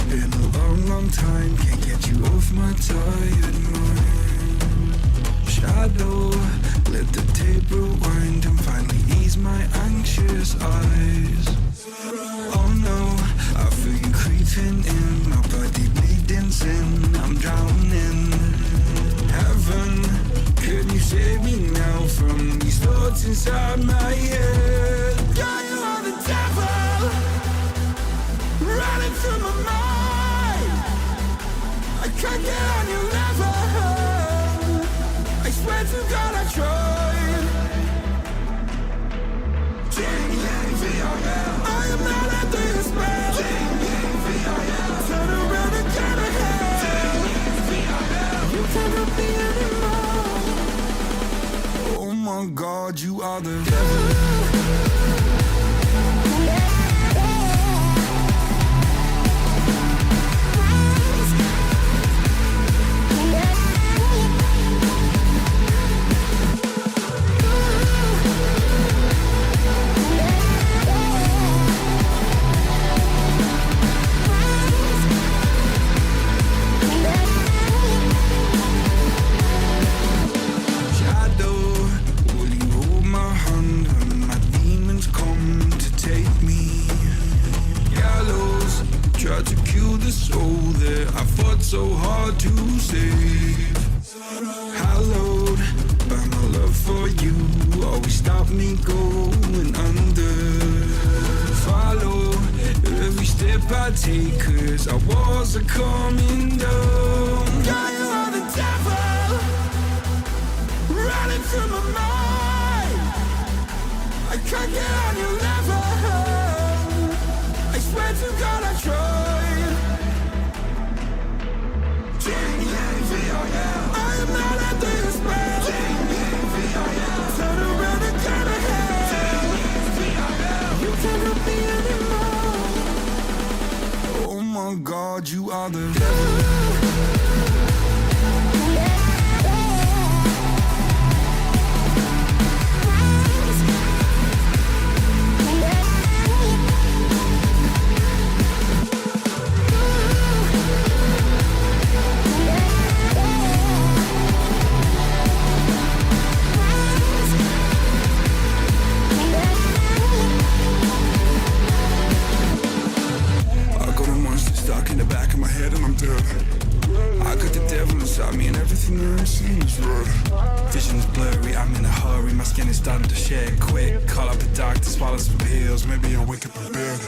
been a long, long time, can't get you off my tired mind. Shadow, let the tape rewind and finally ease my anxious eyes. Oh no, I feel you creeping in, my body bleeding sin, I'm drowning. Heaven, can you save me now from these thoughts inside my head? Yeah, you are the devil, running through my mind. I can't get on your level, I swear to God I tried. I am not under your spell. Turn around and get ahead. You can't help me anymore. Oh my God, you are the devil. So hard to save. Hallowed by my love for you, always stop me going under. Follow every step I take, cause our walls are coming down. Yeah, you are the devil, running through my mind. I can't get on your level, I swear to God I tried. I am not under your spell. Turn around and get ahead. You can't help me anymore. Oh my God, you are the devil. In the back of my head and I'm dead. I got the devil inside me and everything there is seems red. Vision's blurry, I'm in a hurry, my skin is starting to shed quick. Call up the doctor, swallow some pills, maybe I'll wake up in bed.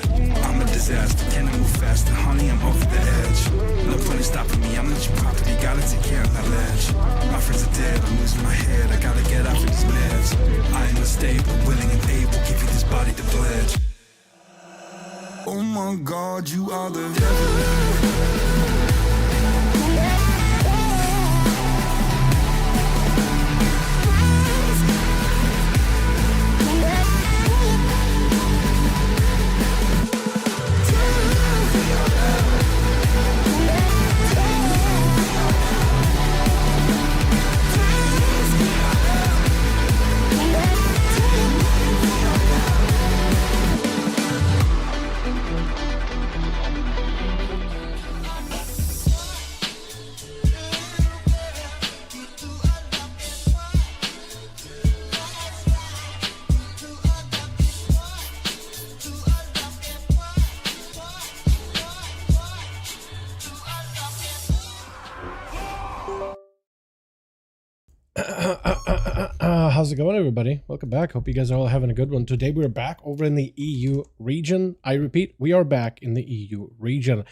I'm a disaster, can I move faster? Honey, I'm over the edge. No point in stopping me, I'm not your property, gotta take care of my ledge. My friends are dead, I'm losing my head, I gotta get off of these meds. I am unstable, willing and able, give you this body to pledge. Oh my God, you are the devil. How's it going, everybody? Welcome back. Hope you guys are all having a good one. Today we're back over in the EU region. I repeat, we are back in the EU region.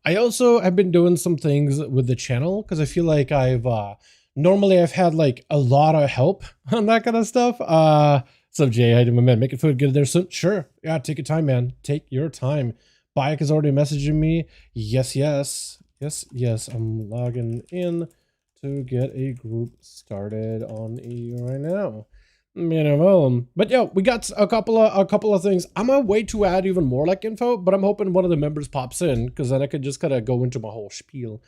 I also have been doing some things with the channel because I feel like normally I've had like a lot of help on that kind of stuff. What's up, Jay? How you doing, my man? Making food, get it there soon? Sure. Yeah, take your time, man. Take your time. Bayek is already messaging me. Yes. I'm logging in to get a group started on EU right now. But yeah, we got a couple of things. I'm gonna wait to add even more like info, but I'm hoping one of the members pops in because then I could just kind of go into my whole spiel.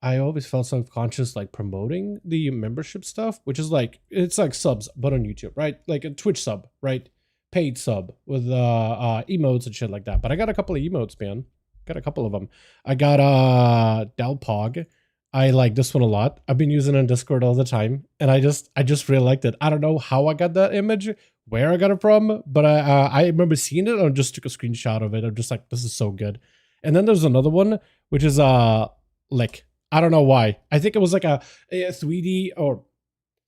I always felt self-conscious like promoting the membership stuff, which is like, it's like subs, but on YouTube, right? Like a Twitch sub, right? Paid sub with emotes and shit like that. But I got a couple of emotes, man. Got a couple of them. I got Delpog. I like this one a lot. I've been using it on Discord all the time, and I just really liked it. I don't know how I got that image, where I got it from, but I remember seeing it and I just took a screenshot of it. I'm just like, this is so good. And then there's another one, which is like, I don't know why. I think it was like a 3D or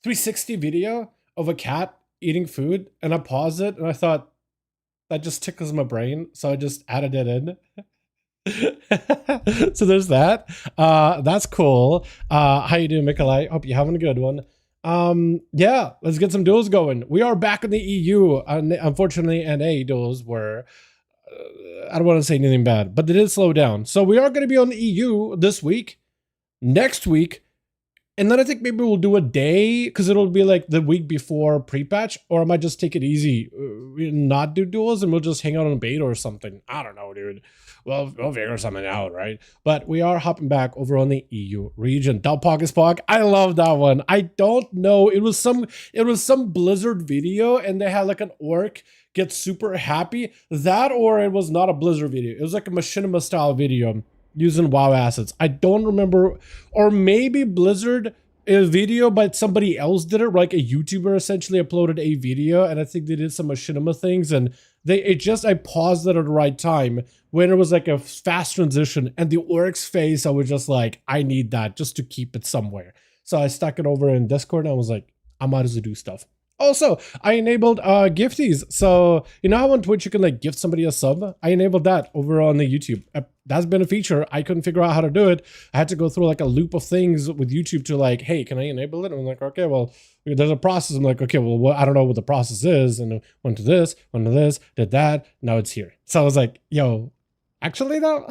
360 video of a cat eating food, and I paused it and I thought that just tickles my brain, so I just added it in. So there's that. That's cool. How you doing, Mikolai? Hope you're having a good one. Yeah, let's get some duels going. We are back in the EU. Unfortunately, NA duels were I don't want to say anything bad, but they did slow down. So we are going to be on the EU this week, next week, and then I think maybe we'll do a day, because it'll be like the week before pre-patch, or I might just take it easy, not do duels, and we'll just hang out on a beta or something. I don't know, dude. Well, we'll figure something out, right? But we are hopping back over on the EU region. Dalpog is Pog. I love that one. I don't know. It was some Blizzard video, and they had like an orc get super happy. That, or it was not a Blizzard video. It was like a machinima style video using WoW assets. I don't remember, or maybe Blizzard a video, but somebody else did it, like a YouTuber essentially uploaded a video, and I think they did some machinima things, and I paused it at the right time when it was like a fast transition, and the orc's face, I was just like, I need that just to keep it somewhere. So I stuck it over in Discord, and I was like, I might as well do stuff. Also, I enabled gifties. So you know how on Twitch you can like gift somebody a sub? I enabled that over on the YouTube. That's been a feature. I couldn't figure out how to do it. I had to go through like a loop of things with YouTube to like, hey, can I enable it? And I'm like, okay, well, there's a process. I'm like, okay, well, I don't know what the process is. And I went to this, did that. Now it's here. So I was like, yo, actually though,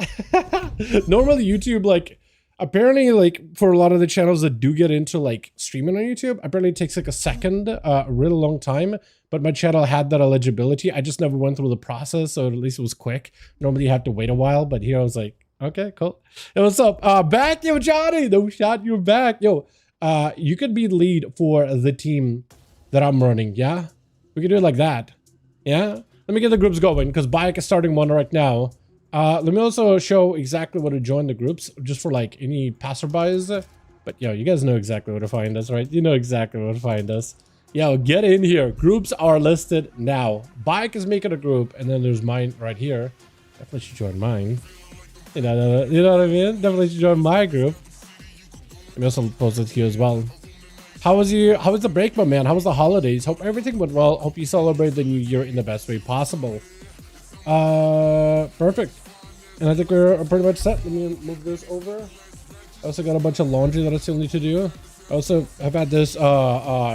normally YouTube, like, apparently, like, for a lot of the channels that do get into like streaming on YouTube, apparently it takes like a second, a really long time. But my channel had that eligibility. I just never went through the process, so at least it was quick. Normally you have to wait a while, but here I was like, okay, cool. Hey, what's up? Back, yo, Johnny. No shot, you're back. Yo, you could be lead for the team that I'm running, yeah? We could do it like that, yeah? Let me get the groups going, because Bayek is starting one right now. Let me also show exactly where to join the groups, just for like any passerbys. But yo, you guys know exactly where to find us, right? You know exactly where to find us. Yo, get in here. Groups are listed now. Bayek is making a group, and then there's mine right here. Definitely should join mine. You know what I mean? Definitely should join my group. Let me also post it here as well. How was the break, my man? How was the holidays? Hope everything went well. Hope you celebrate the new year in the best way possible. Perfect. And I think we're pretty much set. Let me move this over. I also got a bunch of laundry that I still need to do. I also have had this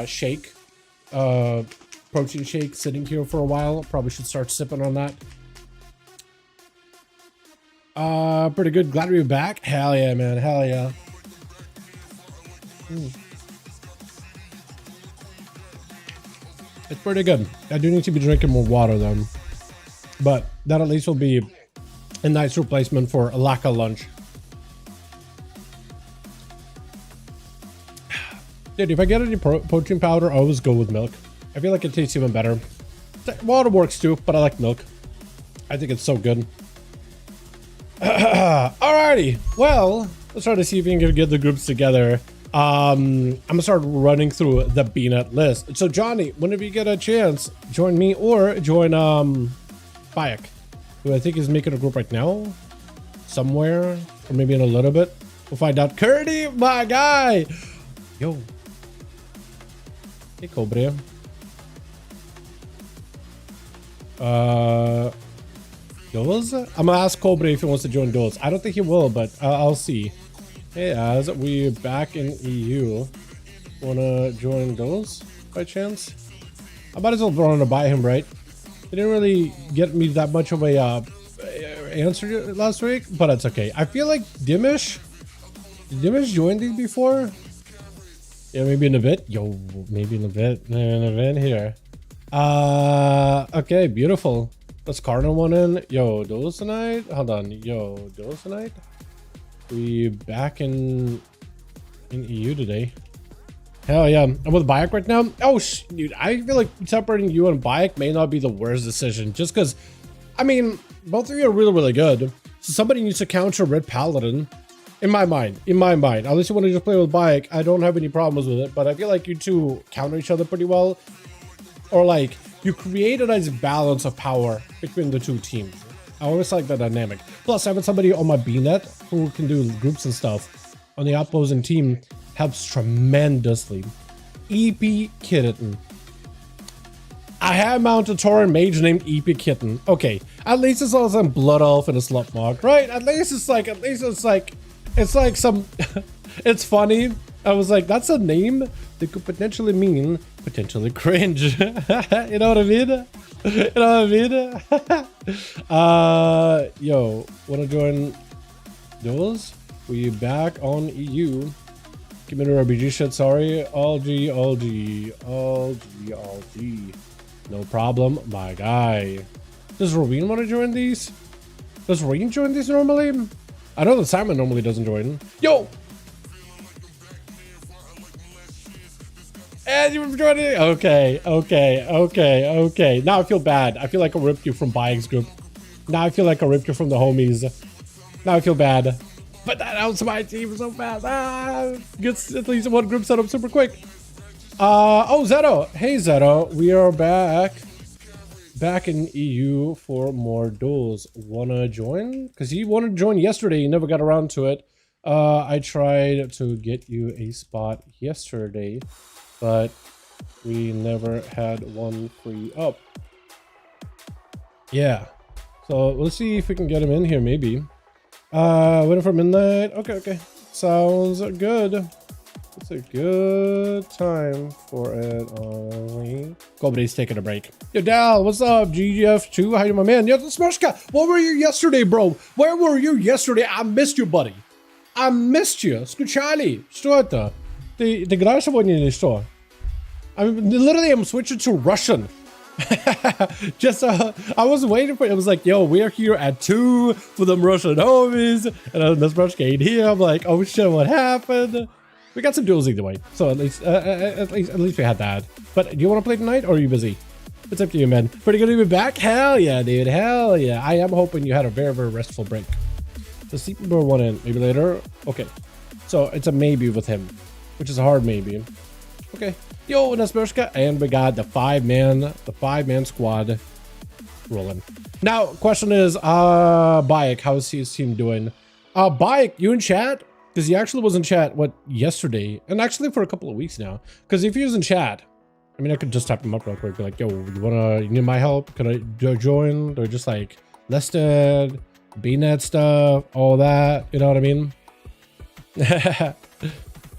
shake, protein shake sitting here for a while. Probably should start sipping on that. Pretty good. Glad to be back. Hell yeah, man. Hell yeah. It's pretty good. I do need to be drinking more water though. But that at least will be a nice replacement for a lack of lunch. Dude, if I get any protein powder, I always go with milk. I feel like it tastes even better. Water works too, but I like milk. I think it's so good. Alrighty, well, let's try to see if we can get the groups together. I'm gonna start running through the BNet list. So Johnny, whenever you get a chance, join me or join Bayek, who I think is making a group right now, somewhere, or maybe in a little bit. We'll find out. Curdy, my guy. Yo. Hey, Cobra. Duels? I'm gonna ask Cobra if he wants to join Duels. I don't think he will, but I'll see. Hey, as we back in EU, wanna join Duels by chance? I might as well run to buy him, right? He didn't really get me that much of a answer last week, but it's okay. I feel like Dimish. Did Dimish join these before? Yeah, maybe in a bit. Yo, maybe in a bit. In a bit here. Okay, beautiful. Let's Cardinal one in. Yo, Duels tonight? Hold on. Yo, Duels tonight? We back in EU today. Hell yeah. I'm with Bayek right now. Oh, dude, I feel like separating you and Bayek may not be the worst decision. Just because, I mean, both of you are really, really good. So somebody needs to counter Red Paladin. In my mind. Unless you want to just play with Bayek, I don't have any problems with it. But I feel like you two counter each other pretty well. Or like, you create a nice balance of power between the two teams. I always like that dynamic. Plus, having somebody on my B-net who can do groups and stuff on the opposing team helps tremendously. EP Kitten. I have mounted Tauren Mage named EP Kitten. Okay, at least it's also some Blood Elf and a Slut Mark, right? At least it's like some, it's funny. I was like, that's a name that could potentially mean potentially cringe. You know what I mean? You know what I mean? Yo, wanna join Duels? We back on EU. Community RPG shit, sorry. All G. No problem, my guy. Does Roveen want to join these? Does Roveen join these normally? I know that Simon normally doesn't join. Yo! And you're joining. Okay. Now I feel bad. I feel like I ripped you from Bayek's group. Now I feel like I ripped you from the homies. Now I feel bad. But that helps my team so fast. Gets at least one group set up super quick. Oh, Zeto. Hey, Zeto. We are back in EU for more duels. Wanna join? Because you wanted to join yesterday. You never got around to it. I tried to get you a spot yesterday, but we never had one free up. Yeah. So let's see if we can get him in here, maybe. Waiting for midnight. Okay. Sounds good. It's a good time for it. Nobody's taking a break. Yo, Dal, what's up? GGF2, how you, my man? Yo, Smoshka, what were you yesterday, bro? Where were you yesterday? I missed you, buddy. I missed you. Скучали. Что это? Ты играешь сегодня или что? I'm switching to Russian. Just I was waiting for it. It was like, yo, we're here at 2 for them Russian homies, and Miss Rushka ain't here. I'm like, oh shit, what happened? We got some duels either way, so at least we had that. But do you want to play tonight, or are you busy? It's up to you, man. Pretty good to be back. Hell yeah, dude. Hell yeah. I am hoping you had a very, very restful break. The sleeping one in, maybe later. Okay, so it's a maybe with him, which is a hard maybe. Okay. Yo, Nespershka, and we got the five man squad rolling. Now, question is, Bayek, how's his team doing? Bayek, you in chat? Because he actually was in chat, yesterday? And actually for a couple of weeks now. Because if he was in chat, I mean, I could just type him up real quick, be like, yo, you need my help? Can I join? Or just like, listed, BNet stuff, all that, you know what I mean?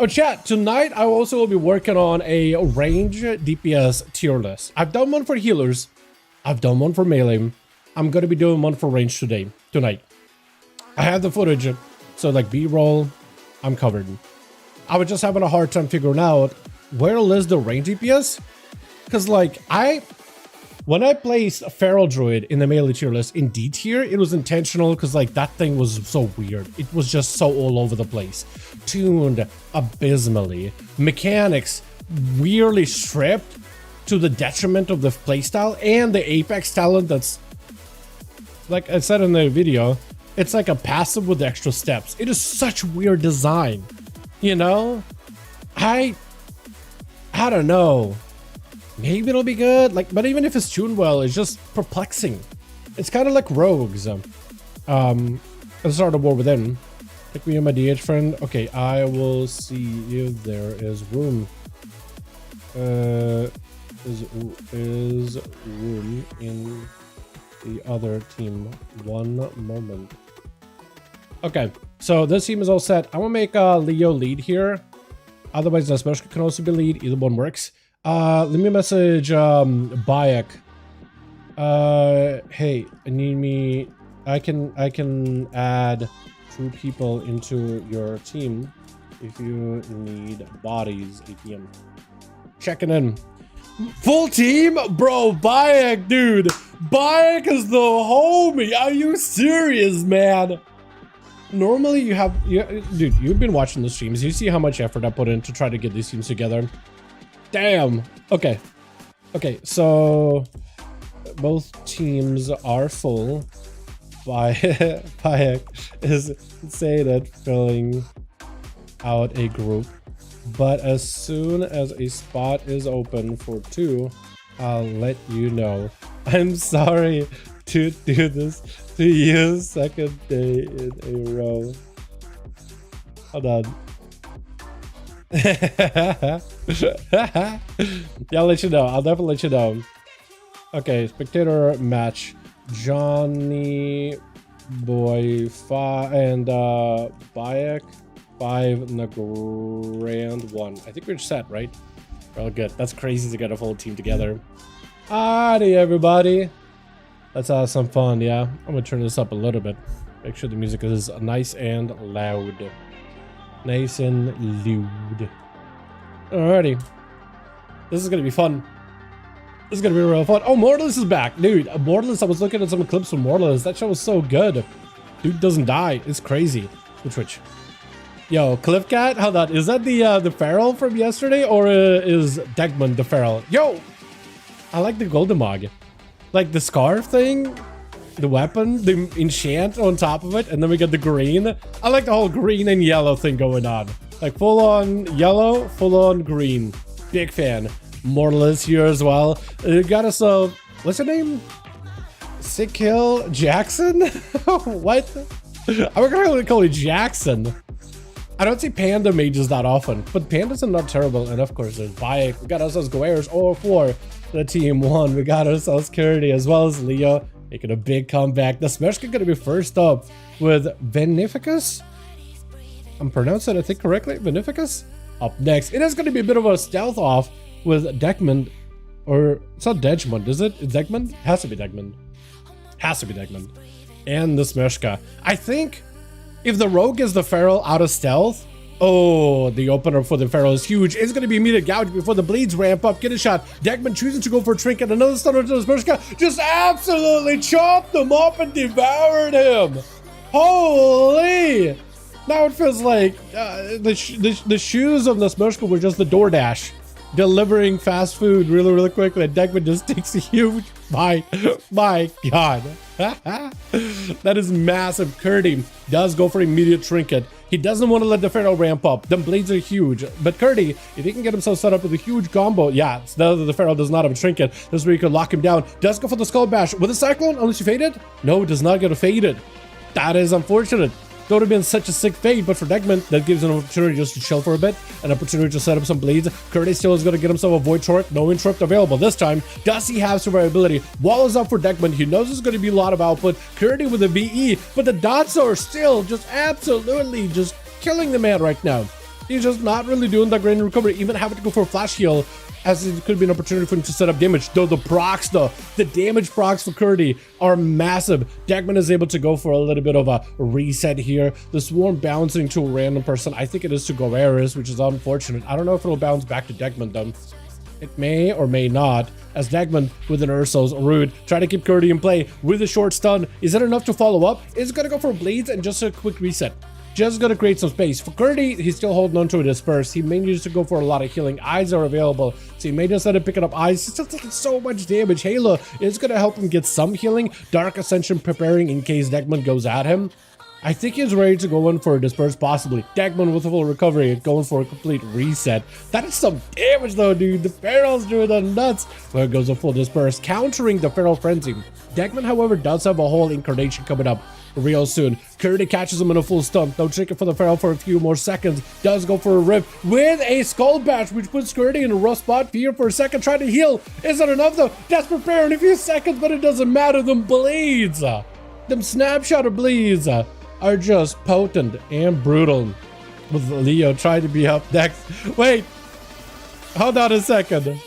Oh, chat, tonight I also will be working on a range DPS tier list. I've done one for healers. I've done one for melee. I'm going to be doing one for range tonight. I have the footage, so like B-roll, I'm covered. I was just having a hard time figuring out where to list the range DPS. Because like, when I placed Feral Druid in the melee tier list in D tier, it was intentional because like that thing was so weird. It was just so all over the place. Tuned abysmally. Mechanics weirdly stripped to the detriment of the playstyle and the Apex talent that's, like I said in the video, it's like a passive with extra steps. It is such weird design, you know? I don't know. Maybe it'll be good, like, but even if it's tuned well, it's just perplexing. It's kind of like rogues. Let's start a war with them. Take me and my DH friend. Okay, I will see if there is room. Is room in the other team. One moment. Okay, so this team is all set. I'm gonna make Leo lead here. Otherwise, Nespershka can also be lead. Either one works. Let me message Bayek. Hey, I need me. I can add 2 people into your team if you need bodies. APM. Checking in. Full team, bro. Bayek, dude. Bayek is the homie. Are you serious, man? Normally dude, you've been watching the streams. You see how much effort I put in to try to get these teams together. Damn. Okay, so both teams are full. Bayek is insane at filling out a group, but as soon as a spot is open for 2, I'll let you know. I'm sorry to do this to you, second day in a row. Hold on. Yeah, I'll let you know. I'll definitely let you know. Okay, spectator match. Johnny Boy 5 and Bayek 5 in the grand 1. I think we're set, right? We're all good. That's crazy to get a full team together. Alrighty, everybody. Let's have some fun, yeah? I'm gonna turn this up a little bit. Make sure the music is nice and loud. Nice and loud. Alrighty. This is gonna be fun. This is gonna be real fun. Oh, Mortalist is back. Dude, Mortalist, I was looking at some clips from Mortalist. That show was so good. Dude doesn't die. It's crazy. Which? Yo, Cliffcat, how that? Is that the Feral from yesterday? Or is Degmund the Feral? Yo! I like the Golden Mog. Like the scarf thing, the weapon, the enchant on top of it, and then we get the green. I like the whole green and yellow thing going on. Like full on yellow, full on green. Big fan. Mortalist here as well. Got us a, what's her name? Sick Hill Jackson? What? I'm gonna call it Jackson. I don't see Panda mages that often, but Pandas are not terrible. And of course, there's Bayek. We got ourselves Guerreros 0-4. The team 1. We got ourselves Curdy as well as Leo making a big comeback. The Smeshka gonna be first up with Beneficus. I'm pronouncing it, I think, correctly. Beneficus. Up next, it is gonna be a bit of a stealth off with Degmund, or it's not Degmund, is it? It's Degmund? Has to be Degmund. Has to be Degmund. And the Smeshka. I think if the rogue is the Feral out of stealth, oh, the opener for the Feral is huge. It's going to be immediate gouge before the bleeds ramp up. Get a shot. Degmund choosing to go for a trinket. Another stunner to the Smeshka. Just absolutely chopped him up and devoured him. Holy! Now it feels like the shoes of the Smeshka were just the DoorDash. Delivering fast food really quickly, and Degmund just takes a huge bite. My god. That is massive. Curdy does go for immediate trinket. He doesn't want to let the Feral ramp up. The blades are huge, but Curdy, if he can get himself set up with a huge combo, yeah, now that the Feral does not have a trinket, this is where you can lock him down. Does go for the Skull Bash with a Cyclone, unless you fade it. No, it does not get a faded. That is unfortunate. That would have been such a sick fade, but for Degmund, that gives an opportunity just to chill for a bit, an opportunity to set up some bleeds. Curdy still is going to get himself a Void Torque, no interrupt available this time. Does he have survivability? Wall is up for Degmund. He knows there's going to be a lot of output. Curdy with a VE, but the dots are still just absolutely just killing the man right now. He's just not really doing that great in recovery, even having to go for a flash heal, as it could be an opportunity for him to set up damage. Though the procs, the damage procs for Curdy are massive. Degmund is able to go for a little bit of a reset here. The Swarm bouncing to a random person. I think it is to Guerreros, which is unfortunate. I don't know if it'll bounce back to Degmund though. It may or may not, as Degmund with an Ursos Rude try to keep Curdy in play with a short stun. Is it enough to follow up? Is it gonna go for bleeds and just a quick reset? Just gonna create some space. For Curdy, he's still holding on to a disperse. He may need to go for a lot of healing. Eyes are available, so he may just end up picking up eyes. He's still taking so much damage. Halo is gonna help him get some healing. Dark Ascension preparing in case Degmund goes at him. I think he's ready to go in for a disperse, possibly. Degmund with a full recovery, going for a complete reset. That is some damage though, dude. The Feral's doing the nuts. Where goes a full disperse, countering the Feral Frenzy. Degmund, however, does have a whole incarnation coming up real soon. Curdy catches him in a full stun. No trinket for the Feral for a few more seconds. Does go for a rip with a Skull Bash, which puts Curdy in a rough spot. Fear for a second, trying to heal. Isn't enough though. Desperate Prayer in a few seconds, but it doesn't matter. Them bleeds, them snapshot of bleeds are just potent and brutal. With Leo trying to be up next. Wait, hold on a second.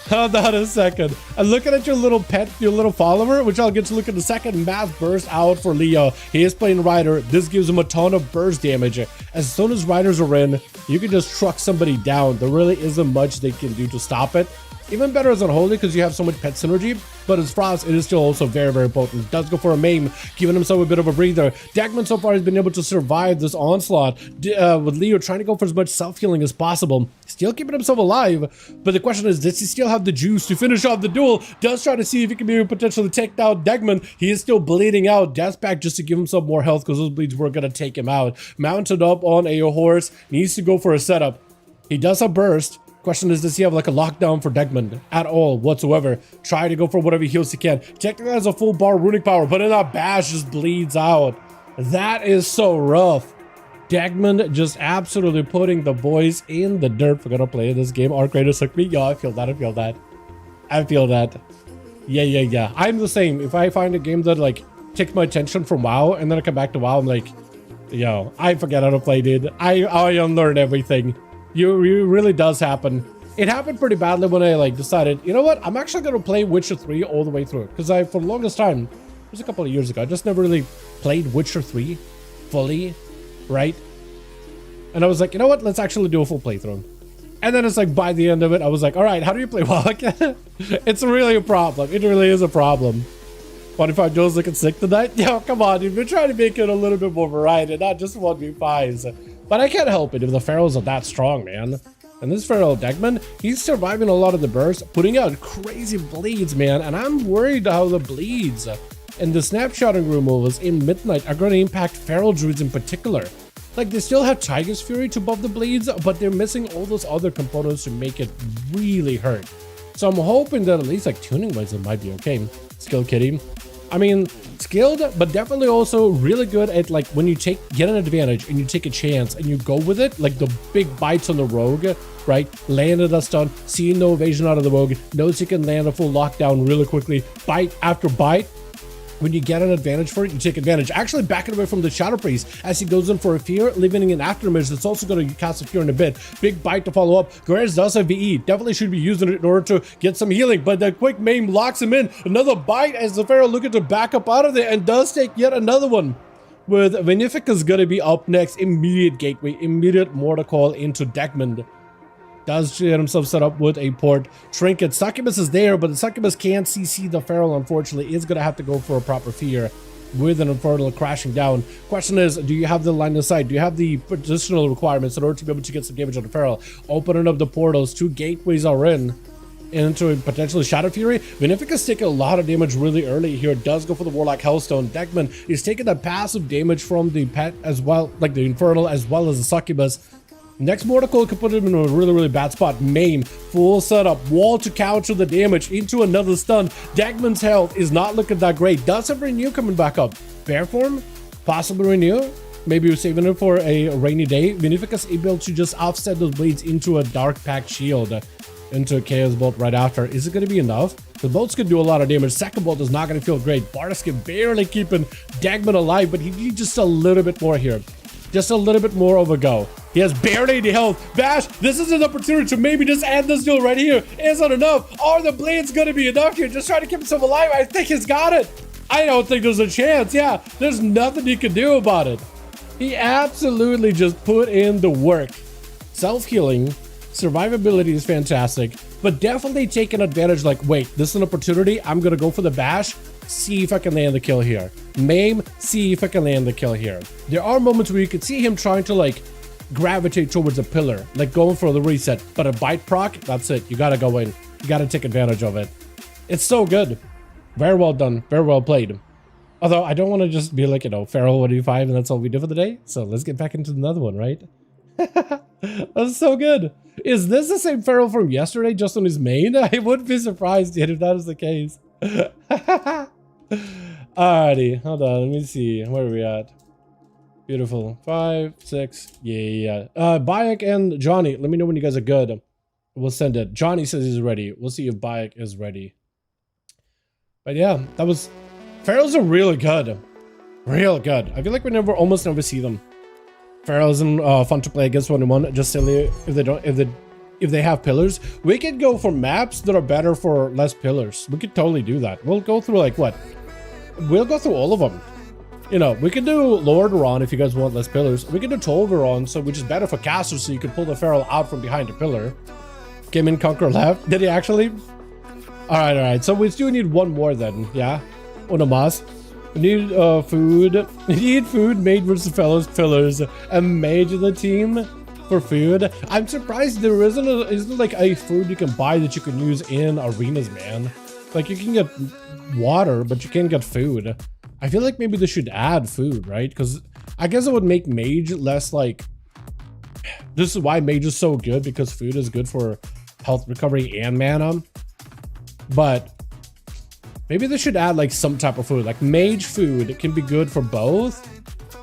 Hold on a second. I'm looking at your little pet, your little follower, which I'll get to look at in a second. Mass burst out for Leo. He is playing Rider. This gives him a ton of burst damage. As soon as Riders are in, you can just truck somebody down. There really isn't much they can do to stop it. Even better as Unholy because you have so much pet synergy, but as Frost, it is still also very potent. Does go for a maim, giving himself a bit of a breather. Degmund so far has been able to survive this onslaught with Leo trying to go for as much self-healing as possible. Still keeping himself alive, but the question is, does he still have have the juice to finish off the duel. Does try to see if he can maybe potentially take down Degman. He is still bleeding out. Death back just to give himself more health because those bleeds were going to take him out. Mounted up on a horse. Needs to go for a setup. He does a burst. Question is, does he have like a lockdown for Degman at all whatsoever? Try to go for whatever heals he can. Technically has a full bar runic power, but in that bash just bleeds out. That is so rough. Degman just absolutely putting the boys in the dirt for gonna play this game. Arc Raiders took me. Yeah, I feel that. I feel that. I feel that. Yeah. I'm the same. If I find a game that like takes my attention from WoW and then I come back to WoW, I'm like, yo, I forget how to play, dude. I unlearn everything. It really does happen. It happened pretty badly when I like decided, you know what? I'm actually gonna play Witcher 3 all the way through. Because for the longest time, it was a couple of years ago, I just never really played Witcher 3 fully. Right? And I was like, you know what? Let's actually do a full playthrough. And then it's like by the end of it, I was like, all right, how do you play WoW again? It's really a problem. It really is a problem. 25 duels looking sick tonight? Yo, come on, dude. We're trying to make it a little bit more variety, not just 1v5s. But I can't help it if the Pharaohs are that strong, man. And this Pharaoh Degman, he's surviving a lot of the bursts, putting out crazy bleeds, man. And I'm worried how the bleeds and the snapshotting removals in Midnight are going to impact Feral Druids in particular. Like, they still have Tiger's Fury to buff the bleeds, but they're missing all those other components to make it really hurt. So I'm hoping that at least, like, tuning-wise, it might be okay. Skill Kitty. I mean, skilled, but definitely also really good at, like, when you get an advantage and you take a chance and you go with it, like the big bites on the rogue, right? Landed a stun, seeing no evasion out of the rogue, knows you can land a full lockdown really quickly, bite after bite. When you get an advantage for it, you take advantage. Actually backing away from the Shadow Priest as he goes in for a fear, leaving an afterimage that's also going to cast a fear in a bit. Big bite to follow up. Guerrero does have VE. Definitely should be using it in order to get some healing, but the quick maim locks him in. Another bite as the Pharaoh looking to back up out of there and does take yet another one. With Vinifica's going to be up next. Immediate gateway, immediate mortar call into Degman. Does get himself set up with a port. Trinket. Succubus is there, but the Succubus can't CC the Feral, unfortunately. Is going to have to go for a proper fear with an Infernal crashing down. Question is, do you have the line of sight? Do you have the positional requirements in order to be able to get some damage on the Feral? Opening up the portals. 2 gateways are in. Into a potentially Shadow Fury. Vinifica's taking a lot of damage really early here. Does go for the Warlock Hellstone. Degman is taking the passive damage from the pet as well, like the Infernal as well as the Succubus. Next Mortal could put him in a really bad spot. Maim, full setup, wall to counter the damage into another stun. Degman's health is not looking that great. Does have Renew coming back up. Bear form, possibly Renew. Maybe we're saving it for a rainy day. Vinifica's able to just offset those bleeds into a Dark Pact Shield, into a Chaos Bolt right after. Is it going to be enough? The bolts could do a lot of damage. Second bolt is not going to feel great. Bardisk barely keeping Degman alive, but he needs just a little bit more here. Just a little bit more of a go. He has barely any health. Bash, this is an opportunity to maybe just end this duel right here. Is it enough? Are the blades going to be enough here? Just trying to keep himself alive. I think he's got it. I don't think there's a chance. Yeah, there's nothing he can do about it. He absolutely just put in the work. Self-healing, survivability is fantastic, but definitely taking advantage like, wait, this is an opportunity. I'm going to go for the bash. See if I can land the kill here. Maim, see if I can land the kill here. There are moments where you could see him trying to like gravitate towards a pillar, like going for the reset, but a bite proc, that's it. You gotta go in. You gotta take advantage of it. It's so good. Very well done. Very well played. Although I don't want to just be like, you know, Feral 1v5 and that's all we do for the day. So let's get back into another one, right? That's so good. Is this the same Feral from yesterday just on his main? I wouldn't be surprised yet if that is the case. Alrighty, hold on, let me see. Where are we at? Beautiful. 5, 6. Yeah. Bayek and Johnny, let me know when you guys are good. We'll send it. Johnny says he's ready. We'll see if Bayek is ready. But yeah, that was... Ferals are really good. Real good. I feel like we almost never see them. Ferals are fun to play against 1v1. Just silly if they have pillars. We could go for maps that are better for less pillars. We could totally do that. We'll go through like what? We'll go through all of them. You know, we could do Lordaeron if you guys want less pillars. We could do Tolvaron, so which is better for casters, so you can pull the Feral out from behind a pillar. Came in, Conquer left. Did he actually? Alright. So we still need one more then, yeah? Una más. We need food. We need food, made versus fellows, pillars, a mage in the team. for food. I'm surprised there isn't like a food you can buy that you can use in arenas, man. Like you can get water, but you can't get food. I feel like maybe they should add food, right? Because I guess it would make mage less like... This is why mage is so good, because food is good for health recovery and mana. But maybe they should add like some type of food. Like mage food can be good for both,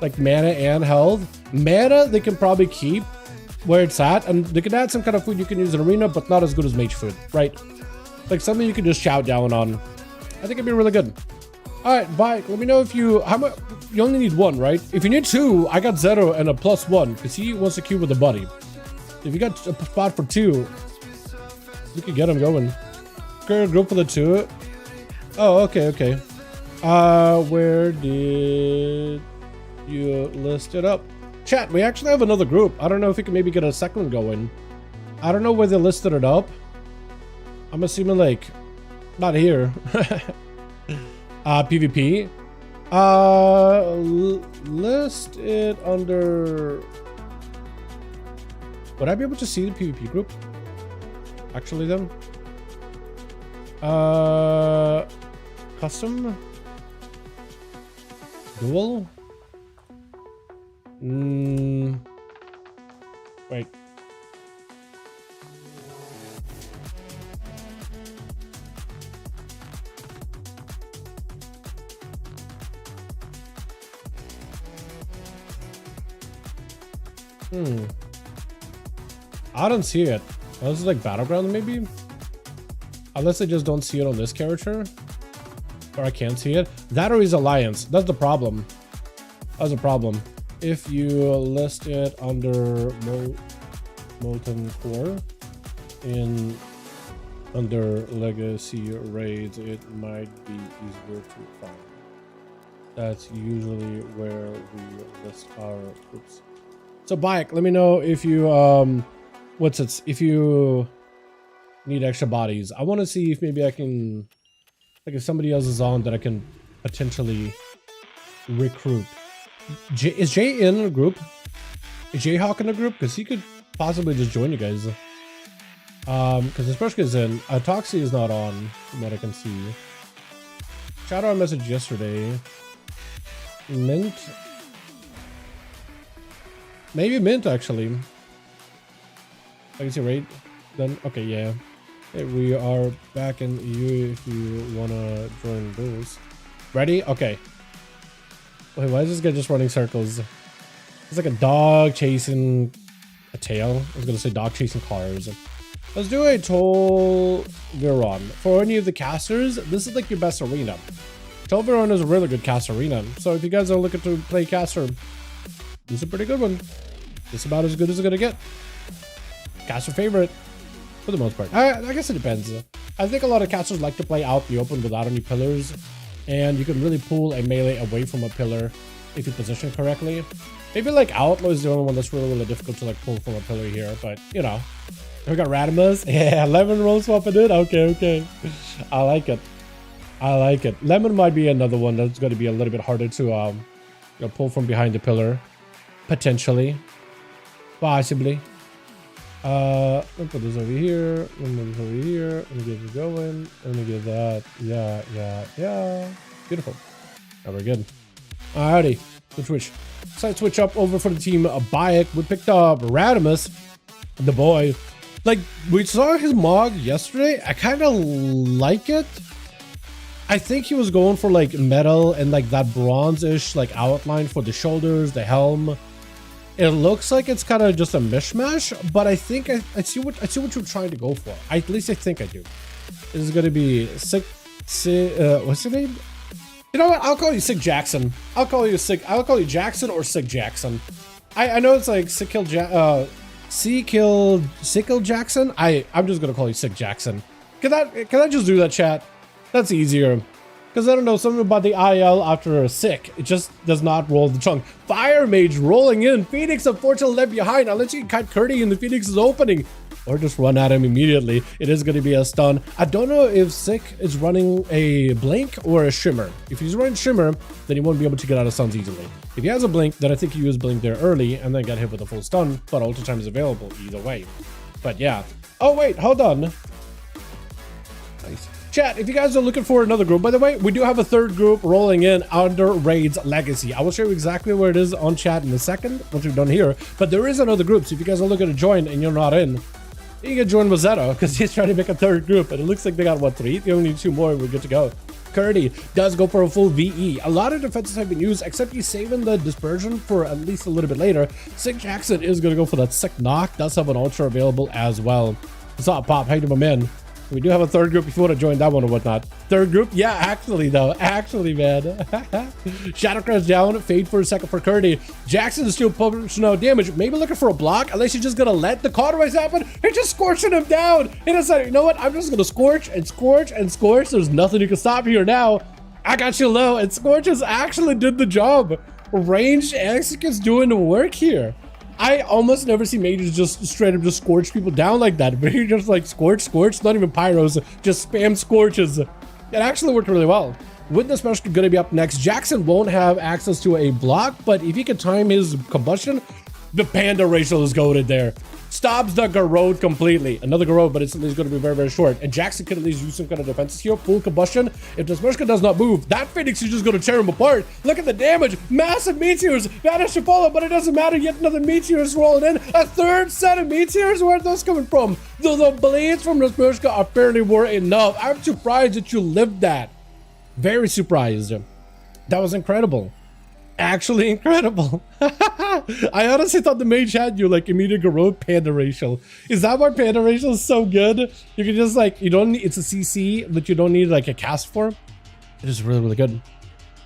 like mana and health. Mana they can probably keep where it's at, and they can add some kind of food you can use in arena, but not as good as mage food, right? Like something you can just chow down on. I think it'd be really good. All right, bye. Let me know if you, how much, you only need one, right? If you need two, I got Zero and a +1 because he wants to queue with a buddy. If you got a spot for two, you can get him going. Current group for the two. Oh, okay, okay. Where did you list it up? Chat, we actually have another group. I don't know if we can maybe get a second one going. I don't know where they listed it up. I'm assuming like not here. PvP. List it under... Would I be able to see the PvP group? Actually then? Custom? Duel? Wait. I don't see it. Oh, this is like Battleground maybe? Unless I just don't see it on this character. Or I can't see it. That or is Alliance. That's the problem. That's a problem. If you list it under Molten Core under Legacy Raids, it might be easier to find. That's usually where we list our groups. So Bayek, let me know if you if you need extra bodies. I want to see if maybe I can, like, if somebody else is on that I can potentially recruit. Is Jay in a group? Is Jayhawk in a group? Because he could possibly just join you guys. Because especially is in Toxie is not on from what I can see. Shout out a message yesterday. Mint. Maybe Mint actually. Legacy raid. Then okay, yeah. Hey, we are back in EU if you wanna join duels. Ready? Okay. Wait, why is this guy just running circles? It's like a dog chasing a tail. I was gonna say dog chasing cars. Let's do a Toll Veron. For any of the casters, this is like your best arena. Toll Veron is a really good cast arena. So if you guys are looking to play caster, this is a pretty good one. It's about as good as it's gonna get. Caster favorite, for the most part. I guess it depends. I think a lot of casters like to play out the open without any pillars, and you can really pull a melee away from a pillar if you position correctly. Maybe like Outlaw is the only one that's really difficult to like pull from a pillar here, but you know. We got Radimus. Yeah, Lemon roll swapping it. Okay. I like it. I like it. Lemon might be another one that's going to be a little bit harder to you know, pull from behind the pillar. Potentially. Possibly. Let me put this over here. Let me put this over here. Let me get this going. Let me get that. Yeah. Beautiful. Now we're good. Alrighty. The Twitch. Side switch up over for the team. Bayek. We picked up Radimus. The boy. Like, we saw his mog yesterday. I kind of like it. I think he was going for like metal and like that bronze-ish like outline for the shoulders, the helm. It looks like it's kind of just a mishmash, but I think I see what you're trying to go for. At least I think I do. This is gonna be Sick. What's your name? You know what? I'll call you Sick Jackson. I'll call you Jackson or Sick Jackson. I know it's like Sickle Jackson. I'm just gonna call you Sick Jackson. Can I just do that, chat? That's easier. Because I don't know, something about the IL after a sick. It just does not roll the chunk. Fire Mage rolling in. Phoenix unfortunately left behind. Unless you can cut Curdy and the Phoenix is opening. or just run at him immediately. It is going to be a stun. I don't know if Sick is running a blink or a shimmer. If he's running shimmer, then he won't be able to get out of stuns easily. If he has a blink, then I think you use blink there early and then get hit with a full stun, but ulti time is available either way. But yeah. Oh wait, hold on. Nice. Chat, if you guys are looking for another group, by the way, we do have a third group rolling in under Raid's Legacy. I will show you exactly where it is on chat in a second once we're done here, but there is another group, so if you guys are looking to join and you're not in, you can join Rosetta because he's trying to make a third group, and it looks like they got, what, 3? They only need 2 more and we're good to go. Curdy does go for a full VE. A lot of defenses have been used, except he's saving the dispersion for at least a little bit later. Sick Jackson is going to go for that sick knock. Does have an ultra available as well. What's up, Pop? How you doing, man? We do have a third group if you want to join that one or whatnot. Third group? Yeah, actually, though. Actually, man. Shadowcrest down. Fade for a second for Curdy. Jackson is still pushing out damage. Maybe looking for a block, unless you're just going to let the cauterize happen. You're just scorching him down. He decided, you know what? I'm just going to scorch and scorch and scorch. There's nothing you can stop here now. I got you low. And Scorches actually did the job. Ranged executes doing the work here. I almost never see mages just straight up just scorch people down like that, but he just like scorch, not even pyros, just spam scorches. It actually worked really well. With the special going to be up next, Jackson won't have access to a block, but if he can time his combustion, the panda racial is goated there. Stops the Garrote completely. Another Garrote, but it's going to be very, very short. And Jackson can at least use some kind of defenses here. Full combustion. If the Smershka does not move, that Phoenix is just going to tear him apart. Look at the damage. Massive meteors. Vanish to follow, but it doesn't matter. Yet another meteor is rolling in. A third set of meteors? Where are those coming from? The blades from the Smershka apparently were enough. I'm surprised that you lived that. Very surprised. That was incredible. Actually incredible. I honestly thought the mage had you like immediate Garrote panda racial. Is that why panda racial is so good? You can just like, you don't need, it's a CC that you don't need like a cast for. It is really, really good.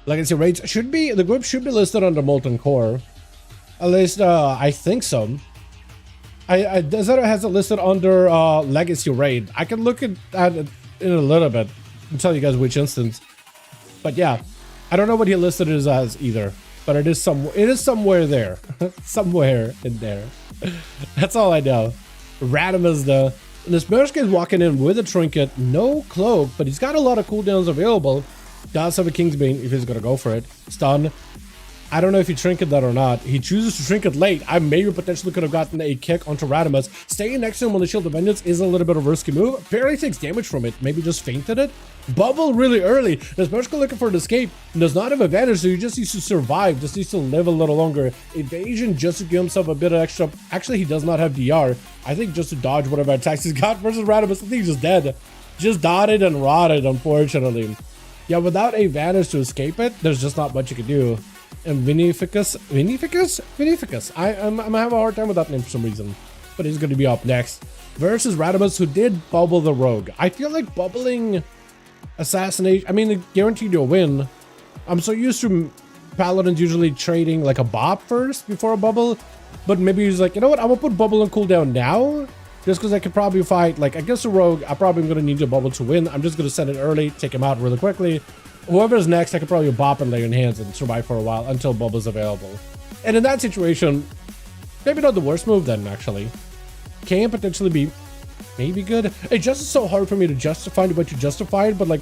Like I said, rates should be, the group should be listed under Molten Core. At least I think so. Zeta has it listed under Legacy Raid. I can look at it in a little bit and tell you guys which instance. But yeah, I don't know what he listed it as either, but it is somewhere there. Somewhere in there. That's all I know. Radimus though. And this Mershka is walking in with a trinket, no cloak, but he's got a lot of cooldowns available. Does have a Kingsbane if he's gonna go for it. Stun. I don't know if he trinket that or not. He chooses to trinket late. I maybe potentially could have gotten a kick onto Radimus. Staying next to him on the Shield of Vengeance is a little bit of a risky move. Barely takes damage from it. Maybe just fainted it. Bubble really early. This Mershka looking for an escape. Does not have advantage, so he just needs to survive. Just needs to live a little longer. Evasion just to give himself a bit of extra. Actually, he does not have DR. I think just to dodge whatever attacks he's got versus Radimus. I think he's just dead. Just dotted and rotted, unfortunately. Yeah, without a vanish to escape it, there's just not much you can do. And Vinificus? I'm having a hard time with that name for some reason. But he's going to be up next. Versus Radimus, who did bubble the rogue. I feel like bubbling assassination, I mean, it guaranteed you a win. I'm so used to paladins usually trading like a bop first before a bubble. But maybe he's like, you know what, I'm going to put bubble on cooldown now. Just because I could probably fight, like, against a rogue, I probably am going to need a bubble to win. I'm just going to send it early, take him out really quickly. Whoever's next, I could probably bop and lay in hands and survive for a while until bubble's available. And in that situation, maybe not the worst move then, actually. Can potentially be maybe good. It's just so hard for me to justify what you justified, but like,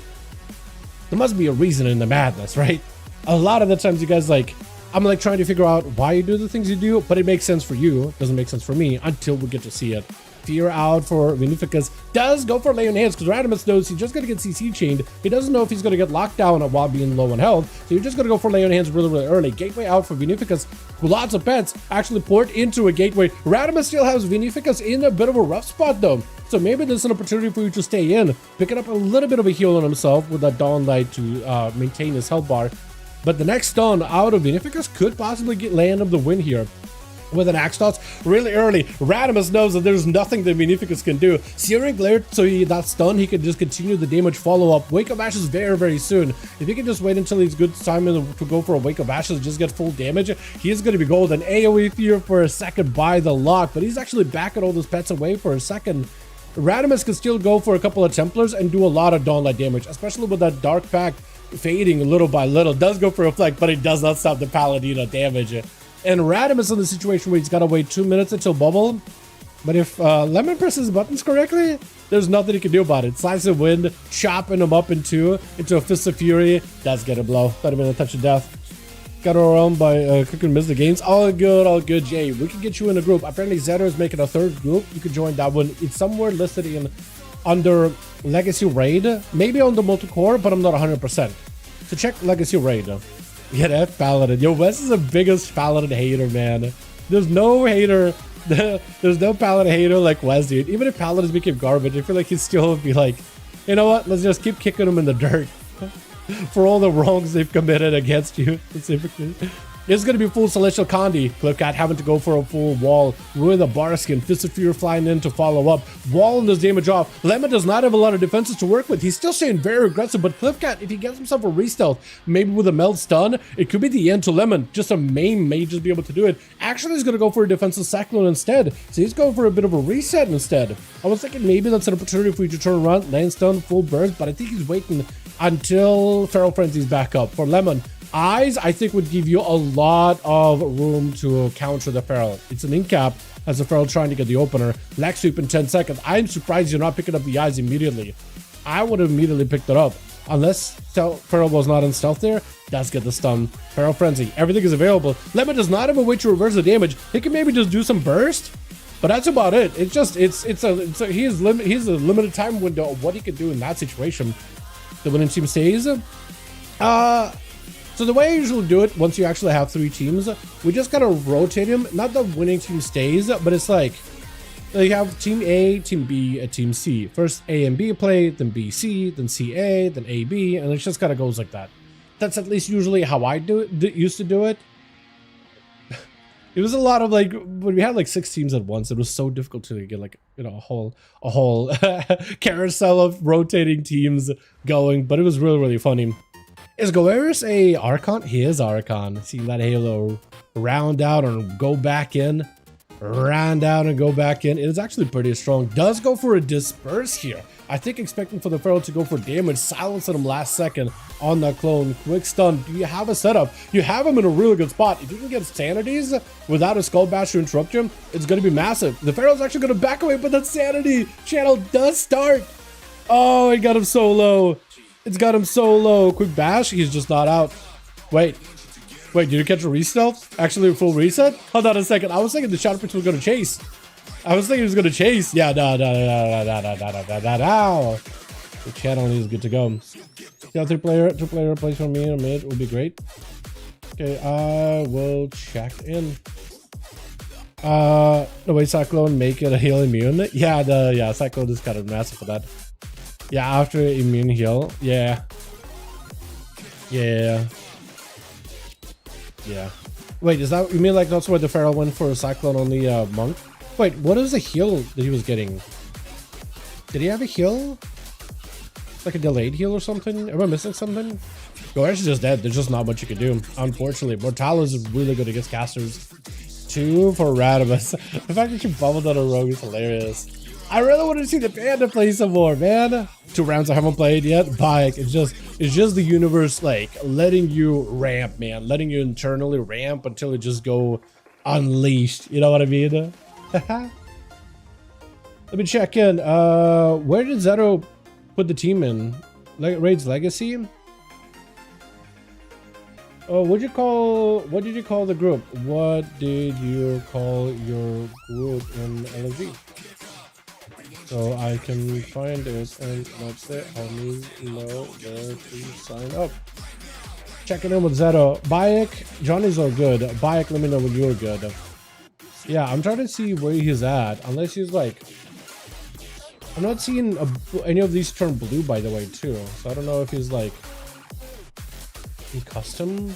there must be a reason in the madness, right? A lot of the times you guys like, I'm like trying to figure out why you do the things you do, but it makes sense for you. It doesn't make sense for me until we get to see it. Fear out for Vinificus. Does go for lay on hands because Radimus knows he's just going to get CC chained. He doesn't know if he's going to get locked down while being low on health. So you're just going to go for lay on hands really, really early. Gateway out for Vinificus. Lots of pets actually port into a gateway. Radimus still has Vinificus in a bit of a rough spot though. So maybe there's an opportunity for you to stay in. Picking up a little bit of a heal on himself with that Dawn Light to maintain his health bar. But the next stun out of Vinificus could possibly land him the win here. With an axe toss really early. Radimus knows that there's nothing that Vinificus can do. Searing Glare, so that stun, he can just continue the damage follow-up. Wake of Ashes very, very soon. If he can just wait until he's good time to go for a Wake of Ashes, just get full damage, he is going to be golden. AoE fear for a second by the lock, but he's actually backing all those pets away for a second. Radimus can still go for a couple of Templars and do a lot of Dawnlight damage, especially with that Dark Pact fading little by little. Does go for a Reflect, but it does not stop the Paladino damage. And Radimus in the situation where he's got to wait 2 minutes until bubble. But if Lemon presses buttons correctly, there's nothing you can do about it. Slice of wind, chopping him up into a fist of fury. That's gonna blow. Not even a touch of death. Got overwhelmed by Cook and miss the games. All good, Jay. We can get you in a group. Apparently, Zeta is making a third group. You can join that one. It's somewhere listed in under Legacy Raid. Maybe on the multi-core, but I'm not 100%. So check Legacy Raid. Yeah, that Paladin. Yo, Wes is the biggest Paladin hater, man. There's no hater. There's no Paladin hater like Wes, dude. Even if Paladins became garbage, I feel like he'd still be like, you know what? Let's just keep kicking them in the dirt. For all the wrongs they've committed against you, specifically. It's going to be full Celestial Condi. Clipcat having to go for a full wall. Ruin the Barskin. Fist of Fear flying in to follow up. Wall does damage off. Lemon does not have a lot of defenses to work with. He's still staying very aggressive, but Clipcat, if he gets himself a re-stealth, maybe with a meld stun, it could be the end to Lemon. Just a main may just be able to do it. Actually, he's going to go for a defensive Cyclone instead. So he's going for a bit of a reset instead. I was thinking maybe that's an opportunity for you to turn around, land stun, full burst, but I think he's waiting until Feral Frenzy's back up. For Lemon, Eyes, I think, would give you a lot of room to counter the Feral. It's an in-cap as the Feral trying to get the opener. Leg sweep in 10 seconds. I'm surprised you're not picking up the Eyes immediately. I would have immediately picked it up. Unless Feral was not in stealth there, does get the stun. Feral Frenzy, everything is available. Lemon does not have a way to reverse the damage. He can maybe just do some burst, but that's about it. It's just, he has a limited time window of what he can do in that situation. The winning team stays. So the way I usually do it, once you actually have 3 teams, we just gotta rotate him. Not the winning team stays, but it's like you have team A, team B, and team C. First A and B play, then B, C, then C, A, then A, B, and it just kind of goes like that. That's at least usually how I used to do it. It was a lot of like, when we had like 6 teams at once, it was so difficult to get like, you know, a whole carousel of rotating teams going, but it was really, really funny. Is Goeris a Archon? He is Archon. Seeing that Halo round out and go back in. Round out and go back in. It is actually pretty strong. Does go for a disperse here. I think expecting for the Feral to go for damage. Silence at him last second on that clone. Quick stun. Do you have a setup? You have him in a really good spot. If you can get Sanities without a Skull Bash to interrupt him, it's going to be massive. The Feral's actually going to back away, but that Sanity channel does start. Oh, it got him so low. It's got him so low. Quick bash. He's just not out. Wait, did you catch a re-stealth? Actually, a full reset? Hold on a second. I was thinking the Shadow Prince was going to chase. I was thinking he was going to chase. Yeah, no. The channel is good to go. Yeah, two player plays for me in a mid would be great. Okay, I will check in. The way Cyclone make it a heal immune. Yeah, Cyclone is kind of massive for that. Yeah, after immune heal. Yeah. Wait, is that, you mean like that's where the Feral went for a Cyclone on the monk? Wait, what is the heal that he was getting? Did he have a heal? Like a delayed heal or something? Am I missing something? Goeris is just dead. There's just not much you can do, unfortunately. Mortalis is really good against casters. 2 for Radimus. The fact that you bubbled on a rogue is hilarious. I really want to see the Panda play some more, man. 2 rounds I haven't played yet. Bike. It's just the universe like letting you ramp, man. Letting you internally ramp until it just go unleashed. You know what I mean? Let me check in. Where did Zero put the team in? Raid's Legacy? Oh, what did you call the group? What did you call your group in LG? So I can find it and let the homies know where to sign up. Checking in with Zero. Bayek, Johnny's all good. Bayek, let me know when you're good. Yeah, I'm trying to see where he's at. Unless he's like, I'm not seeing any of these turn blue, by the way, too. So I don't know if he's like in custom.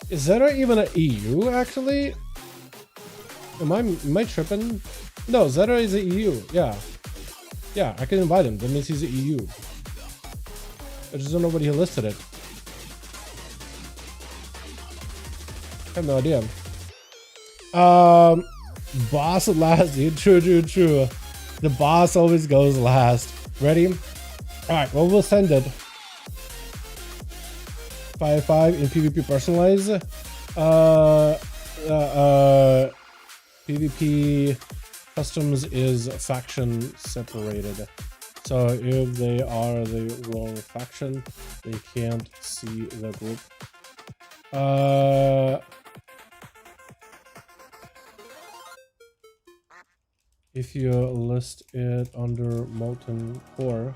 Is Zero even an EU actually? Am I tripping? No, Zeta is a EU. Yeah, I can invite him. That means he's a EU. I just don't know what he listed it. I have no idea. Boss at last, dude. True. The boss always goes last. Ready? All right. Well, we'll send it. 5v5 in PvP personalize. PvP customs is faction separated. So if they are the wrong faction, they can't see the group. If you list it under Molten Core,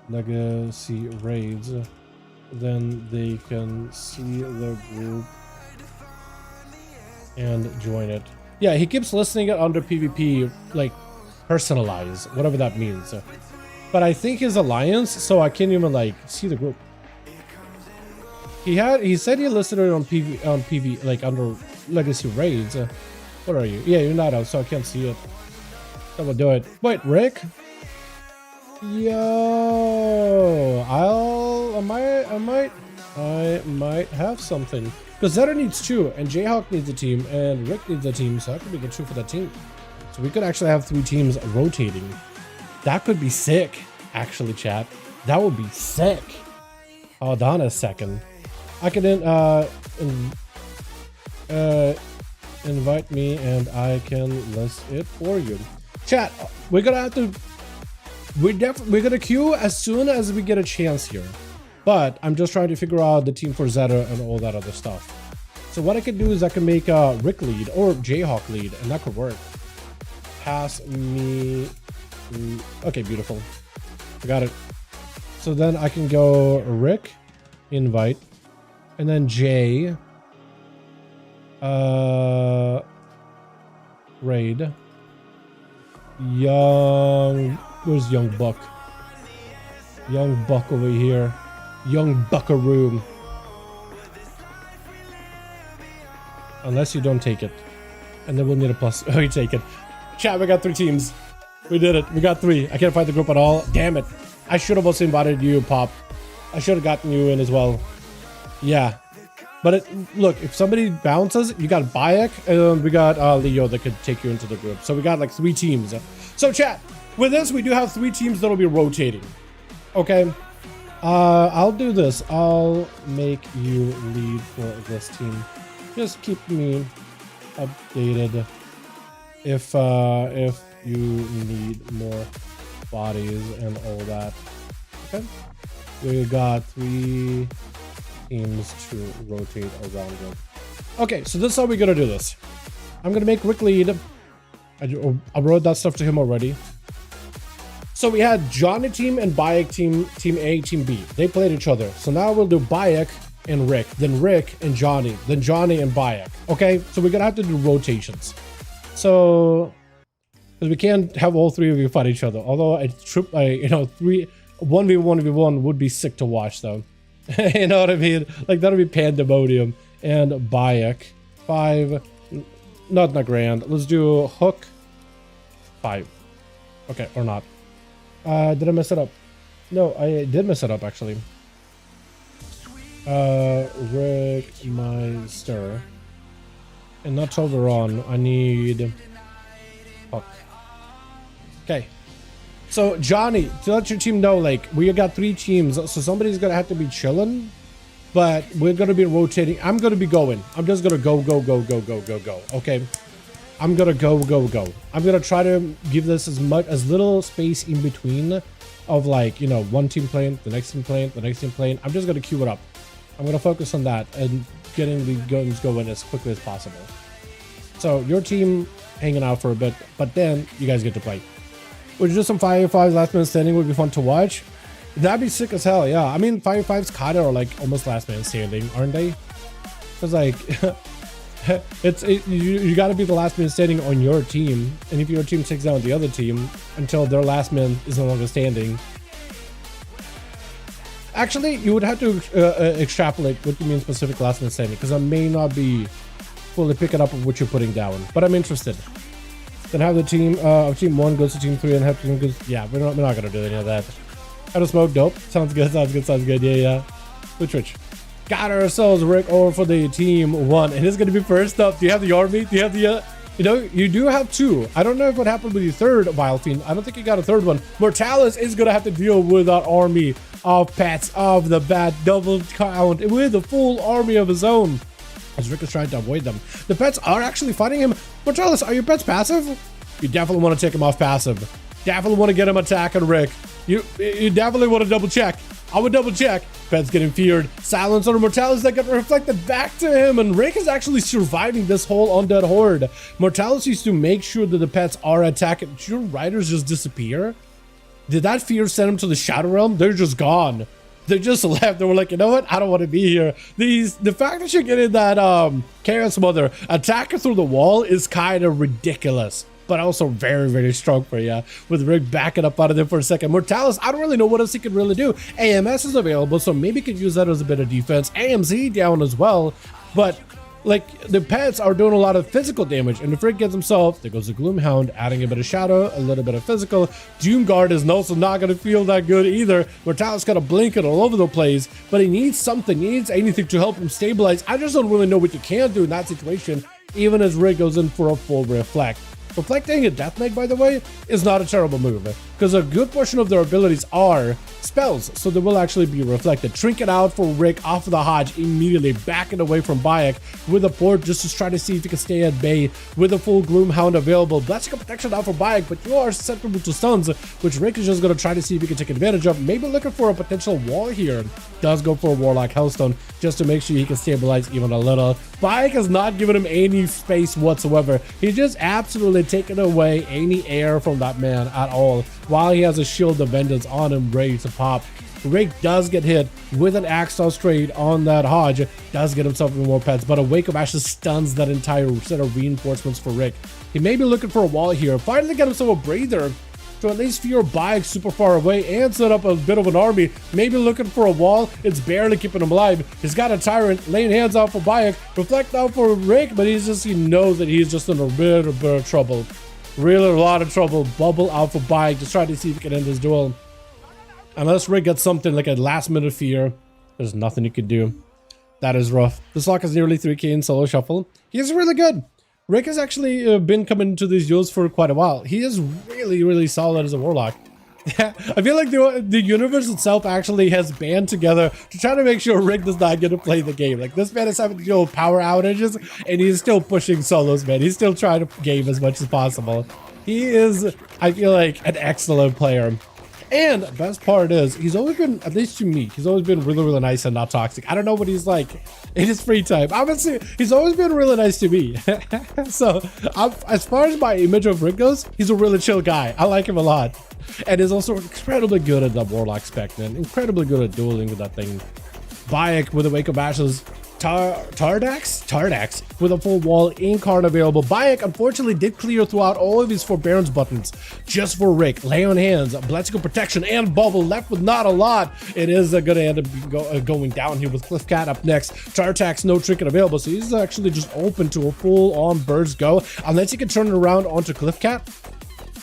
Legacy Raids, then they can see the group and join it. Yeah, he keeps listing it under PvP, like personalize, whatever that means. But I think his alliance, so I can't even like see the group. He said he listed it on PV like under Legacy Raids. What are you? Yeah, you're not out, so I can't see it. That will do it. Wait, Rick? Yo, I might have something. Because Zeta needs 2, and Jayhawk needs a team, and Rick needs a team, so that could be good 2 for that team. So we could actually have 3 teams rotating. That could be sick, actually, chat. That would be sick. Hold on a second. I could invite me, and I can list it for you. Chat, we're gonna have to. We're gonna queue as soon as we get a chance here. But I'm just trying to figure out the team for Zeta and all that other stuff. So what I could do is I can make Rick lead or Jayhawk lead, and that could work. Pass me. Okay, beautiful. I got it. So then I can go Rick, invite, and then Jay, raid. Where's Young Buck? Young Buck over here. Young Buckaroo. Unless you don't take it. And then we'll need a plus. Oh, you take it. Chat, we got 3 teams. We did it. We got 3. I can't find the group at all. Damn it. I should have also invited you, Pop. I should have gotten you in as well. Yeah. But look, if somebody bounces, you got Bayek, and we got Leo that could take you into the group. So we got like 3 teams. So chat, with this, we do have 3 teams that'll be rotating. Okay. I'll do this. I'll make you lead for this team. Just keep me updated if you need more bodies and all that. Okay. We got 3 teams to rotate around it. Okay, so this is how we're gonna do this. I'm gonna make Rick lead. I wrote that stuff to him already. So we had Johnny team and Bayek team, team A, team B. They played each other. So now we'll do Bayek and Rick, then Rick and Johnny, then Johnny and Bayek. Okay, so we're gonna have to do rotations. So, because we can't have all 3 of you fight each other. Although you know, 1v1 would be sick to watch though. You know what I mean? Like that'll be pandemonium. And Bayek 5, not grand. Let's do Hook 5. Okay, or not. Did I mess it up? No, I did mess it up actually. Rick Meister. And not Toveron. I need Hook. Okay. So Johnny, to let your team know, like we got 3 teams, so somebody's gonna have to be chilling, but we're gonna be rotating. I'm gonna be going. I'm just gonna go. Okay. I'm gonna go. I'm gonna try to give this as little space in between of like, you know, one team playing, the next team playing, the next team playing. I'm just gonna queue it up. I'm gonna focus on that and getting the guns going as quickly as possible. So your team hanging out for a bit, but then you guys get to play. Would you do some 5v5 last man standing? Would be fun to watch. That'd be sick as hell. Yeah, I mean 5v5's kind of like almost last man standing, aren't they? Because like you got to be the last man standing on your team, and if your team takes down the other team until their last man is no longer standing. Actually, you would have to extrapolate what you mean specific last man standing, because I may not be fully picking up what you're putting down, but I'm interested. Then have the team of team 1 goes to team 3 and have team goes. Yeah, we're not gonna do any of that. How to smoke? Dope. Sounds good. Yeah. Twitch. Got ourselves Rick over for the team 1, and it's gonna be first up. Do you have the army? Do you have the you know, you do have 2. I don't know what happened with the 3rd Wild Fiend. I don't think you got a 3rd one. Mortalis is gonna have to deal with that army of pets of the bad double count with a full army of his own. as Rick is trying to avoid them. The pets are actually fighting him. Mortalis, are your pets passive? You definitely want to take him off passive. Definitely want to get him attacking Rick. You definitely want to double check. I would double check. Pets getting feared. Silence on Mortalis that got reflected back to him, and Rick is actually surviving this whole undead horde. Mortalis used to make sure that the pets are attacking. Did your riders just disappear? Did that fear send them to the Shadow Realm? They're just gone. They just left. They were like, you know what? I don't want to be here. The fact that you're getting that Chaos Mother attacker through the wall is kind of ridiculous, but also very, very strong for you. With Rick backing up out of there for a second. Mortalis, I don't really know what else he could really do. AMS is available, so maybe he could use that as a bit of defense. AMZ down as well, but like the pets are doing a lot of physical damage, and if Rick gets himself, there goes the Gloomhound, adding a bit of shadow, a little bit of physical. Doomguard is also not going to feel that good either. Mortalis got a blinking all over the place, but he needs something. He needs anything to help him stabilize. I just don't really know what you can do in that situation, even as Rick goes in for a full reflect. Reflecting a Death Knight, by the way, is not a terrible move, because a good portion of their abilities are spells, so they will actually be reflected. Trinket out for Rick off of the Hodge, immediately backing away from Bayek with a port just to try to see if he can stay at bay with a full Gloomhound available. Blessing protection out for Bayek, but you are susceptible to stuns, which Rick is just going to try to see if he can take advantage of. Maybe looking for a potential wall here. Does go for a Warlock Hellstone just to make sure he can stabilize even a little. Bayek has not given him any space whatsoever. He's just absolutely taking away any air from that man at all, while he has a Shield of Vengeance on him ready to pop. Rick does get hit with an Axe Toss trade on that Hodge, does get himself even more pets, but a Wake of Ashes stuns that entire set of reinforcements for Rick. He may be looking for a wall here, finally get himself a breather to at least fear Bayek super far away and set up a bit of an army. Maybe looking for a wall. It's barely keeping him alive. He's got a Tyrant laying hands out for Bayek, reflect out for Rick, but he knows that he's just in a bit of trouble. Really a lot of trouble. Bubble out for Bayek to try to see if he can end this duel. Unless Rick gets something like a last minute fear, there's nothing he could do. That is rough. This lock is nearly 3k in solo shuffle. He's really good. Rick has actually been coming into these duels for quite a while. He is really, really solid as a Warlock. I feel like the universe itself actually has band together to try to make sure Rick does not get to play the game. Like, this man is having to deal with power outages, and he's still pushing solos, man. He's still trying to game as much as possible. He is, I feel like, an excellent player. And the best part is, he's always been, at least to me, he's always been really, really nice and not toxic. I don't know what he's like in his free time. Obviously, he's always been really nice to me. So, as far as my image of Rick goes, he's a really chill guy. I like him a lot. And is also incredibly good at the Warlock spec, man. Incredibly good at dueling with that thing. Bayek with a Wake of Ashes. Tardax with a full wall in card available. Bayek unfortunately did clear throughout all of his forbearance buttons just for Rick. Lay on hands, Blessical Protection, and Bubble left with not a lot. It is going to end up going down here with Cliffcat up next. Tartax, no trinket available, so he's actually just open to a full-on burst go. Unless he can turn it around onto Cliffcat,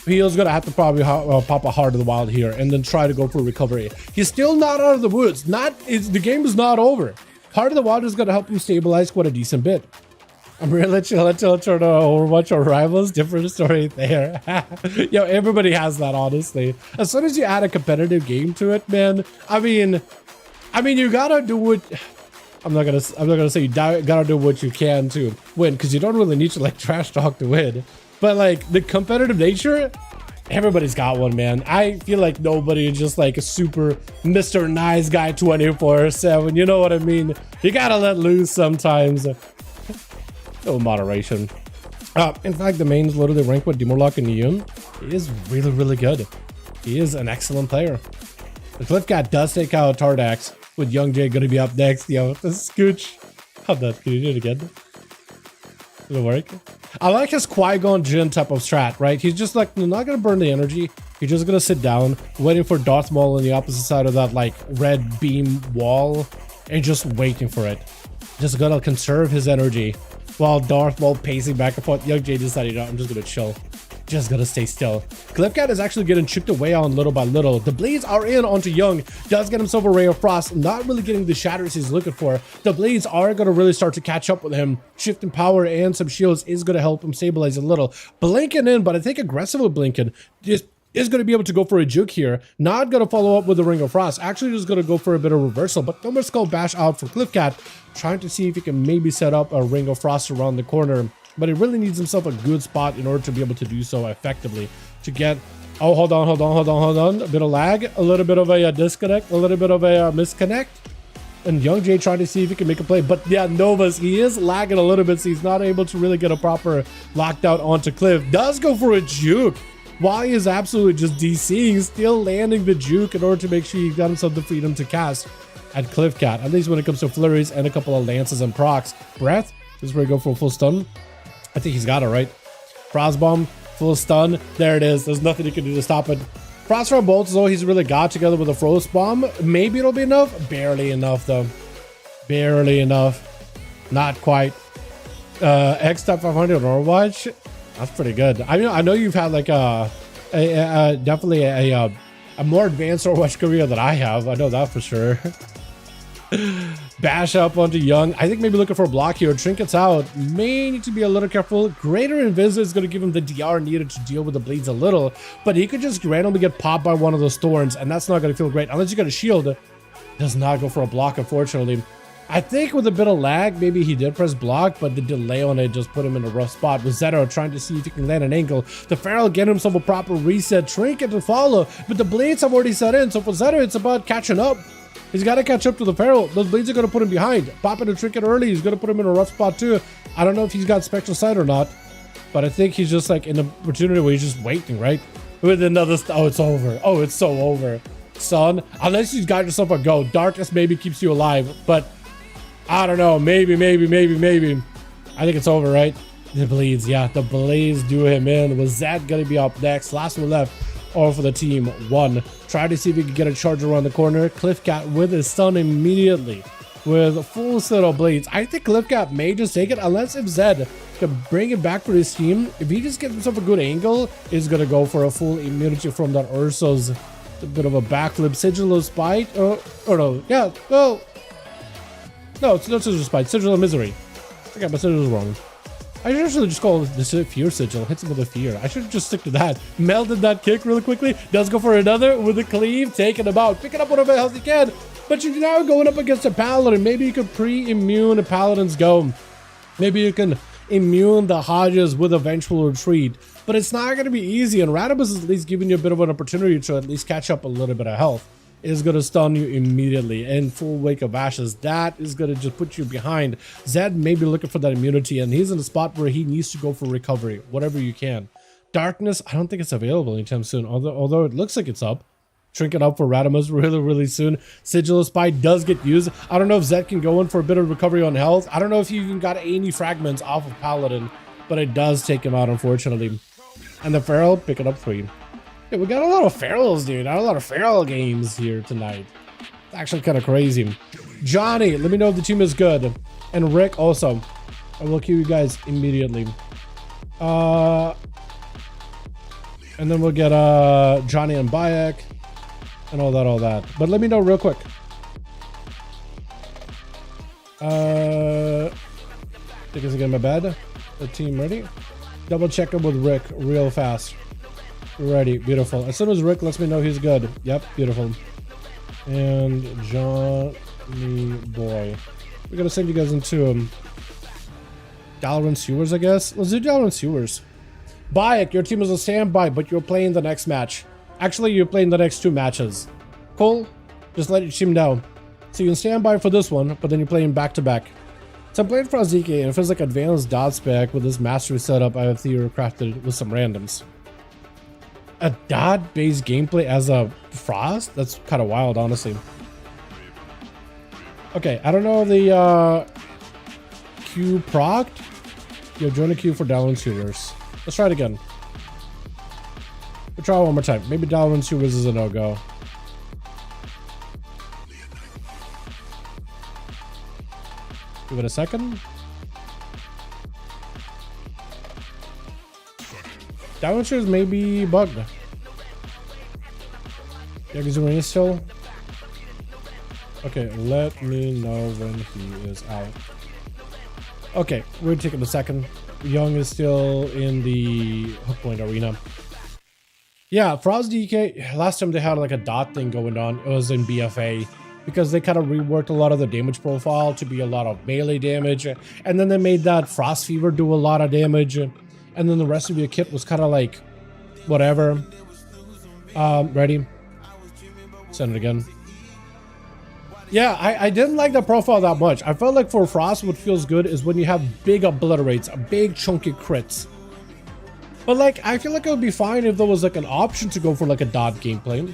he is going to have to probably pop a Heart of the Wild here and then try to go for recovery. He's still not out of the woods. The game is not over. Heart of the Wild is going to help him stabilize quite a decent bit. I'm really chill until turn Overwatch or Rivals. Different story there. Yo, everybody has that, honestly. As soon as you add a competitive game to it, man, I mean, you gotta do what. I'm not gonna say you gotta do what you can to win, because you don't really need to like trash talk to win. But like the competitive nature, everybody's got one, man. I feel like nobody is just like a super Mr. Nice Guy 24/7. You know what I mean? You gotta let loose sometimes. No moderation. In fact, the main's literally ranked with Demorlock and Neon. He is really, really good. He is an excellent player. The Cliffcat does take out Tardax, with Young Jay gonna be up next. Yo, the Scooch. How that? Can you do it again? Did it work? I like his Qui-Gon Jinn type of strat, right? He's just like not gonna burn the energy. He's just gonna sit down, waiting for Darth Maul on the opposite side of that like red beam wall, and just waiting for it. Just gonna conserve his energy while Darth Maul pacing back and forth. Young Jay decided, I'm just gonna chill. Just gonna stay still. Cliffcat is actually getting chipped away on little by little. The blades are in onto Young. Does get himself a Ray of Frost. Not really getting the shatters he's looking for. The blades are gonna really start to catch up with him. Shifting power and some shields is gonna help him stabilize a little. Blinking in, but I think aggressive with Blinking. Just is going to be able to go for a juke here. Not going to follow up with the Ring of Frost. Actually just going to go for a bit of reversal, but no more Skull Bash out for Cliffcat, trying to see if he can maybe set up a Ring of Frost around the corner. But he really needs himself a good spot in order to be able to do so effectively. To get, oh, hold on. A bit of lag, a little bit of a disconnect, a little bit of a misconnect. And Young Jay trying to see if he can make a play. But yeah, Novas, he is lagging a little bit, so he's not able to really get a proper lockdown onto Cliff. Does go for a juke. While he is absolutely just DCing, still landing the juke in order to make sure he got himself the freedom to cast at Cliffcat. At least when it comes to flurries and a couple of lances and procs. Breath, this is where we go for a full stun. I think he's got it, right? Frostbomb, full stun. There it is. There's nothing he can do to stop it. Frostbound Bolts, though, he's really got together with a Frost Bomb. Maybe it'll be enough. Barely enough, though. Barely enough. Not quite. X-Top 500 on Overwatch. That's pretty good. I mean, I know you've had like definitely a more advanced Overwatch career than I have. I know that for sure. Bash up onto Young. I think maybe looking for a block here. Trinkets out. May need to be a little careful. Greater Invis is going to give him the DR needed to deal with the bleeds a little, but he could just randomly get popped by one of those thorns, and that's not going to feel great unless you got a shield. Does not go for a block, unfortunately. I think with a bit of lag, maybe he did press block, but the delay on it just put him in a rough spot. With Zeta trying to see if he can land an angle. The Feral get himself a proper reset. Trinket to follow, but the blades have already set in, so for Zeta, it's about catching up. He's got to catch up to the Feral. Those blades are going to put him behind. Popping a Trinket early, he's going to put him in a rough spot too. I don't know if he's got Spectral Sight or not, but I think he's just like in an opportunity where he's just waiting, right? With another, oh, it's over. Oh, it's so over. Son, unless you've got yourself a go. Darkness maybe keeps you alive, but I don't know. Maybe. I think it's over, right? The bleeds, yeah. The blades do him in. Was that going to be up next? Last one left. All for the team. One. Try to see if he can get a charge around the corner. Cliffcat with his stun immediately with a full set of blades. I think Cliffcat may just take it unless if Zed can bring it back for his team. If he just gets himself a good angle, he's going to go for a full immunity from that Urso's. A bit of a backflip. Sigil of Spite. Oh no. Yeah. Well. No, it's not Sigil of Spite. Sigil of Misery. Okay, my Sigil is wrong. I should actually just call it the Fear Sigil. Hits him with a Fear. I should just stick to that. Melted that kick really quickly. Does go for another with a cleave. Taking him out. Picking up whatever health he can. But you're now going up against a Paladin. Maybe you could pre-immune a Paladin's go. Maybe you can immune the Hodges with eventual retreat. But it's not going to be easy. And Radibus is at least giving you a bit of an opportunity to at least catch up a little bit of health. Is going to stun you immediately in full Wake of Ashes. That is going to just put you behind. Zed may be looking for that immunity, and he's in a spot where he needs to go for recovery, whatever you can. Darkness, I don't think it's available anytime soon, although it looks like it's up. Trinket up for Radimus really soon. Sigil of Spite does get used. I don't know if Zed can go in for a bit of recovery on health. I don't know if he even got any fragments off of Paladin, but it does take him out, unfortunately. And the Feral picking up 3. Yeah, we got a lot of Ferals, dude. Got a lot of Feral games here tonight. It's actually kind of crazy. Johnny, let me know if the team is good. And Rick also. I will cue you guys immediately. And then we'll get Johnny and Bayek and all that. But let me know real quick. Think it's again my bad. The team ready? Double check it with Rick real fast. Ready, beautiful. As soon as Rick lets me know he's good. Yep, beautiful. And Johnny boy. We're gonna send you guys into Dalaran Sewers, I guess. Let's do Dalaran Sewers. Bayek, your team is a standby, but you're playing the next match. Actually, you're playing the next 2 matches. Cool? Just let your team know. So you can stand by for this one, but then you're playing back-to-back. So I'm playing for Aziki, and it feels like advanced dot spec with this mastery setup I have theory-crafted with some randoms. A dot-based gameplay as a Frost? That's kind of wild, honestly. Okay, I don't know the Q procced. Yo, join a queue for Dalaran Sewers. Let's try it again. We'll try one more time. Maybe Dalaran Sewers is a no-go. Give it a second. Dalaran Sewers may be bugged. Yagizumi still? Okay, let me know when he is out. Okay, we're taking a second. Young is still in the hook point arena. Yeah, Frost DK, last time they had like a dot thing going on, it was in BFA. Because they kind of reworked a lot of the damage profile to be a lot of melee damage. And then they made that Frost Fever do a lot of damage. And then the rest of your kit was kind of like, whatever. Ready? Send it again. Yeah, I didn't like the profile that much. I felt like for Frost, what feels good is when you have big obliterates, big chunky crits. But like, I feel like it would be fine if there was like an option to go for like a dot gameplay.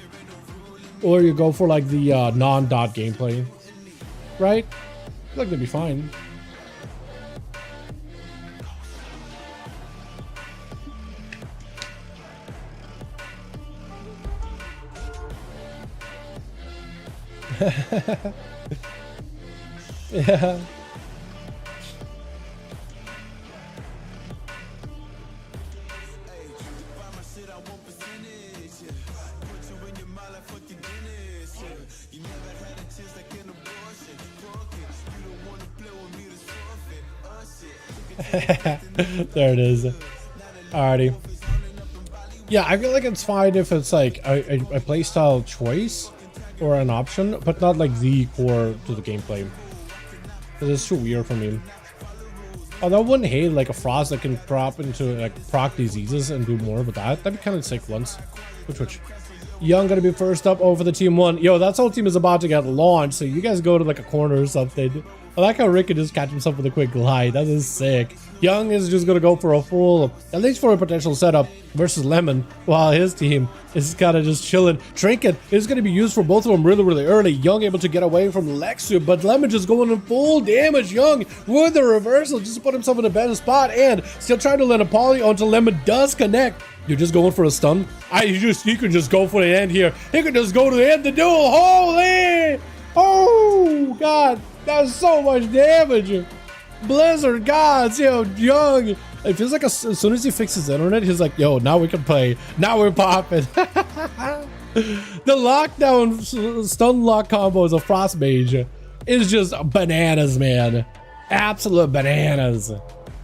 Or you go for like the non-dot gameplay, right? I feel like that'd be fine. Yeah. There it is. Alrighty. Yeah, I feel like it's fine if it's like a playstyle choice or an option, but not like the core to the gameplay. Because it's too weird for me. Although I wouldn't hate like a Frost that can prop into like proc diseases and do more with that. That'd be kind of sick once. Which. Young gonna be first up over the team 1. Yo, that whole team is about to get launched, so you guys go to like a corner or something. I like how Rick can just catch himself with a quick glide. That is sick. Young is just gonna go for a full, at least for a potential setup versus Lemon, while his team is kind of just chilling. Trinket is gonna be used for both of them really early. Young able to get away from Lexu, but Lemon just going in full damage. Young with the reversal just to put himself in a better spot and still trying to land a poly until Lemon does connect. You're just going for a stun? He could just go for the end here. He could just go to the end of the duel. Holy! Oh, God. That's so much damage. Blizzard gods, yo, Young. It feels like as soon as he fixes internet, he's like, yo, now we can play. Now we're popping. The lockdown stun lock combos of Frost Mage is just bananas, man. Absolute bananas.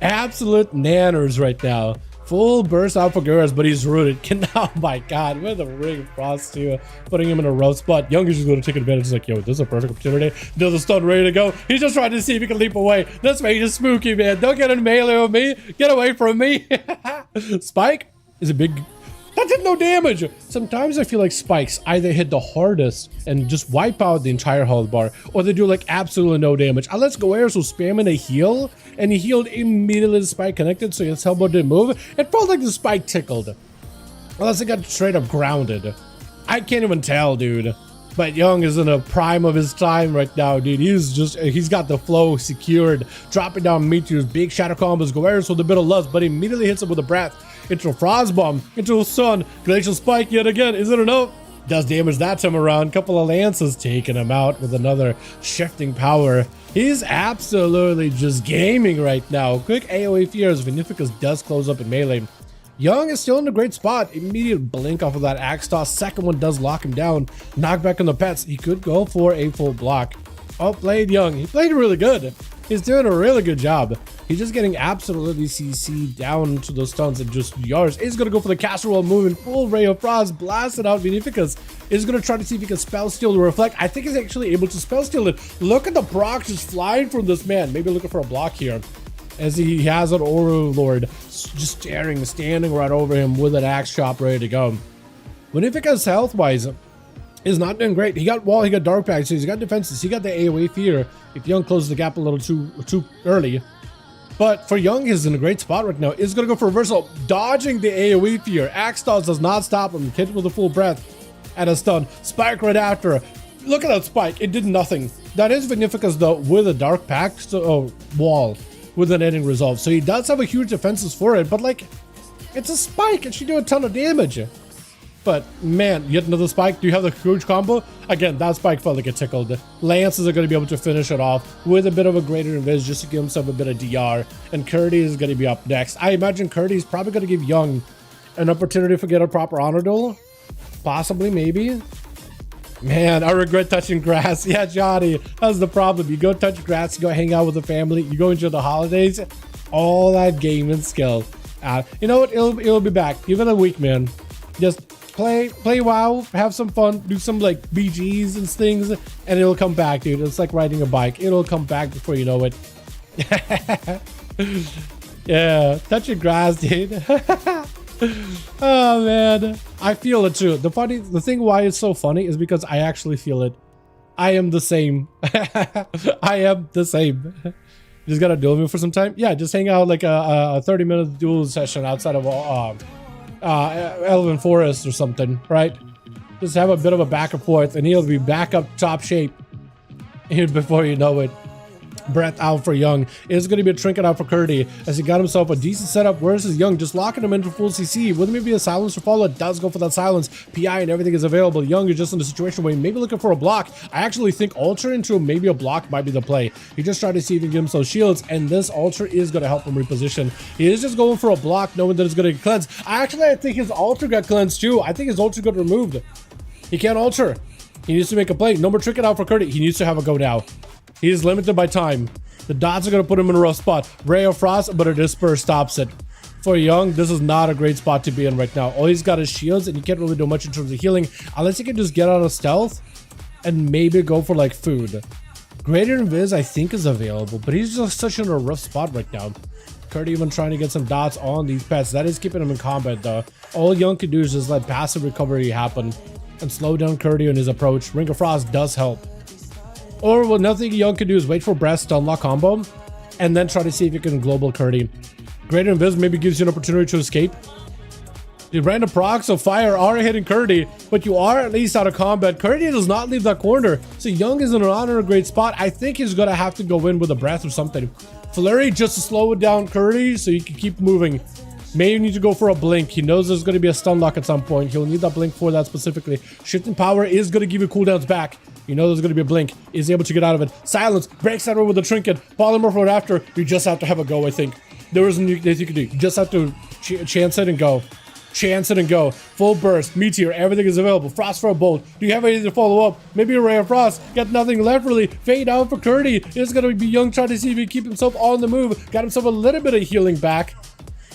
Absolute nanners right now. Full burst out for Guras, but he's rooted. Oh my God, with a ring Frost too, putting him in a rough spot. Young is just going to take advantage. He's like, yo, this is a perfect opportunity. Does a stun ready to go. He's just trying to see if he can leap away. This mage is spooky, man. Don't get in melee with me. Get away from me. Spike is a big... That did no damage. Sometimes I feel like spikes either hit the hardest and just wipe out the entire health bar, or they do like absolutely no damage. Unless Goers was spamming a heal, and he healed immediately the spike connected, so his elbow didn't move. It felt like the spike tickled. Unless it got straight up grounded. I can't even tell, dude. But Young is in a prime of his time right now, dude. He's got the flow secured. Dropping down meteors, big shadow combos, Goers with a bit of lust, but immediately hits him with a breath. Into a Frost Bomb, into a Sun, Glacial Spike yet again. Is it enough? Does damage that time around. Couple of lances taking him out with another shifting power. He's absolutely just gaming right now. Quick AoE fears. Vinificus does close up in melee. Young is still in a great spot. Immediate blink off of that axe toss. Second one does lock him down. Knockback on the pets. He could go for a full block. Oh, played Young. He played really good. He's doing a really good job. He's just getting absolutely CC down to those stuns and just yards. He's going to go for the casserole move in full Ray of Frost. Blasted out Vinificus. He's going to try to see if he can spell steal the reflect. I think he's actually able to spell steal it. Look at the proc just flying from this man. Maybe looking for a block here. As he has an Overlord just standing right over him with an axe chop ready to go. Vinificus health-wise is not doing great. He got wall, he got dark pack, so he's got defenses, he got the AoE fear. If Young closes the gap a little too early. But for Young, he's in a great spot right now. He's gonna go for reversal, dodging the AoE fear. Axe toss does not stop him. Hit with a full breath and a stun. Spike right after. Look at that spike. It did nothing. That is Vinificus though with a dark pact, so wall with an ending resolve. So he does have a huge defenses for it, but like, it's a spike. It should do a ton of damage. But man, yet another spike. Do you have the huge combo? Again, that spike felt like it tickled. Lances are going to be able to finish it off with a bit of a greater invis just to give himself a bit of DR. And Curdy is going to be up next. I imagine Curdy is probably going to give Young an opportunity to get a proper honor duel. Possibly, maybe. Man, I regret touching grass. Yeah, Johnny, that's the problem. You go touch grass, you go hang out with the family, you go into the holidays, all that gaming skill. You know what? It'll be back. Give it a week, man. Just play WoW, have some fun, do some like BGs and things, and it'll come back, dude. It's like riding a bike. It'll come back before you know it. Yeah, touch your grass, dude. Oh man, I feel it too. The thing why it's so funny is because I actually feel it. I am the same. I am the same. You just gotta duel me for some time. Yeah, just hang out like a 30-minute duel session outside of Elven Forest or something, right? Just have a bit of a back and forth, and he'll be back up top shape before you know it. Breath out for Young. It's going to be a trinket out for Curdy as he got himself a decent setup. Where's his Young? Just locking him into full CC. With maybe a silencer follow, it does go for that silence. PI and everything is available. Young is just in a situation where he may be looking for a block. I actually think Ultra into maybe a block might be the play. He just tried to see if he can get himself shields, and this Ultra is going to help him reposition. He is just going for a block, knowing that it's going to get cleansed. I think his Ultra got cleansed too. I think his Ultra got removed. He can't Ultra. He needs to make a play. No more trinket out for Curdy. He needs to have a go now. He is limited by time. The dots are going to put him in a rough spot. Ray of Frost, but a Disperse stops it. For Young, this is not a great spot to be in right now. All he's got is shields, and you can't really do much in terms of healing, unless he can just get out of stealth and maybe go for like food. Greater Invis, I think, is available, but he's just such in a rough spot right now. Curdy even trying to get some dots on these pets. That is keeping him in combat, though. All Young can do is just let passive recovery happen and slow down Curdy in his approach. Ring of Frost does help. Or what nothing Young can do is wait for Breast to unlock combo and then try to see if you can global Curdy. Greater Invis maybe gives you an opportunity to escape. You ran a proc, so fire are hitting Curdy, but you are at least out of combat. Curdy does not leave that corner, so Young is in a great spot. I think he's gonna have to go in with a breath or something. Flurry just to slow it down Curdy so you can keep moving. May need to go for a blink. He knows there's going to be a stun lock at some point. He'll need that blink for that specifically. Shifting power is going to give you cooldowns back. You know there's going to be a blink. Is able to get out of it. Silence. Breaks that over with the trinket. Polymorph right after. You just have to have a go, I think. There isn't anything you can do. You just have to chance it and go. Chance it and go. Full burst. Meteor. Everything is available. Frost for a bolt. Do you have anything to follow up? Maybe a Ray of Frost. Got nothing left really. Fade out for Curdy. It's going to be Young trying to see if he can keep himself on the move. Got himself a little bit of healing back.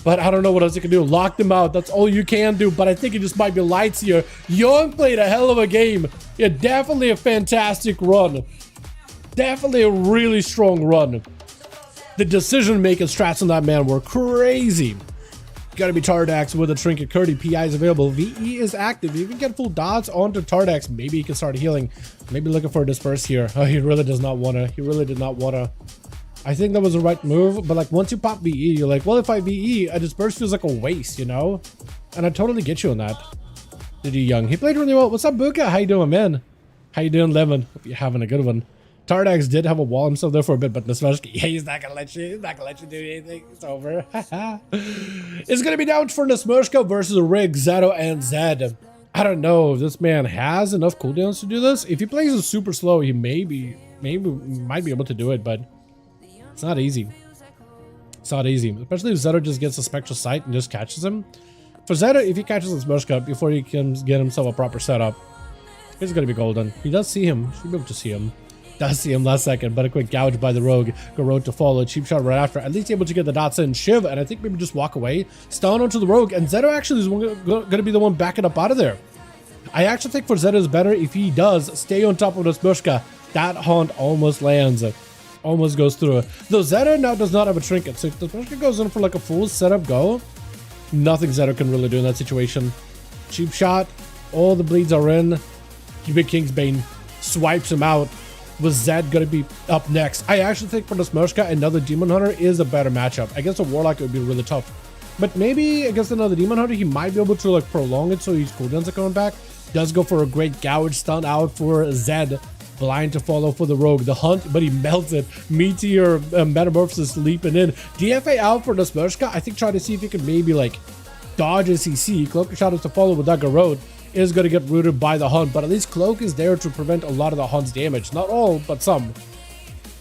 But I don't know what else you can do. Lock them out. That's all you can do. But I think it just might be lights here. Young played a hell of a game. Yeah, definitely a fantastic run. Definitely a really strong run. The decision-making strats on that man were crazy. Gotta be Tardax with a trinket. Curdy, PI is available. VE is active. You can get full dots onto Tardax. Maybe he can start healing. Maybe looking for a disperse here. Oh, he really does not want to. He really did not want to. I think that was the right move, but like once you pop VE, you're like, well, if I VE, a disperse feels like a waste, you know? And I totally get you on that. Did you Young? He played really well. What's up, Buka? How you doing, man? How you doing, Lemon? Hope you're having a good one. Tardax did have a wall himself there for a bit, but Nesmeshki, yeah, he's not gonna let you do anything. It's over. It's gonna be down for Nesmeshka versus Rig, Zato, and Zed. I don't know if this man has enough cooldowns to do this. If he plays it super slow, he might be able to do it, but it's not easy. It's not easy, especially if Zeta just gets a spectral sight and just catches him. For Zeta, if he catches this Smushka before he can get himself a proper setup, he's gonna be golden. He does see him. Should be able to see him. Does see him last second, but a quick gouge by the rogue. Garrote to follow. Cheap shot right after. At least able to get the dots in. Shiv, and I think maybe just walk away. Stun onto the rogue, and Zeta actually is gonna be the one backing up out of there. I actually think for Zeta is better if he does stay on top of the Smushka. That haunt almost lands. Almost goes through. Though Zeta now does not have a trinket, so if the Smushka goes in for like a full setup go, nothing Zeta can really do in that situation. Cheap shot. All the bleeds are in. Big Kingsbane swipes him out. Was Zed gonna be up next? I actually think for the Smushka, another Demon Hunter is a better matchup. Against a Warlock, it would be really tough. But maybe against another Demon Hunter, he might be able to like prolong it so his cooldowns are coming back. Does go for a great gouge stun out for Zed. Blind to follow for the rogue. The hunt, but he melts it. Meteor Metamorphosis leaping in. DFA out for the Smushka. I think try to see if he can maybe like dodge a CC. Cloak shot is to follow with Dagger Road. Is going to get rooted by the hunt, but at least Cloak is there to prevent a lot of the hunt's damage. Not all, but some.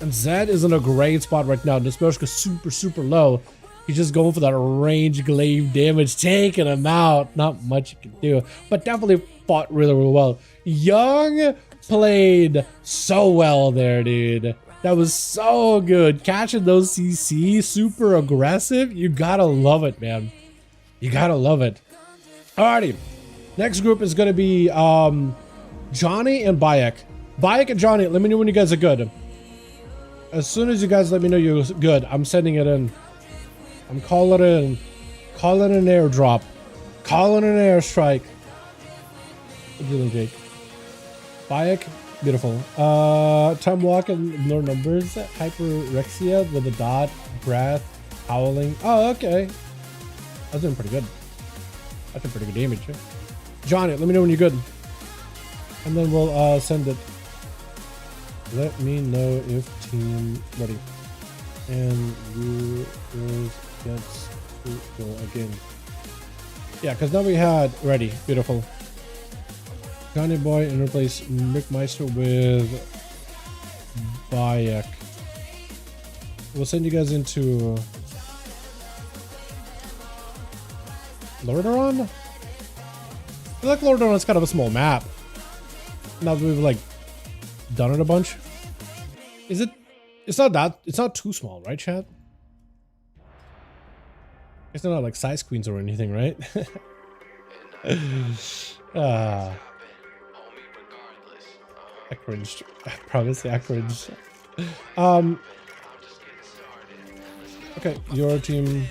And Zed is in a great spot right now. Nesmeshka super low. He's just going for that range glaive damage, taking him out. Not much you can do, but definitely fought really well. Young played so well there, dude. That was so good. Catching those CC, super aggressive. You gotta love it, man. You gotta love it. Alrighty. Next group is going to be Johnny and Bayek. Bayek and Johnny, let me know when you guys are good. As soon as you guys let me know you're good, I'm sending it in. I'm calling it in. Calling an airdrop. Calling an airstrike. What are you doing, Jake? Bayek, beautiful. Time walk and ignore numbers. Hyperrexia with a dot. Breath. Howling. Oh, okay. That's doing pretty good. That's a pretty good damage. Right? Johnny, let me know when you're good. And then we'll send it. Let me know if team ready. And you gets to go again. Yeah, because now we had ready. Beautiful. Johnny Boy and replace Rick Meister with Bayek. We'll send you guys into Lordaeron? I feel like Lordaeron's kind of a small map. Now that we've like done it a bunch. Is it? It's not too small, right, chat? It's not like size queens or anything, right? I cringed. I promise I cringed. Okay, your team.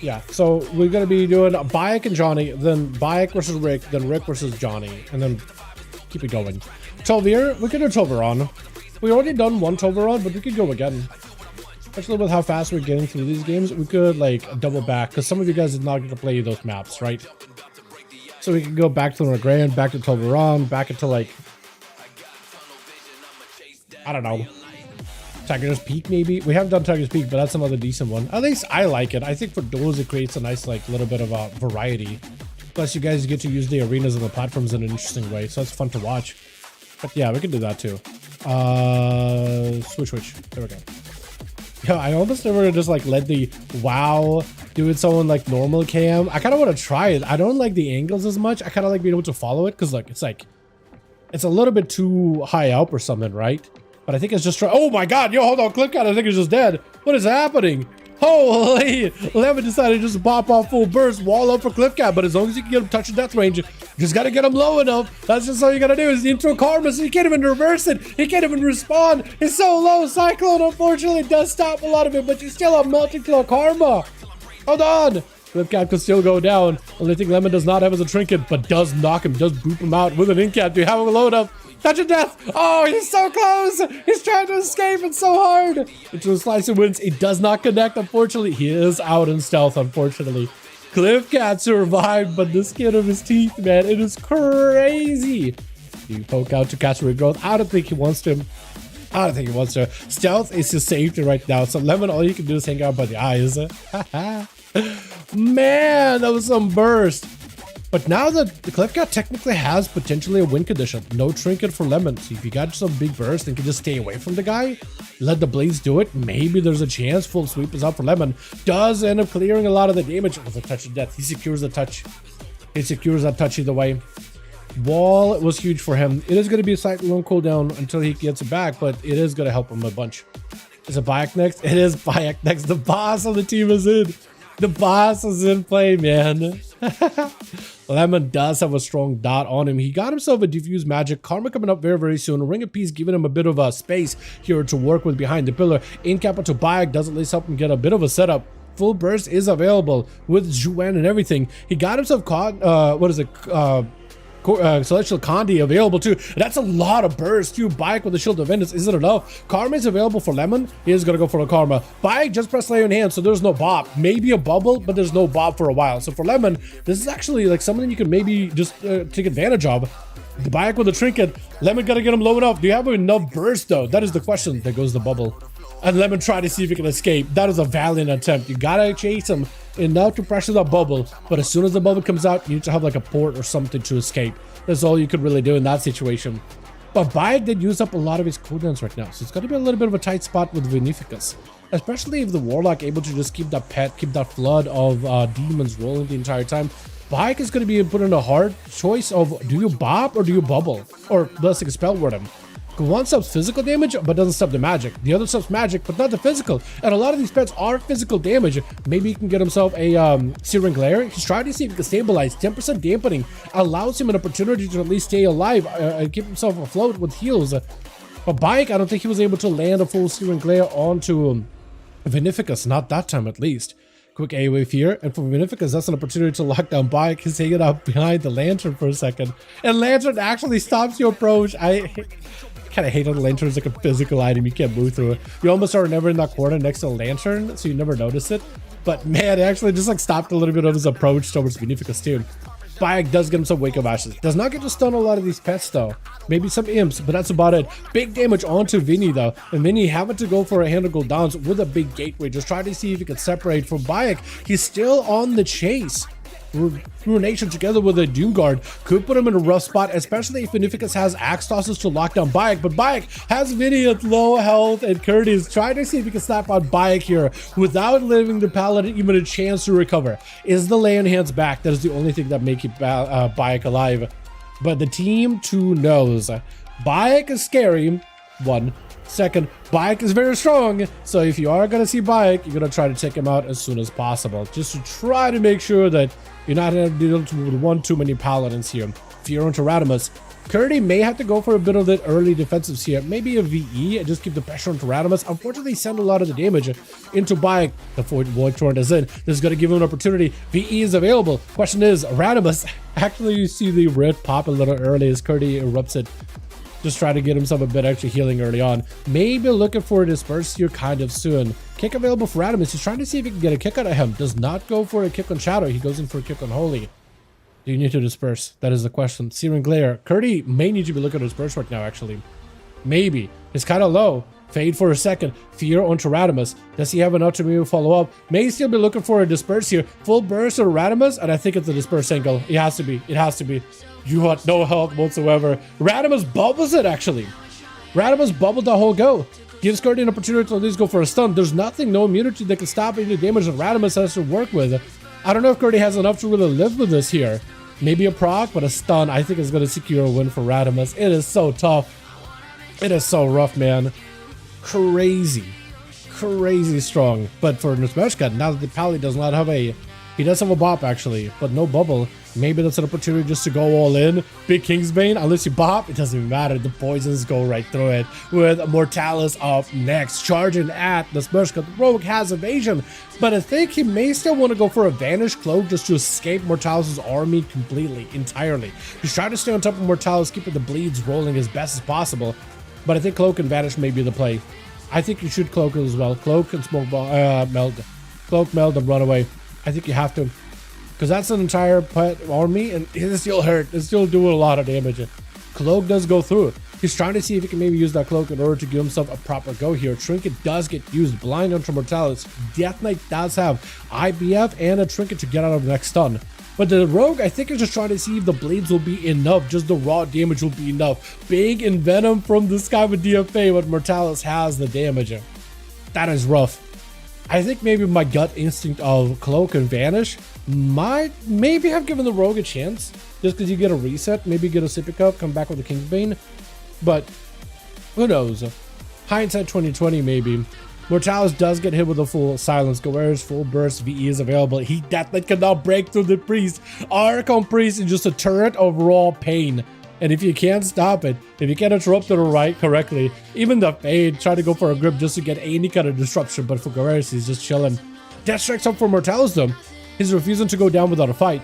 Yeah, so we're gonna be doing Bayek and Johnny, then Bayek versus Rick, then Rick versus Johnny, and then keep it going. Tolvir, we could do Tolveron. We already done one Tolveron, but we could go again. Especially with how fast we're getting through these games, we could like double back, because some of you guys did not get to play those maps, right? So we can go back to Legrand, back to Tolveron, back into like, I don't know, Tiger's Peak maybe. We haven't done Tiger's Peak, but that's another decent one. At least I like it. I think for duels it creates a nice like little bit of a variety. Plus you guys get to use the arenas and the platforms in an interesting way, so it's fun to watch. But yeah, we can do that too. Switch. There we go. Yeah, I almost never just like let the WoW do its own like normal cam. I kind of want to try it. I don't like the angles as much. I kind of like being able to follow it because like it's a little bit too high up or something, right? But I think it's just oh my god, yo, hold on, Clipcat, I think it's just dead. What is happening? Holy, Lemon decided to just pop off full burst, wall up for Clipcat, but as long as you can get him touch the death range, you just gotta get him low enough. That's just all you gotta do is the intro karma, so you can't even reverse it. He can't even respawn. It's so low. Cyclone unfortunately does stop a lot of it, but you still have melting claw karma. Hold on. Clipcat could still go down. Only thing Lemon does not have is a trinket, but does knock him, does boop him out with an incap. Do you have him load up? Touch of death! Oh, he's so close! He's trying to escape, it's so hard! Into a slice of wins, it does not connect, unfortunately. He is out in stealth, unfortunately. Clipcat survived, but the skin of his teeth, man, it is crazy! You poke out to catch regrowth. I don't think he wants to. I don't think he wants to. Stealth is his safety right now, so Lemon, all you can do is hang out by the eyes. Man, that was some burst. But now that the Clipcat technically has potentially a win condition, no trinket for Lemon. So if you got some big burst and can just stay away from the guy, let the blades do it, maybe there's a chance. Full sweep is up for Lemon. Does end up clearing a lot of the damage with a touch of death. He secures the touch. He secures that touch either way. Wall was huge for him. It is going to be a slightly long cooldown until he gets it back, but it is going to help him a bunch. Is it Bayek next? It is Bayek next. The boss of the team is in. The boss is in play, man. Lemon does have a strong dot on him. He got himself a diffuse magic. Karma coming up very, very soon. Ring of Peace giving him a bit of a space here to work with behind the pillar. In capital Bayek does at least help him get a bit of a setup. Full burst is available with Juan and everything. He got himself caught, Celestial Condi available too. That's a lot of burst too. Bayek with the Shield of Vengeance isn't enough. Karma is available for Lemon. He is gonna go for the Karma. Bayek just press Lay in hand, so there's no bob. Maybe a bubble, but there's no bob for a while. So for Lemon, this is actually like something you can maybe just take advantage of. The Bayek with the trinket. Lemon gotta get him low enough. Do you have enough burst though? That is the question. There goes the bubble. And Lemon try to see if he can escape. That is a valiant attempt. You gotta chase him enough to pressure the bubble, but as soon as the bubble comes out, you need to have like a port or something to escape. That's all you could really do in that situation. But Bayek did use up a lot of his cooldowns right now, so it's gonna be a little bit of a tight spot with Vinificus, especially if the Warlock able to just keep that pet, keep that flood of demons rolling the entire time. Bayek is going to be put in a hard choice of do you bob or do you bubble, or let's expel word him. One subs physical damage, but doesn't sub the magic. The other subs magic, but not the physical. And a lot of these pets are physical damage. Maybe he can get himself a Searing Glare. He's trying to see if he can stabilize. 10% dampening allows him an opportunity to at least stay alive and keep himself afloat with heals. But Bike, I don't think he was able to land a full Searing Glare onto Vinificus, not that time at least. Quick AoE fear, and for Vinificus, that's an opportunity to lock down Bike. He's hanging out behind the Lantern for a second. And Lantern actually stops your approach. I kind of hate on the Lantern as like a physical item. You can't move through it. You almost are never in that corner next to the Lantern, so you never notice it. But man, it actually just like stopped a little bit of his approach towards Vinificus too. Bayek does get him some Wake of Ashes. Does not get to stun a lot of these pets though. Maybe some imps, but that's about it. Big damage onto Vinny though. And Vinny having to go for a hand of gold downs with a big gateway. Just try to see if he can separate from Bayek. He's still on the chase. Ruination together with a Doom Guard could put him in a rough spot, especially if Vinificus has Axe Tosses to lock down Bayek. But Bayek has Vinny at low health, and Curtis trying to see if he can slap on Bayek here without leaving the Paladin even a chance to recover. Is the Lay on Hands back? That is the only thing that may keep Bayek alive. But the team 2 knows Bayek is scary. 1. Second, Bayek is very strong. So if you are going to see Bayek, you're going to try to take him out as soon as possible. Just to try to make sure that you're not going to deal with one too many Paladins here. Fear onto Radimus. Curdy may have to go for a bit of the early defensives here. Maybe a VE and just keep the pressure onto Radimus. Unfortunately, send a lot of the damage into Bayek. The Void Torrent is in. This is going to give him an opportunity. VE is available. Question is, Radimus. Actually, you see the red pop a little early as Curdy erupts it. Just try to get himself a bit extra healing early on. Maybe looking for a disperse here kind of soon. Kick available for Radimus. He's trying to see if he can get a kick out of him. Does not go for a kick on Shadow. He goes in for a kick on Holy. Do you need to disperse? That is the question. Searing Glare. Curdy may need to be looking at disperse right now, actually. Maybe. It's kind of low. Fade for a second. Fear onto Radimus. Does he have enough to maybe follow up? May still be looking for a disperse here. Full burst of Radimus, and I think it's a disperse angle. It has to be. It has to be. You want no help whatsoever. Radimus bubbles it, actually. Radimus bubbled the whole go. Gives Curdy an opportunity to at least go for a stun. There's nothing, no immunity that can stop any damage that Radimus has to work with. I don't know if Curdy has enough to really live with this here. Maybe a proc, but a stun I think is going to secure a win for Radimus. It is so tough. It is so rough, man. Crazy strong. But for Nusmeshka, now that the Pally does not have a... He does have a bop, actually, but no bubble. Maybe that's an opportunity just to go all in. Big Kingsbane, unless you bop, it doesn't even matter. The poisons go right through it. With Mortalis up next, charging at the Nusmeshka. The Rogue has evasion, but I think he may still want to go for a Vanish Cloak just to escape Mortalis' army completely, entirely. He's trying to stay on top of Mortalis, keeping the bleeds rolling as best as possible. But I think Cloak and Vanish may be the play. I think you should Cloak as well. Cloak and Smoke Meld. Cloak, Meld, and run away. I think you have to. Because that's an entire pet army, and it still hurt. It's still doing a lot of damage. Cloak does go through it. He's trying to see if he can maybe use that Cloak in order to give himself a proper go here. Trinket does get used. Blind onto Mortalis. Death Knight does have IBF and a Trinket to get out of the next stun. But the Rogue, I think, is just trying to see if the bleeds will be enough. Just the raw damage will be enough. Big Envenom from this guy with DFA, but Mortalis has the damage. That is rough. I think maybe my gut instinct of Cloak and Vanish might maybe have given the Rogue a chance. Just because you get a reset, maybe get a Sippy Cup, come back with a Kingsbane. But who knows? Hindsight 2020 maybe. Mortalis does get hit with a full silence. Goer's full burst VE is available. He definitely cannot break through the priest. Archon Priest is just a turret of raw pain. And if you can't stop it, if you can't interrupt it right correctly, even the Fade try to go for a grip just to get any kind of disruption, but for Goer's, he's just chilling. Death strikes up for Mortalis though. He's refusing to go down without a fight.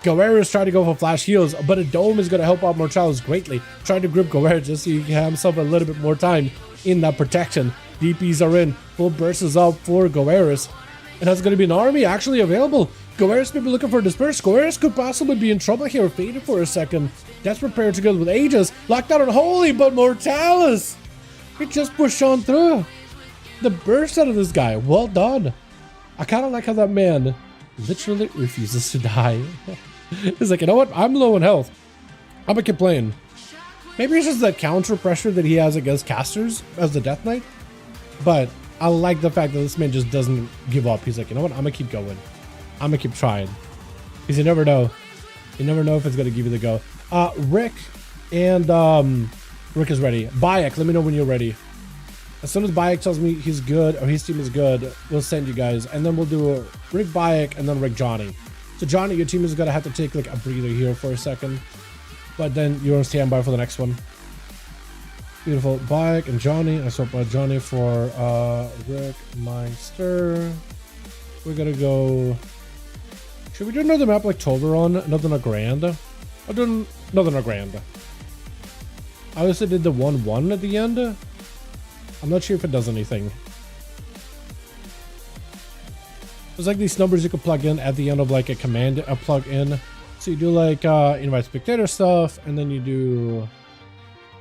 Goer is trying to go for flash heals, but a dome is going to help out Mortalis greatly. Trying to grip Goer just so he can have himself a little bit more time in that protection. DPs are in. Full burst is up for Goeris. And that's going to be an army actually available. Goeris may be looking for a disperse. Goeris could possibly be in trouble here. Faded for a second. That's prepared together with Aegis. Locked out on Holy, but Mortalis! He just pushed on through. The burst out of this guy. Well done. I kind of like how that man literally refuses to die. He's like, you know what? I'm low in health. I'm gonna keep playing. Maybe it's just the counter pressure that he has against casters as the Death Knight. But I like the fact that this man just doesn't give up. He's like, you know what? I'm gonna keep going. I'm gonna keep trying. Because you never know. You never know if it's gonna give you the go. Rick and Rick is ready. Bayek, let me know when you're ready. As soon as Bayek tells me he's good or his team is good, we'll send you guys. And then we'll do Rick Bayek and then Rick Johnny. So Johnny, your team is going to have to take like a breather here for a second. But then you're on standby for the next one. Beautiful. Bayek and Johnny. I swap Johnny for Rick Meister. We're going to go... Should we do another map like Toberon? Another Grand? I'll do another Grand. I also did the 1-1 at the end. I'm not sure if it does anything. There's like these numbers you can plug in at the end of like a command plug in. So you do like invite spectator stuff, and then you do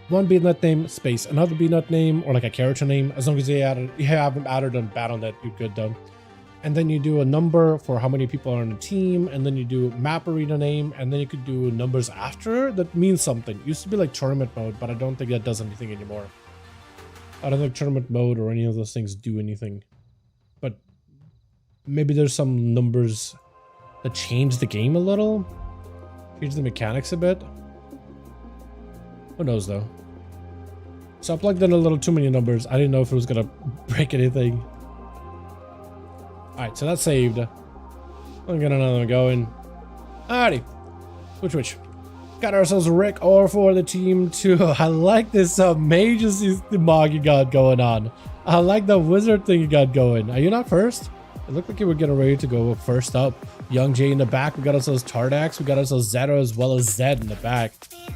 one BNet name space another BNet name or like a character name. As long as you haven't added on Battle.net, you're good though. And then you do a number for how many people are on the team, and then you do map arena name, and then you could do numbers after that means something. It used to be like tournament mode, but I don't think that does anything anymore. I don't think tournament mode or any of those things do anything. But maybe there's some numbers that change the game a little. Change the mechanics a bit. Who knows though? So I plugged in a little too many numbers. I didn't know if it was gonna break anything. Alright, so that's saved. I'll get another one going. Alrighty. Which. Got ourselves Rick or for the team too. I like this mages mog you got going on. I like the wizard thing you got going. Are you not first? It looked like you were getting ready to go first up. Young Jay in the back. We got ourselves Tardax. We got ourselves Zeta as well as Zed in the back.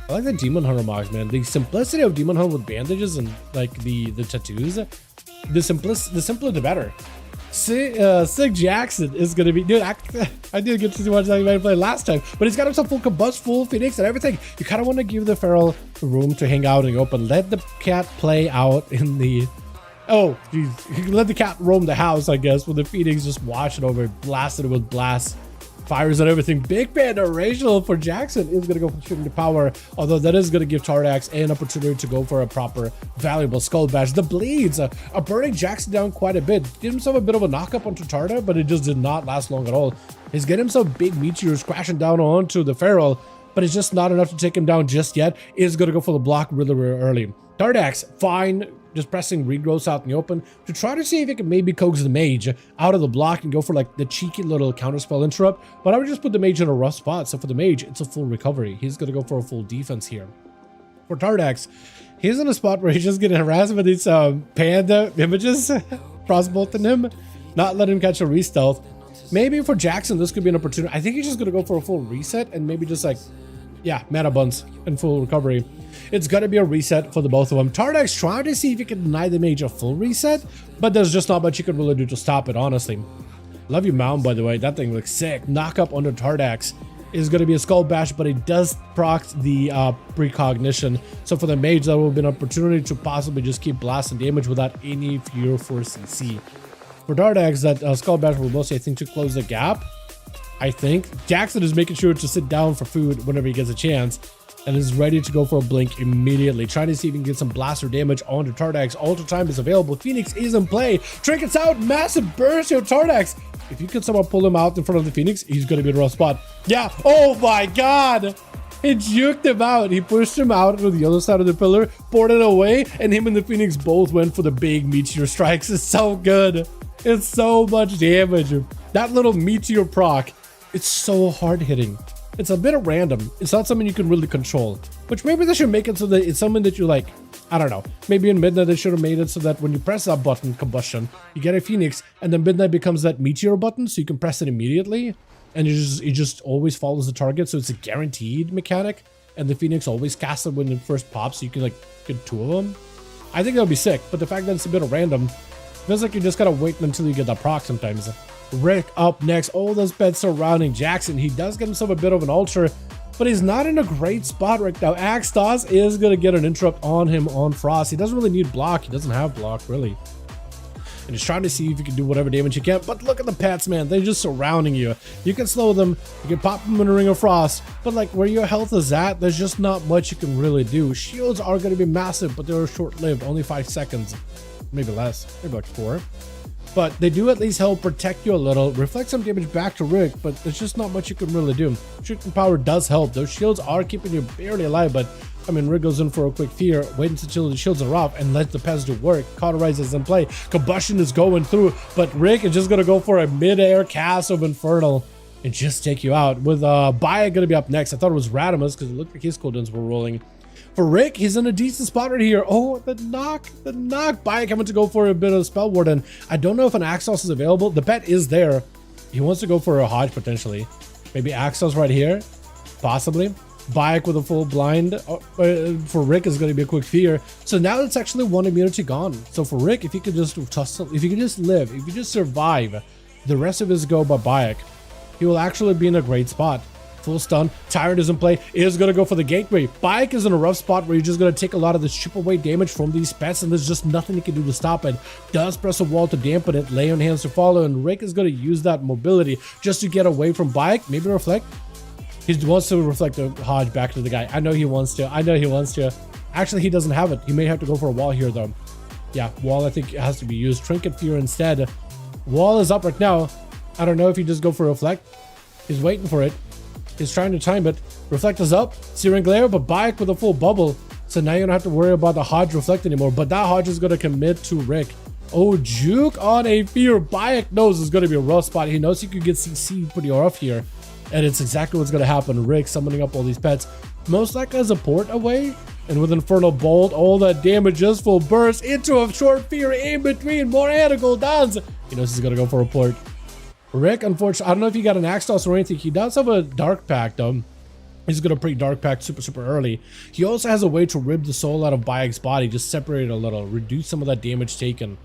I like the Demon Hunter mogs, man. The simplicity of Demon Hunter with bandages and like the tattoos. The simpler the better. Sig Jackson is gonna be, dude. I did get to see watch that man play last time, but he's got himself full combust, full Phoenix, and everything. You kind of want to give the feral room to hang out in the open. Let the cat play out in the. Oh, geez. You can let the cat roam the house, I guess, with the Phoenix just watch it over, blasted it with blast, fires and everything. Big fan original for Jackson is gonna go for shooting the power, although that is gonna give Tardax an opportunity to go for a proper valuable skull bash. The bleeds are burning Jackson down quite a bit. Did himself a bit of a knock-up onto Tarda, but it just did not last long at all. He's getting himself big meteors crashing down onto the feral, but it's just not enough to take him down just yet. Is gonna go for the block really early. Tardax, fine. Just pressing regrowths out in the open to try to see if it can maybe coax the mage out of the block and go for like the cheeky little counterspell interrupt. But I would just put the mage in a rough spot. So for the mage, it's a full recovery. He's going to go for a full defense here. For Tardax, he's in a spot where he's just getting harassed with these panda images crossbolting him, not letting him catch a re-stealth. Maybe for Jackson, this could be an opportunity. I think he's just going to go for a full reset and maybe just like, yeah, mana buns and full recovery. It's going to be a reset for the both of them. Tardax trying to see if he can deny the mage a full reset, but there's just not much you can really do to stop it, honestly. Love you, Mound, by the way. That thing looks sick. Knock up under Tardax is going to be a skull bash, but it does proc the precognition. So for the mage, that will be an opportunity to possibly just keep blasting damage without any fear for CC. For Tardax, that skull bash will mostly, I think, to close the gap. I think Jackson is making sure to sit down for food whenever he gets a chance, and is ready to go for a blink immediately. Trying to see if he can get some blaster damage onto Tardax. Ultra time is available. Phoenix is in play. Trinkets out. Massive burst here, Tardax. If you could somehow pull him out in front of the Phoenix, he's going to be in a rough spot. Yeah. Oh my God. He juked him out. He pushed him out to the other side of the pillar, poured it away, and him and the Phoenix both went for the big meteor strikes. It's so good. It's so much damage. That little meteor proc, it's so hard hitting. It's a bit of random. It's not something you can really control, which maybe they should make it so that it's something that you like, I don't know. Maybe in Midnight they should have made it so that when you press that button, combustion, you get a Phoenix, and then Midnight becomes that meteor button, so you can press it immediately, and it just always follows the target, so it's a guaranteed mechanic, and the Phoenix always casts it when it first pops, so you can like get two of them. I think that would be sick, but the fact that it's a bit of random, feels like you just gotta wait until you get that proc sometimes. Rick up next. All those pets surrounding Jackson. He does get himself a bit of an ultra, but he's not in a great spot right now. Axtos is going to get an interrupt on him on Frost. He doesn't really need block. He doesn't have block, really. And he's trying to see if he can do whatever damage he can. But look at the pets, man. They're just surrounding you. You can slow them. You can pop them in a Ring of Frost. But like where your health is at, there's just not much you can really do. Shields are going to be massive, but they're short-lived. Only 5 seconds. Maybe less. Maybe like 4. but they do at least help protect you a little, reflect some damage back to Rick, but there's just not much you can really do. Shooting power does help. Those shields are keeping you barely alive, but I mean, Rick goes in for a quick fear, waits until the shields are off, and lets the pets do work. Cauterizes in play. Combustion is going through, but Rick is just going to go for a mid-air cast of Infernal and just take you out. With Bayek going to be up next. I thought it was Radimus because it looked like his cooldowns were rolling. For Rick, he's in a decent spot right here. Oh, the knock. Bayek having to go for a bit of Spell Warden. I don't know if an Axos is available. The pet is there. He wants to go for a Hodge potentially. Maybe Axos right here, possibly. Bayek with a full blind for Rick is going to be a quick fear. So now it's actually one immunity gone. So for Rick, if you could just tussle, if you could just live, if you just survive the rest of his go by Bayek, he will actually be in a great spot. Full stun, Tyrant is in play, is going to go for the gateway. Bayek is in a rough spot where you're just going to take a lot of this chip away damage from these pets, and there's just nothing you can do to stop it. Does press a wall to dampen it, lay on hands to follow, and Rick is going to use that mobility just to get away from Bayek, maybe reflect. He wants to reflect the Hodge back to the guy. I know he wants to. Actually, he doesn't have it. He may have to go for a wall here, though. Yeah, wall, I think, has to be used. Trinket Fear instead. Wall is up right now. I don't know if he just go for reflect. He's waiting for it. He's trying to time it. Reflect is up. Searing Glare, but Bayek with a full bubble. So now you don't have to worry about the Hodge reflect anymore. But that Hodge is going to commit to Rick. Oh, Juke on a fear. Bayek knows it's going to be a rough spot. He knows he could get CC pretty rough here. And it's exactly what's going to happen. Rick summoning up all these pets. Most likely as a port away. And with Infernal Bolt, all that damage just full burst into a short fear in between. More Anagal Dons. He knows he's going to go for a port. Rick, unfortunately, I don't know if he got an Axos or anything. He does have a Dark Pact, though. He's going to pre-Dark Pact super early. He also has a way to rip the soul out of Bayek's body. Just separate it a little. Reduce some of that damage taken.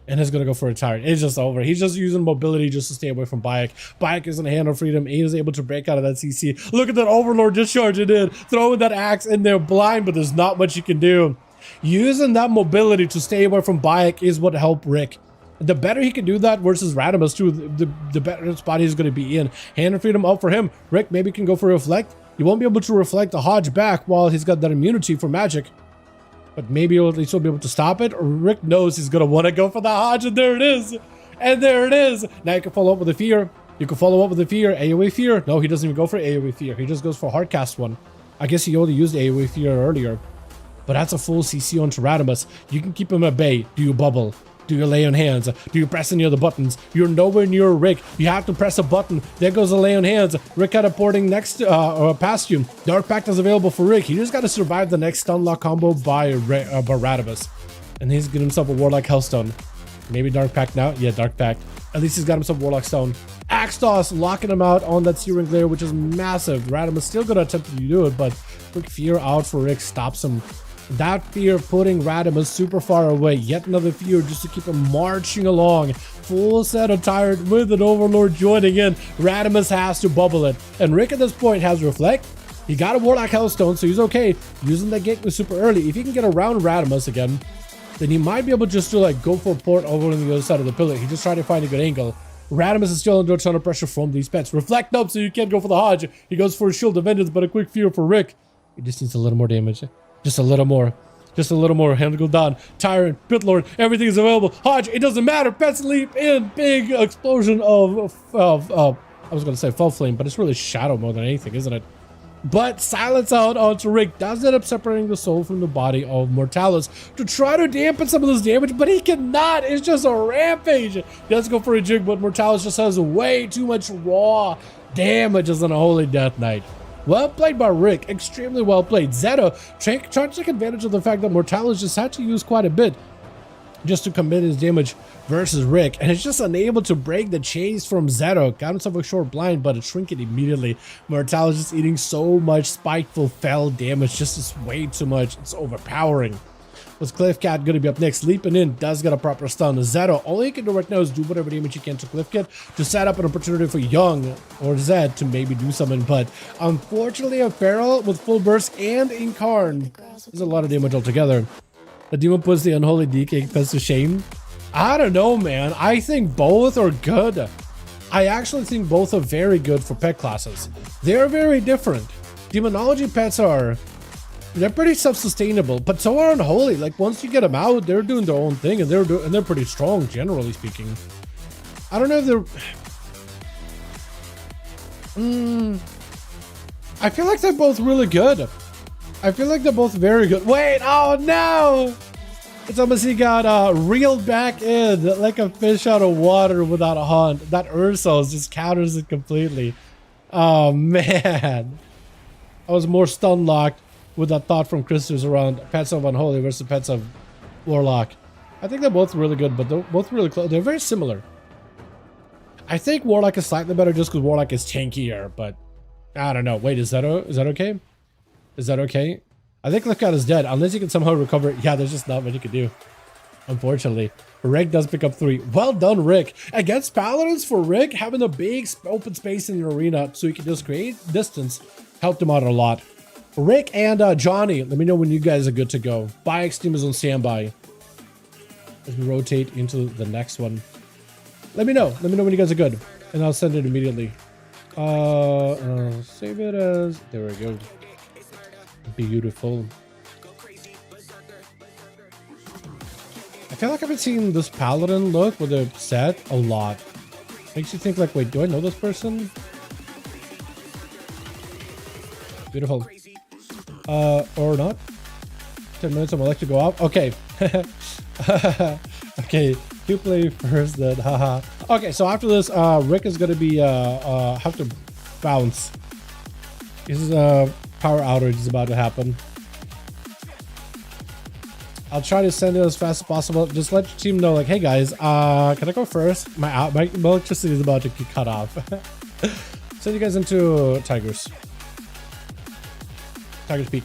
And he's going to go for a Tyrant. It's just over. He's just using mobility just to stay away from Bayek. Bayek is in a hand of freedom. He is able to break out of that CC. Look at that Overlord just charging in. Throwing that axe in there blind, but there's not much you can do. Using that mobility to stay away from Bayek is what helped Rick. The better he can do that versus Radimus too, the better spot he's going to be in. Hand of freedom up for him. Rick maybe can go for reflect. He won't be able to reflect the Hodge back while he's got that immunity for magic. But maybe he'll at least be able to stop it. Or Rick knows he's going to want to go for the Hodge, and there it is. And there it is. Now you can follow up with a fear. You can follow up with a fear. AoE fear. No, he doesn't even go for AoE fear. He just goes for hardcast one. I guess he only used AoE fear earlier. But that's a full CC onto Radimus. You can keep him at bay. Do you bubble? Do you lay on hands? Do you press any of the buttons? You're nowhere near Rick. You have to press a button. There goes the lay on hands. Rick had a porting next past you. Dark Pact is available for Rick. He just got to survive the next stun lock combo by Radimus. And he's getting himself a Warlock Hellstone. Maybe Dark Pact now? Yeah, Dark Pact. At least he's got himself Warlock Stone. Axtos locking him out on that Searing Glare, which is massive. Radimus still going to attempt to do it, but quick fear out for Rick stops him. That fear putting Radimus super far away. Yet another fear just to keep him marching along. Full set of Tyrant with an Overlord joining in. Radimus has to bubble it. And Rick at this point has Reflect. He got a Warlock Hellstone, so he's okay. Using that gateway super early. If he can get around Radimus again, then he might be able just to like go for a port over on the other side of the pillar. He just trying to find a good angle. Radimus is still under a ton of pressure from these pets. Reflect up so you can't go for the Hodge. He goes for a Shield of Vengeance, but a quick fear for Rick. He just needs a little more damage. Just a little more. Just a little more. Hand to go down. Tyrant, Pit Lord, everything is available. Hodge, it doesn't matter. Pets leap in. Big explosion of I was going to say Fell Flame, but it's really Shadow more than anything, isn't it? But silence out onto Rick does end up separating the soul from the body of Mortalis to try to dampen some of this damage, but he cannot. It's just a rampage. He does go for a jig, but Mortalis just has way too much raw damage as on a Holy Death Knight. Well played by Rick, extremely well played. Zeta trying to take advantage of the fact that Mortalis just had to use quite a bit just to commit his damage versus Rick, and it's just unable to break the chase from Zeta. Got himself a short blind, but a trinket immediately. Mortalis just eating so much spiteful fell damage, just is way too much. It's overpowering. Was Cliffcat going to be up next? Leaping in, does get a proper stun. Zeta, all he can do right now is do whatever damage he can to Cliffcat to set up an opportunity for Young or Zed to maybe do something, but unfortunately a Feral with full burst and Incarn is a lot of damage altogether. The demon puts the unholy DK pets to shame. I don't know, man. I think both are good. I actually think both are very good for pet classes. They're very different. Demonology pets are they're pretty self-sustainable, but so are Unholy. Like once you get them out, they're doing their own thing, and they're pretty strong, generally speaking. I don't know if they're. I feel like they're both really good. I feel like they're both very good. Wait, oh no! It's almost he got reeled back in like a fish out of water without a hunt. That Ursos just counters it completely. Oh man. I was more stun locked with that thought from Christus around Pets of Unholy versus Pets of Warlock. I think they're both really good, but they're both really close. They're very similar. I think Warlock is slightly better just because Warlock is tankier, but I don't know. Wait, is that okay? Is that okay? I think Lifcat is dead, unless you can somehow recover it. Yeah, there's just not much you can do, unfortunately. Rick does pick up 3. Well done, Rick. Against Paladins, for Rick, having a big open space in the arena so he can just create distance helped him out a lot. Rick and Johnny, let me know when you guys are good to go. Bayek's team is on standby as we rotate into the next one. Let me know when you guys are good, and I'll send it immediately. Save it as, there we go. Beautiful. I feel like I've been seeing this Paladin look with a set a lot. Makes you think like, wait, do I know this person? Beautiful. Or not. 10 minutes, I'm like to go off. Okay. Okay, you play first then, haha. Okay, so after this, Rick is gonna be have to bounce. His power outage is about to happen. I'll try to send it as fast as possible. Just let your team know, like, hey guys, can I go first? My electricity is about to get cut off. Send you guys into Tigers Peak.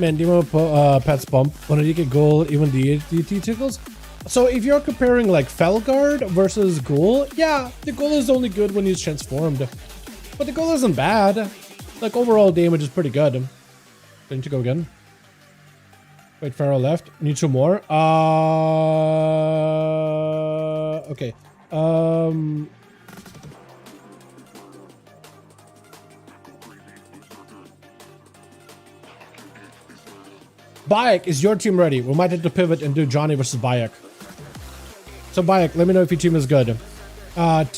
Man, do you want Pets Bump? When you get gold, even the DT tickles? So if you're comparing like Felguard versus Ghoul, yeah, the Ghoul is only good when he's transformed. But the Ghoul isn't bad. Like overall damage is pretty good. Need to go again. Wait, Pharaoh left. Need 2 more. Okay. Bayek, is your team ready? We might have to pivot and do Johnny versus Bayek. So Bayek, let me know if your team is good.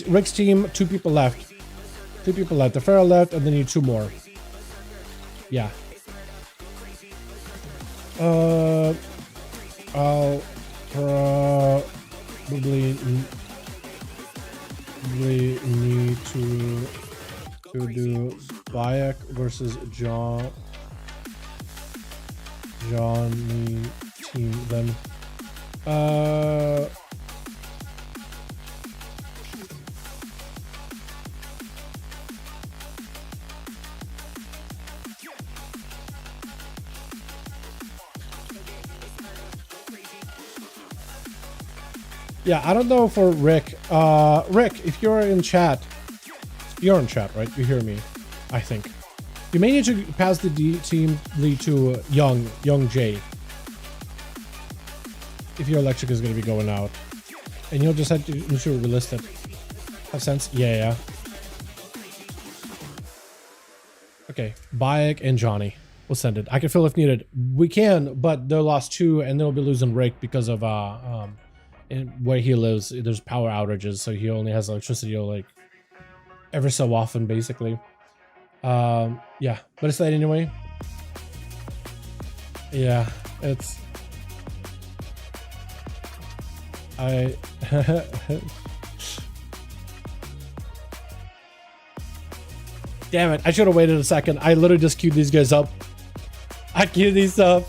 Rick's team, 2 people left. 2 people left. The Pharaoh left, and then you need 2 more. Yeah. I'll probably need to do Bayek versus Johnny team then. Yeah, I don't know for Rick. Rick, if you're in chat, you're in chat, right? You hear me, I think. You may need to pass the team lead to Young J. If your electric is going to be going out. And you'll just have to relist it. Have sense? Yeah. Okay, Bayek and Johnny. We'll send it. I can fill if needed. We can, but they lost 2 and they'll be losing Rick because of where he lives, there's power outages, so he only has electricity like every so often, basically. Yeah, but it's late anyway. Yeah, it's damn it, I should have waited a second. I literally just queued these guys up. I queued these up.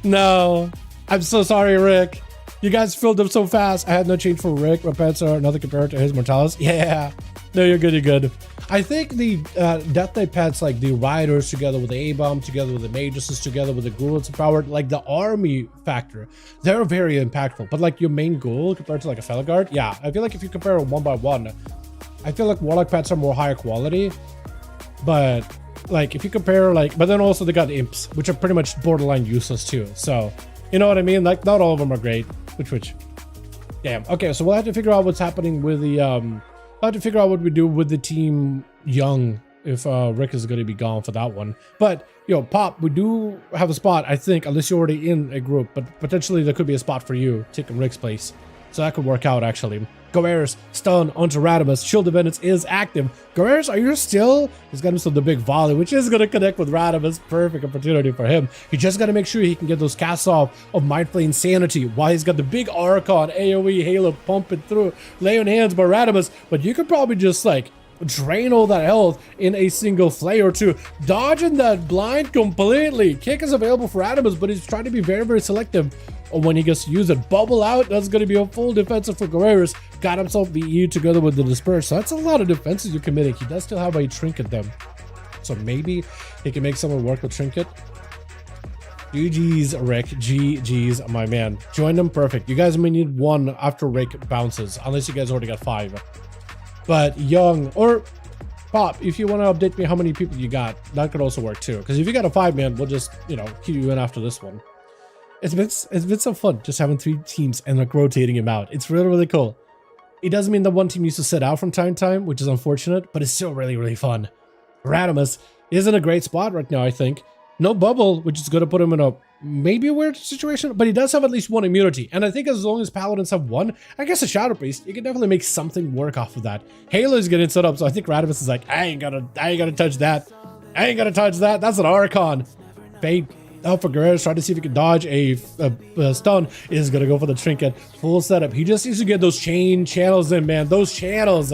No, I'm so sorry, Rick. You guys filled up so fast. I had no change for Rick. My pets are nothing compared to his Mortalis. Yeah. No, you're good, you're good. I think the Death Knight pets, like the Riders together with the A-Bomb, together with the Mages, together with the Ghouls powered, like the army factor, they're very impactful. But like your main Ghoul compared to like a Felguard, yeah. I feel like if you compare them 1 by 1, I feel like Warlock pets are more higher quality. But like if you compare like, but then also they got Imps, which are pretty much borderline useless too. So, you know what I mean? Like not all of them are great. Which. Damn. Okay, so we'll have to figure out what's happening with the, we'll have to figure out what we do with the team Young if Rick is going to be gone for that one. But, yo, Pop, we do have a spot, I think, unless you're already in a group. But potentially there could be a spot for you taking Rick's place. So that could work out, actually. Goer's stun onto Radimus. Shield Dependence is active. Goer's, are you still? He's got himself the big volley, which is going to connect with Radimus. Perfect opportunity for him. He just got to make sure he can get those casts off of Mindflay Insanity while he's got the big Archon AoE Halo pumping through. Lay on hands by Radimus, but you could probably just, like, drain all that health in a single flay or two. Dodging that blind completely. Kick is available for Radimus, but he's trying to be very, very selective when he gets to use it. Bubble out, that's going to be a full defensive for Guerreros. Got himself the EU together with the Disperse. So that's a lot of defenses you're committing. He does still have a Trinket them. So maybe he can make someone work with Trinket. GG's, Rick. GG's, my man. Join them, perfect. You guys may need one after Rick bounces, unless you guys already got 5. But Young, or Pop, if you want to update me how many people you got, that could also work too. Because if you got a 5-man, we'll just, you know, keep you in after this one. It's been so fun just having 3 teams and like rotating him out. It's really, really cool. It doesn't mean that one team needs to sit out from time to time, which is unfortunate, but it's still really, really fun. Radimus is in a great spot right now, I think. No bubble, which is going to put him in a maybe a weird situation, but he does have at least 1 immunity. And I think as long as Paladins have 1, I guess a Shadow Priest, you can definitely make something work off of that. Halo is getting set up, so I think Radimus is like, I ain't gonna touch that. I ain't gonna touch that. That's an Archon. Fate. Alpha Guerrero trying to see if he can dodge a stun. Is gonna go for the Trinket. Full setup. He just needs to get those chain channels in, man. Those channels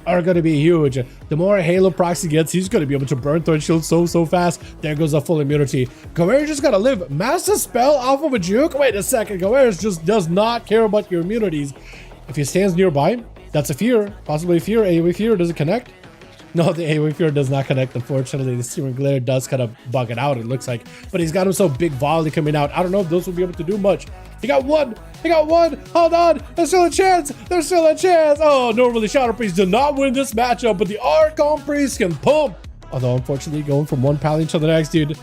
are going to be huge. The more Halo procs he gets, he's going to be able to burn through shield so fast. There goes a full immunity. Guerrero just got to live. Master spell off of a juke? Wait a second. Guerrero just does not care about your immunities. If he stands nearby, that's a fear. Possibly a fear. AoE fear. Does it connect? No, the AoE fear does not connect, unfortunately. The Searing Glare does kind of bug it out, it looks like. But he's got himself big volley coming out. I don't know if those will be able to do much. He got 1. He got 1. Hold on. There's still a chance. There's still a chance. Oh, normally Shadow Priest did not win this matchup, but the Archon Priest can pump. Although, unfortunately, going from one Paladin to the next, dude.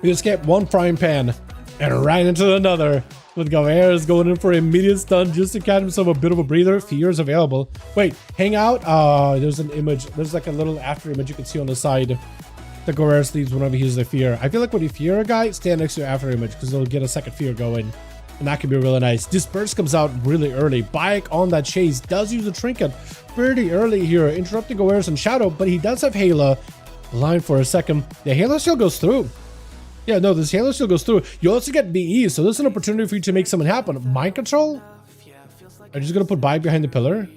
We just get one frying pan and right into another. With Guerrero's going in for immediate stun just to catch himself a bit of a breather. Fear is available. Wait, hang out. There's an image. There's like a little after image you can see on the side. The Guerrero leaves whenever he uses the fear. I feel like when you fear a guy, stand next to your after image because they'll get a second fear going. And that can be really nice. Disperse comes out really early. Bayek on that chase does use a Trinket pretty early here, interrupting Guerrero's and Shadow, but he does have Halo. Line for a second. The Halo still goes through. Yeah, no, this Halo still goes through. You also get BE, so this is an opportunity for you to make something happen. Mind control? Are you just gonna put Bayek behind the pillar?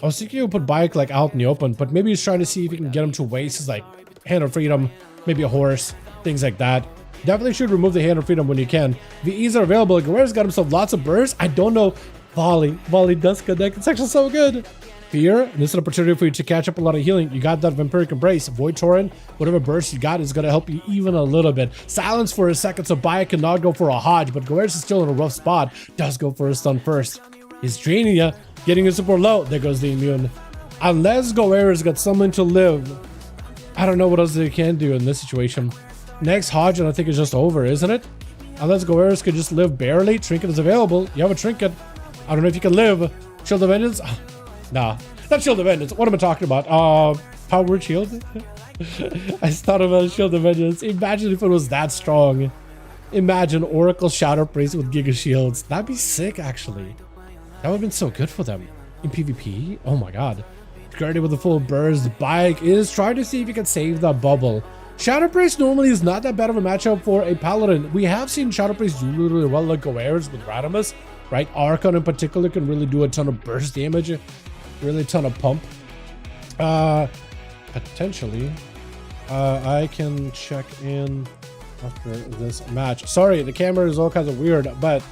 I was thinking you'll put Bayek like out in the open, but maybe he's trying to see if he can get him to waste his like Hand of Freedom, maybe a horse, things like that. Definitely should remove the Hand of Freedom when you can. VEs are available. Guerrero's got himself lots of bursts. I don't know. Volley does connect. It's actually so good. Fear, and this is an opportunity for you to catch up a lot of healing. You got that Vampiric Embrace. Void Torrent, whatever burst you got is going to help you even a little bit. Silence for a second, so Bayek cannot go for a Hodge, but Guerrero's is still in a rough spot. Does go for a stun first. He's draining you, getting his support low. There goes the immune. Unless Guerrero's got someone to live, I don't know what else they can do in this situation. Next Hodge, and I think it's just over, isn't it? Unless Guerrero's could just live barely. Trinket is available. You have a Trinket. I don't know if you can live. Shield of Vengeance? Nah, not Shield of Vengeance. What am I talking about? Power Shield? I thought about Shield of Vengeance. Imagine if it was that strong. Imagine Oracle Shadow Priest with Giga Shields. That'd be sick, actually. That would have been so good for them. In PvP? Oh my god. Gertie with the full burst. Bayek is trying to see if he can save that bubble. Shadow Priest normally is not that bad of a matchup for a Paladin. We have seen Shadow Priest do really well like Guerrero's with Radimus, right? Archon in particular can really do a ton of burst damage. Really a ton of pump. Potentially. I can check in after this match. Sorry, the camera is all kinds of weird, but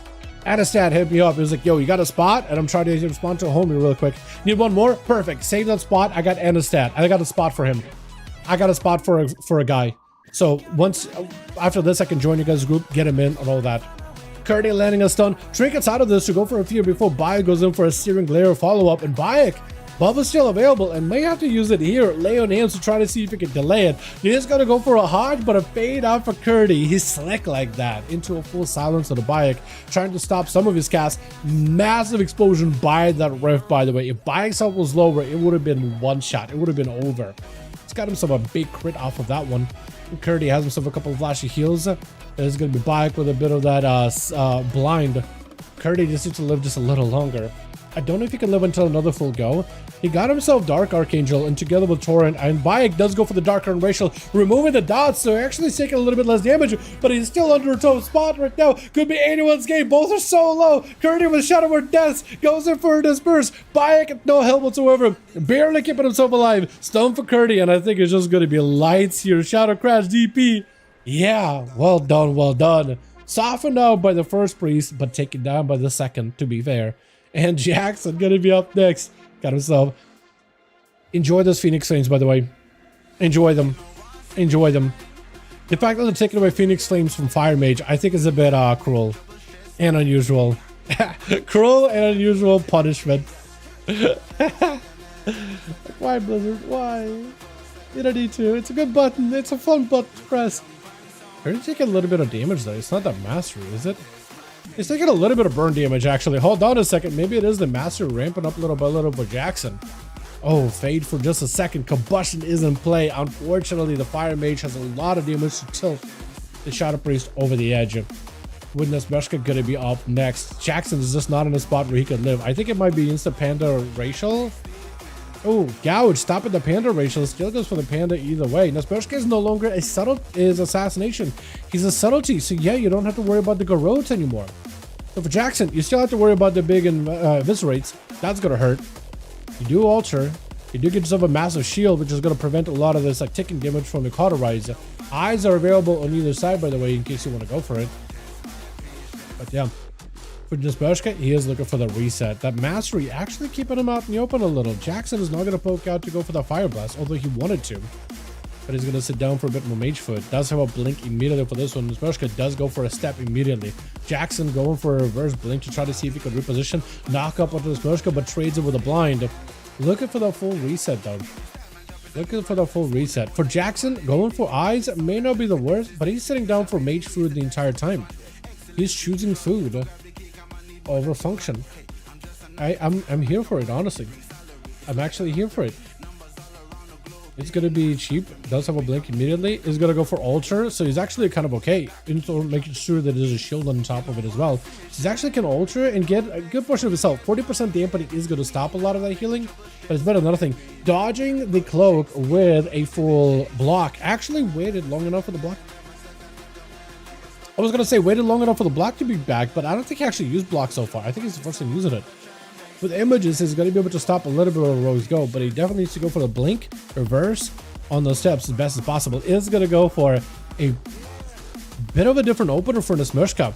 Anastat hit me up. It was like, yo, you got a spot? And I'm trying to respond to a homie real quick. Need one more? Perfect. Save that spot. I got Anastat. I got a spot for him. I got a spot for a guy. So once after this, I can join you guys' group, get him in and all that. Curdy landing a stun. Trinket's out of this to go for a fear before Bayek goes in for a Searing Glare follow-up. And Bayek, Bubba's still available and may have to use it here. Lay on hands to try to see if he can delay it. He is going to go for a Hodge, but a fade out for Curdy. He's slick like that. Into a full silence of the Bayek, trying to stop some of his casts. Massive explosion by that Rift, by the way. If Bayek's health was lower, it would have been one shot. It would have been over. It's got himself a big crit off of that one. Curdy has himself a couple of flashy heals. There's going to be back with a bit of that blind. Curdy just needs to live just a little longer. I don't know if he can live until another full go. He got himself Dark Archangel, and together with Torrent, and Bayek does go for the Dark and Racial, removing the dots, so actually he's taking a little bit less damage, but he's still under a tough spot right now. Could be anyone's game. Both are so low. Curdy with Shadow Word Deaths goes in for a disperse. Bayek, no help whatsoever. Barely keeping himself alive. Stone for Curdy, and I think it's just going to be lights here. Shadow Crash DP. Yeah, well done, well done. Softened out by the first priest, but taken down by the second, to be fair. And Jackson gonna be up next. Got himself. Enjoy those Phoenix Flames, by the way. Enjoy them. Enjoy them. The fact that they're taking away Phoenix Flames from Fire Mage, I think is a bit cruel and unusual. Cruel and unusual punishment. Why, Blizzard? Why? You don't need to. It's a good button. It's a fun button to press. They're taking a little bit of damage though. It's not that mastery, is it? It's taking a little bit of burn damage, actually. Hold on a second. Maybe it is the master ramping up little by little for Jackson. Oh, fade for just a second. Combustion is in play. Unfortunately, the Fire Mage has a lot of damage to tilt the Shadow Priest over the edge. Witness Meshka gonna be up next. Jackson is just not in a spot where he could live. I think it might be Insta Panda Racial. Oh, Gouge stopping the Panda Racial. Still goes for the Panda either way. Nespershka is no longer a subtle assassination. He's a subtlety. So yeah, you don't have to worry about the Garrotes anymore. So for Jackson, you still have to worry about the big eviscerates. That's gonna hurt. You do alter. You do get yourself a massive shield, which is gonna prevent a lot of this like ticking damage from the Cauterize. Eyes are available on either side, by the way, in case you want to go for it. But yeah. For Nespershka, he is looking for the reset. That mastery actually keeping him out in the open a little. Jackson is not going to poke out to go for the Fire Blast, although he wanted to. But he's going to sit down for a bit more Mage Foot. Does have a blink immediately for this one. Nespershka does go for a step immediately. Jackson going for a reverse blink to try to see if he could reposition. Knock up onto Nespershka, but trades it with a blind. Looking for the full reset though. Looking for the full reset. For Jackson, going for eyes may not be the worst, but he's sitting down for Mage Food the entire time. He's choosing food over function. I'm here for it, honestly. I'm actually here for it. It's gonna be cheap. Does have a blink immediately. Is gonna go for alter, so he's actually kind of okay. Into making sure that there's a shield on top of it as well. He's actually can alter and get a good portion of his health. 40% dampening is gonna stop a lot of that healing, but it's better than nothing. Dodging the cloak with a full block. Actually waited long enough for the block. I was gonna say waited long enough for the block to be back, but I don't think he actually used block so far. I think he's the first time using it. With images, he's gonna be able to stop a little bit of Rogue's go, but he definitely needs to go for the blink, reverse on those steps as best as possible. Is gonna go for a bit of a different opener for Nesmershka.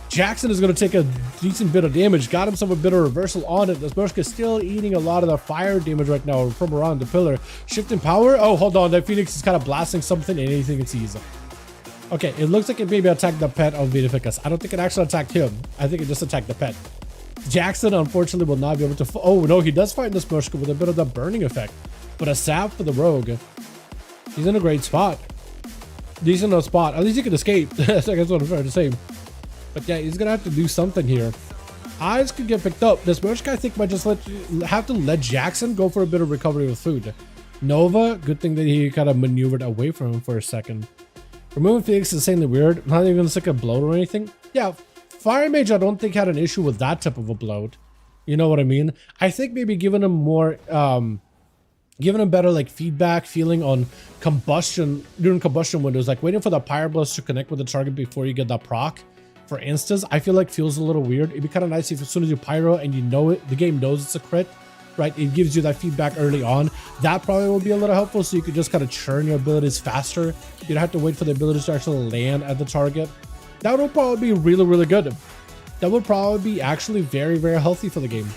Jackson is gonna take a decent bit of damage, got himself a bit of reversal on it. Nesmershka is still eating a lot of the fire damage right now from around the pillar. Shifting power. Oh, hold on, that Phoenix is kind of blasting something and anything it sees. Okay, it looks like it maybe attacked the pet of Vitificus. I don't think it actually attacked him. I think it just attacked the pet. Jackson, unfortunately, will not be able to... Oh, no, he does fight Nesmershka with a bit of the burning effect. But a sap for the rogue. He's in a great spot. Decent enough spot. At least he can escape. That's what I'm trying to say. But yeah, he's going to have to do something here. Eyes could get picked up. Nesmershka, I think, might just have to let Jackson go for a bit of recovery with food. Nova, good thing that he kind of maneuvered away from him for a second. Removing Phoenix is insanely weird. Not even like a bloat or anything. Yeah, Fire Mage I don't think had an issue with that type of a bloat. You know what I mean? I think maybe giving him more, giving him better like feedback, feeling on combustion, during combustion windows, like waiting for the Pyroblast to connect with the target before you get that proc. For instance, I feel like feels a little weird. It'd be kind of nice if as soon as you pyro and you know it, the game knows it's a crit. Right, it gives you that feedback early on. That probably will be a little helpful, so you could just kind of churn your abilities faster. You don't have to wait for the abilities to actually land at the target. That would probably be really, really good. That would probably be actually very, very healthy for the game.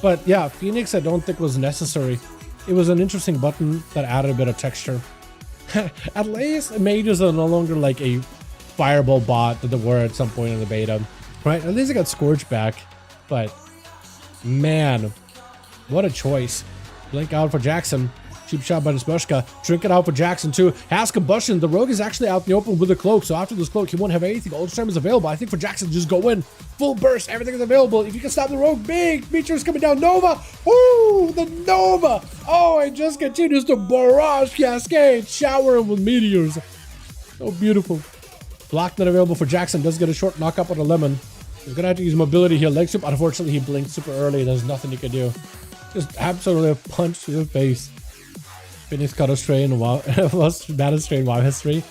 But yeah, Phoenix I don't think was necessary. It was an interesting button that added a bit of texture. At least mages are no longer like a fireball bot that they were at some point in the beta. Right, at least it got Scourge back. But man, what a choice. Blink out for Jackson. Cheap shot by Nisbushka. Trinket out for Jackson too. Has combustion. The rogue is actually out in the open with a cloak. So after this cloak, he won't have anything. Ultra time is available. I think for Jackson, just go in. Full burst. Everything is available. If you can stop the rogue, big. Meteor's coming down. Nova. Woo! The Nova. Oh, it just continues to barrage cascade. Shower him with meteors. So beautiful. Block not available for Jackson. Does get a short knock up on the lemon. He's gonna have to use mobility here. Leg sweep. Unfortunately, he blinked super early. There's nothing he can do. Just absolutely a punch to the face. Finished Cutter Strain, WoW, Battle Strain, WoW history.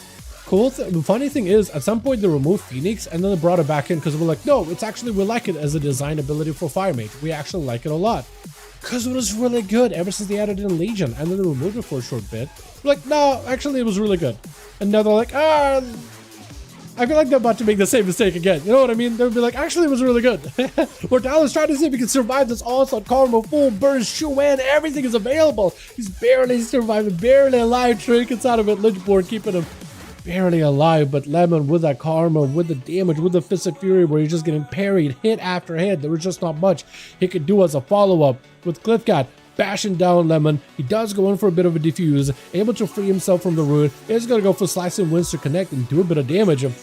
Cool. The funny thing is, at some point they removed Phoenix and then they brought it back in because we're like, no, it's actually, we like it as a design ability for Fire Mage. We actually like it a lot. Because it was really good ever since they added it in Legion and then they removed it for a short bit. We're like, no, actually it was really good. And now they're like, I feel like they're about to make the same mistake again. You know what I mean? They'll be like, actually, it was really good. We're Dallas trying to see if he can survive this onslaught, karma, full burst, shoe in, everything is available. He's barely surviving, barely alive. Trinkets out of it. Lynchboard keeping him barely alive. But Lemon with that karma, with the damage, with the Fisted Fury, where he's just getting parried hit after hit. There was just not much he could do as a follow-up with Cliffcat. Bashing down Lemon. He does go in for a bit of a defuse, able to free himself from the ruin. He's going to go for slicing winds to connect and do a bit of damage. And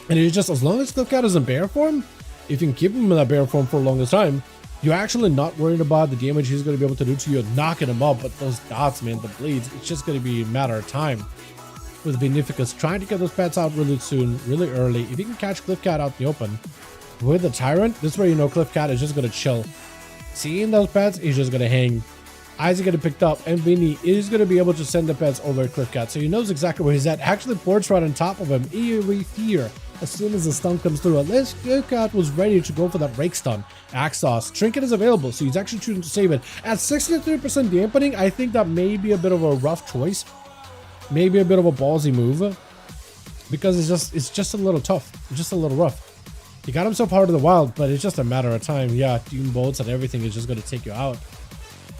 it's just, as long as Cliffcat is in bear form, if you can keep him in that bear form for the longest time, you're actually not worried about the damage he's going to be able to do to you, knocking him up. But those dots, man, the bleeds, it's just going to be a matter of time. With Vinificus trying to get those pets out really soon, really early. If you can catch Cliffcat out in the open with the Tyrant, this is where you know Cliffcat is just going to chill. Seeing those pets, he's just going to hang. Eyes are getting picked up, and Vinny is going to be able to send the pets over to Cliffcat, so he knows exactly where he's at. Actually, Port's right on top of him. Eerie fear. As soon as the stun comes through, unless Cliffcat was ready to go for that break stun. Axos. Trinket is available, so he's actually choosing to save it. At 63% dampening, I think that may be a bit of a rough choice. Maybe a bit of a ballsy move. Because it's just a little tough. It's just a little rough. He got himself out of the wild, but it's just a matter of time. Yeah, Doom Bolts and everything is just going to take you out.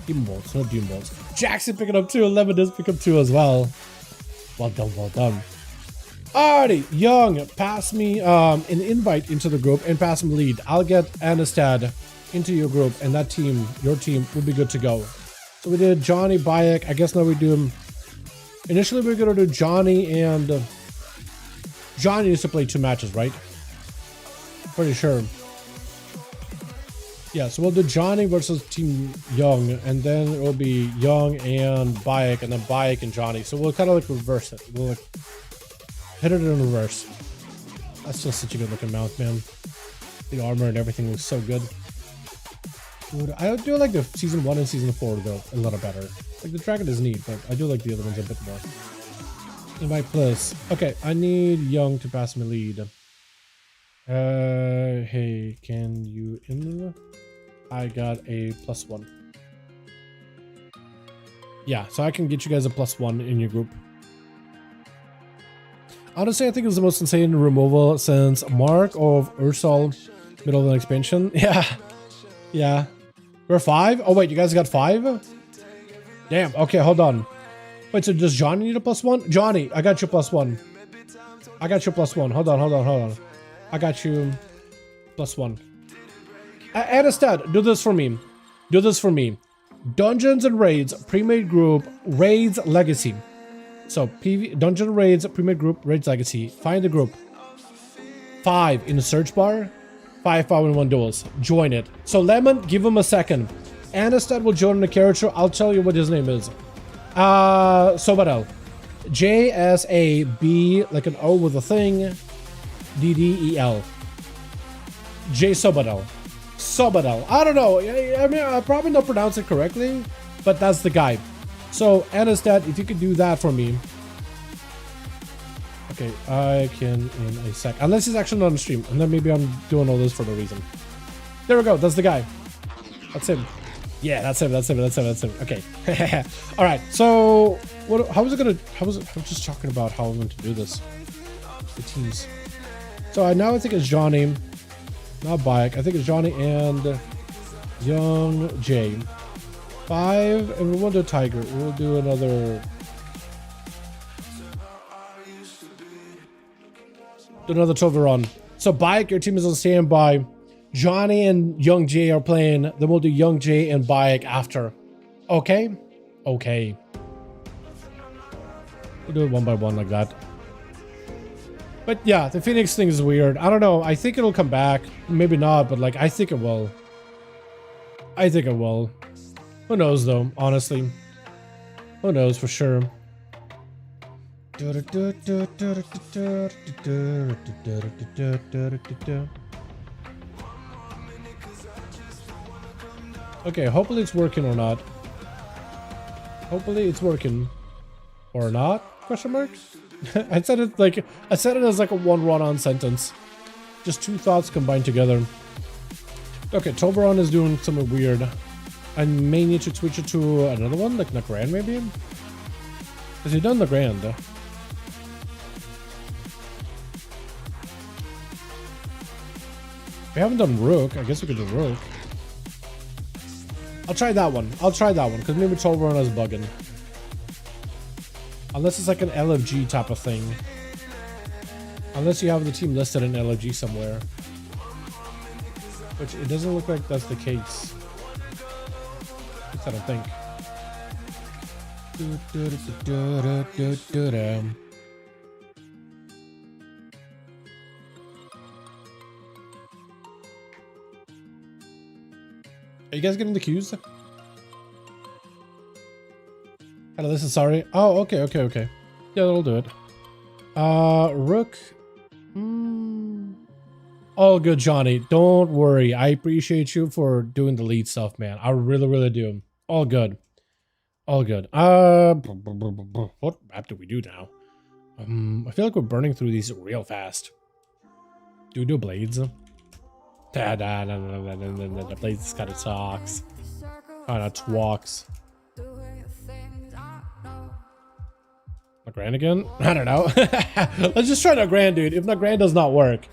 Doom Bolts, no Doom Bolts. Jackson picking up 2, 11 does pick up 2 as well. Well done, well done. Alrighty, Young, pass me an invite into the group and pass him lead. I'll get Anastad into your group and that team, your team, will be good to go. So we did Johnny, Bayek. I guess now we do him. Initially we we're going to do Johnny and... Johnny needs to play 2 matches, right? Pretty sure. Yeah, so we'll do Johnny versus Team Young, and then it will be Young and Bayek, and then Bayek and Johnny. So we'll kind of like reverse it. We'll like hit it in reverse. That's just such a good looking mount, man. The armor and everything looks so good. Dude, I do like the season 1 and season 4 though a little better. Like the dragon is neat, but I do like the other ones a bit more. Invite plus. Okay, I need Young to pass me lead. Hey, can you in? I got a +1. Yeah, so I can get you guys a +1 in your group. Honestly, I think it's the most insane removal since Mark of Ursal, middle of an expansion. Yeah. We're 5? Oh wait, you guys got 5? Damn, okay, hold on. Wait, so does Johnny need a +1? Johnny, I got you +1. I got you +1. Hold on. I got you +1. Anastad, do this for me. Do this for me. Dungeons and Raids, pre-made group, Raids Legacy. So, Dungeon Raids, pre-made group, Raids Legacy. Find the group. 5 in the search bar. 5V5 1v1 Duels. Join it. So, Lemon, give him a second. Anastad will join the character. I'll tell you what his name is. Sobadel. J-S-A-B, like an O with a thing. D-D-E-L. J Sobadel. Sobadel. I don't know. I mean, I probably not pronounce it correctly, but that's the guy. So, Anastad, if you could do that for me. Okay, I can in a sec. Unless he's actually not on stream, and then maybe I'm doing all this for no reason. There we go. That's the guy. That's him. Yeah, that's him. Okay. All right. So, how was it gonna? I was just talking about how I'm going to do this. The teams. So now I think it's Johnny, not Bayek. I think it's Johnny and Young J. 5, and we won't do Tiger. We'll do another. Do another Toveron. So Bayek, your team is on standby. Johnny and Young J are playing. Then we'll do Young J and Bayek after. Okay? Okay. We'll do it one by one like that. But yeah, the Phoenix thing is weird. I don't know. I think it'll come back. Maybe not, but like, I think it will. I think it will. Who knows though, honestly. Who knows for sure. Okay, hopefully it's working or not. Hopefully it's working. Or not? Question mark? I said it as like a one run-on sentence. Just two thoughts combined together. Okay, Toberon is doing something weird. I may need to switch it to another one, like Nagrand maybe? Has he done Nagrand? We haven't done Rook. I guess we could do Rook. I'll try that one. I'll try that one, because maybe Toberon is bugging. Unless it's like an LFG type of thing. Unless you have the team listed in LFG somewhere. Which it doesn't look like that's the case. At least I don't think. Are you guys getting the cues? Hello, this is sorry. Oh, okay. Yeah, that'll do it. Rook. All good, Johnny. Don't worry. I appreciate you for doing the lead stuff, man. I really do. All good. All good. What map do we do now? I feel like we're burning through these real fast. Do we do blades? The blades kind of talks. Kind of twalks. Nagrand again? I don't know. Let's just try Nagrand, dude. If Nagrand does not work,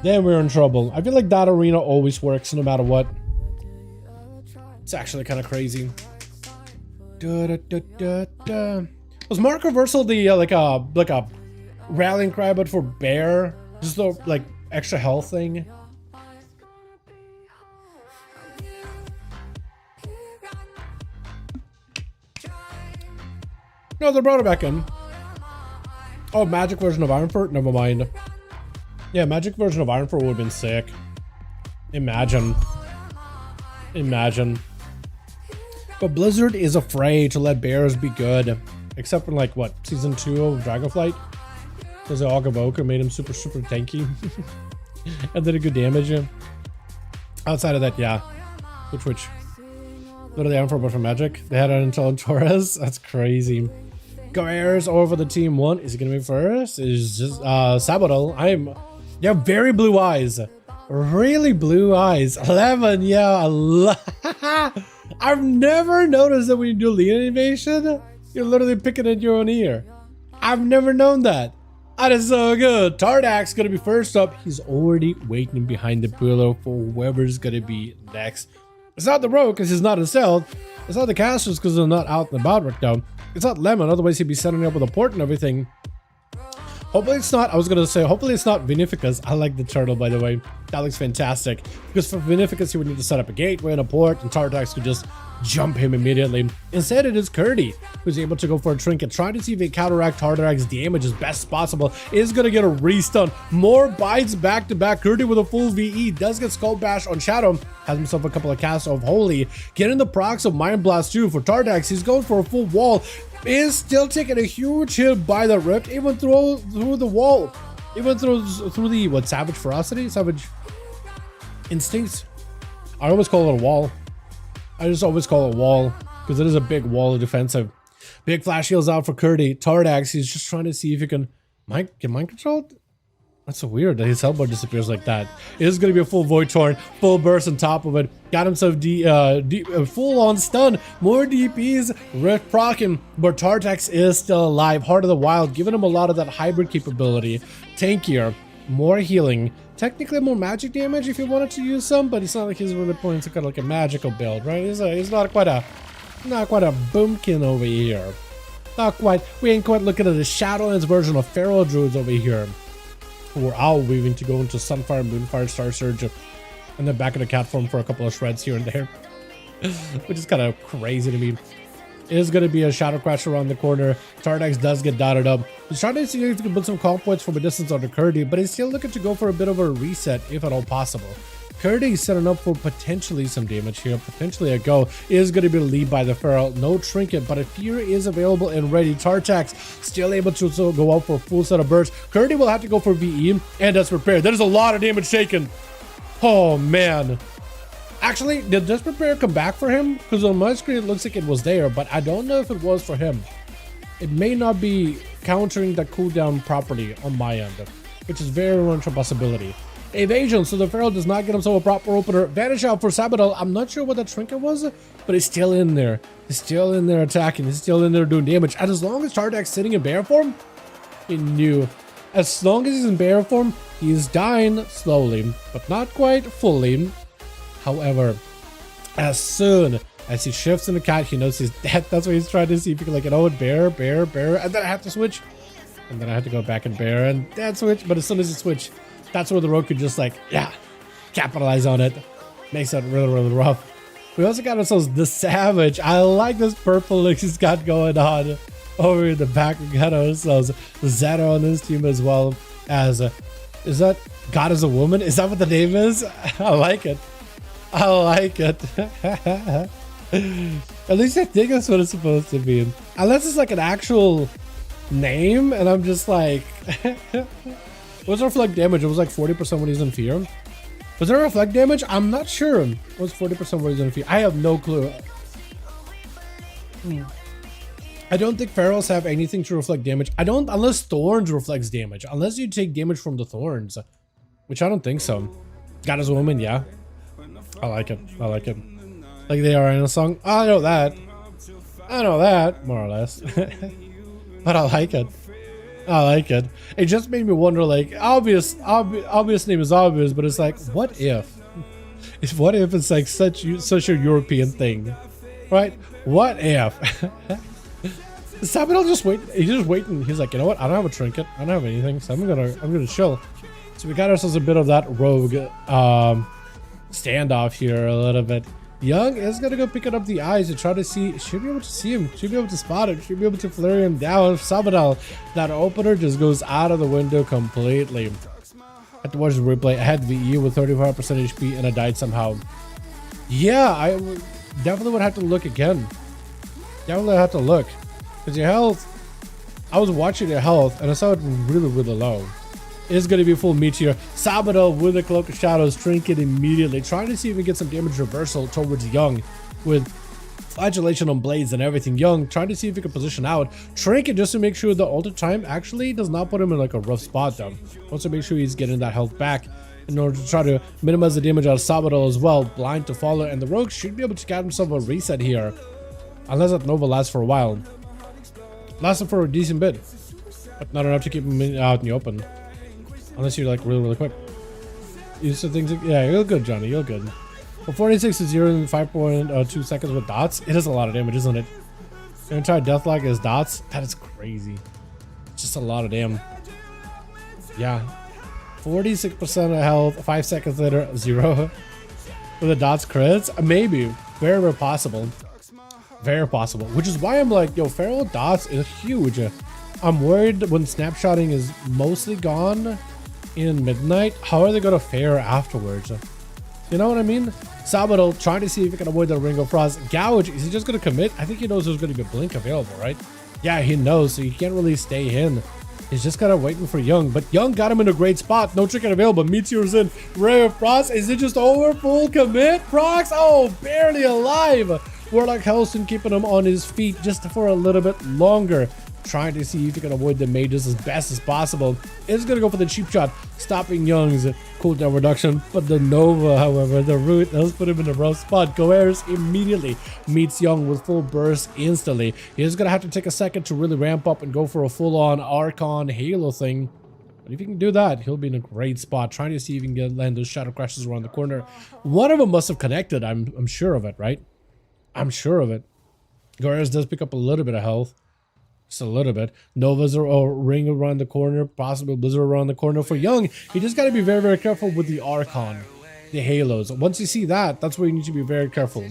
then we're in trouble. I feel like that arena always works no matter what. It's actually kind of crazy. Was Mark Reversal the like a rallying cry but for bear? Just the like extra health thing? No, they brought it back in. Oh, magic version of Ironfort? Never mind. Yeah, magic version of Ironfort would have been sick. Imagine. But Blizzard is afraid to let bears be good. Except for like, what, season 2 of Dragonflight? Because the Augaboka made him super tanky. And did a good damage. Outside of that, yeah. Which? Literally Ironfort but for magic. They had it until Torres. That's crazy. Goers over the team 1. Is he gonna be first? Is just Sabadell. Yeah, very blue eyes. Really blue eyes. 11, yeah. I've never noticed that when you do lead invasion, you're literally picking at your own ear. I've never known that. That is so good. Tardak's gonna be first up. He's already waiting behind the pillar for whoever's gonna be next. It's not the rogue because he's not in stealth. It's not the casters because they're not out and about right now. It's not Lemon, otherwise he'd be setting up with a port and everything. Hopefully it's not, I was gonna say, hopefully it's not Vinificus. I like the turtle, by the way. That looks fantastic. Because for Vinificus, he would need to set up a gateway and a port, and Tartax could just jump him immediately. Instead, it is Curdy who's able to go for a trinket, trying to see if he counteract Tartax's damage as best possible. Is gonna get a restun. More bites back to back. Curdy with a full VE does get Skull Bash on Shadow. Has himself a couple of casts of Holy. Getting the procs of Mind Blast too for Tartax. He's going for a full wall. Is still taking a huge hit by the Rift, even through the wall. Even through the, what, Savage Ferocity? Savage Instincts? I always call it a wall. I just always call it a wall, because it is a big wall of defensive. Big flash heals out for Curdy. Tardax, he's just trying to see if he can get mind controlled. That's so weird that his health disappears like that. It is going to be a full Void Torn, full burst on top of it. Got himself full on stun. More DPs, Rift proc him, but Tartax is still alive. Heart of the Wild, giving him a lot of that hybrid capability. Tankier, more healing. Technically more magic damage if you wanted to use some, but it's not like he's really playing some kind of like a magical build, right? He's not quite a boomkin over here. Not quite. We ain't quite looking at the Shadowlands version of Feral Druids over here. We're owl weaving to go into Sunfire, Moonfire, Star Surge, and then back into cat form for a couple of shreds here and there. Which is kind of crazy to me. is going to be a Shadow Crash around the corner. Tardax does get dotted up. He's trying to see if he can put some comp points from a distance on the Kurdi, but he's still looking to go for a bit of a reset, if at all possible. Kurdi is setting up for potentially some damage here. Potentially a go is going to be lead by the Feral. No trinket, but a fear is available and ready. Tartax still able to go out for a full set of bursts. Kurdi will have to go for VE, and that's prepared. That is a lot of damage taken. Oh, man. Actually, did this prepare come back for him? Because on my screen, it looks like it was there, but I don't know if it was for him. It may not be countering the cooldown properly on my end, which is very much a possibility. Evasion, so the Feral does not get himself a proper opener. Vanish out for Sabadell. I'm not sure what that trinket was, but he's still in there. He's still in there attacking. He's still in there doing damage. And as long as Tardax sitting in bear form, he knew. As long as he's in bear form, he's dying slowly, but not quite fully. However, as soon as he shifts in the cat, he knows he's dead. That's why he's trying to see if he can, like, you know what, bear, and then I have to switch. And then I have to go back and bear and that switch. But as soon as he switch, that's where the rogue could just, like, yeah, capitalize on it. Makes it really, really rough. We also got ourselves the Savage. I like this purple look he's got going on over in the back. We got ourselves Zeta on this team as well as, is that God is a Woman? Is that what the name is? I like it. I like it. At least I think that's what it's supposed to be. Unless it's like an actual name and I'm just like... What's reflect damage? It was like 40% when he's in fear. Was there reflect damage? I'm not sure. It was 40% when he's in fear. I have no clue. I don't think Ferals have anything to reflect damage. I don't, unless Thorns reflects damage. Unless you take damage from the Thorns. Which I don't think so. God is a Woman, yeah. I like it. I like it. Like they are in a song. I know that. I know that, more or less. But I like it. I like it. It just made me wonder, like, obvious name is obvious, but it's like, what if? What if it's like such a European thing, right? What if? Sabadell just wait. He's just waiting. He's like, you know what? I don't have a trinket. I don't have anything, so I'm gonna chill. So we got ourselves a bit of that rogue standoff here a little bit. Young is gonna go picking up the eyes to try to see. Should be able to see him. Should be able to spot him. Should be able to flare him down. Sabadell, that opener just goes out of the window completely. I had to watch the replay. I had VE with 35% HP and I died somehow. Yeah, I definitely would have to look again. Definitely have to look. Because your health, I was watching your health and I saw it really, really low. It's going to be full meteor. Sabadell with the Cloak of Shadows, trinket immediately, trying to see if we get some damage reversal towards Young with flagellation on blades and everything. Young trying to see if he can position out trinket just to make sure the alter time actually does not put him in like a rough spot though. Wants to make sure he's getting that health back in order to try to minimize the damage out of Sabadell as well. Blind to follow, and the rogue should be able to get himself a reset here, unless that Nova lasts for a while. Lasted for a decent bit, but not enough to keep him out in the open. Unless you're like really, really quick. Use the things. Yeah, you're good, Johnny. You're good. Well, 46 to 0 in 5.2 seconds with dots. It is a lot of damage, isn't it? Your entire deathlock is dots. That is crazy. It's just a lot of damn. Yeah. 46% of health. 5 seconds later, 0. With the dots crits? Maybe. Very, very possible. Very possible. Which is why I'm like, yo, feral dots is huge. I'm worried when snapshotting is mostly gone in midnight, how are they going to fare afterwards? You know what I mean? Sabadell trying to see if he can avoid the Ring of Frost. Gouge, is he just going to commit? I think he knows there's going to be a blink available, right? Yeah, he knows, so he can't really stay in. He's just kind of waiting for Young, but Young got him in a great spot. No trinket available. Meteor's in. Ray of Frost, is it just over? Full commit? Prox, oh, barely alive. Warlock Helston keeping him on his feet just for a little bit longer. Trying to see if he can avoid the mages as best as possible. Is going to go for the cheap shot, stopping Young's cooldown reduction. But the Nova, however, the root does put him in a rough spot. Goeris immediately meets Young with full burst instantly. He's going to have to take a second to really ramp up and go for a full-on Archon Halo thing. But if he can do that, he'll be in a great spot. Trying to see if he can land those shadow crashes around the corner. One of them must have connected. I'm sure of it, right? I'm sure of it. Goeris does pick up a little bit of health. Just a little bit. Nova's a ring around the corner, possibly Blizzard around the corner for Young. You just got to be very, very careful with the Archon, the Halos. Once you see that, that's where you need to be very careful.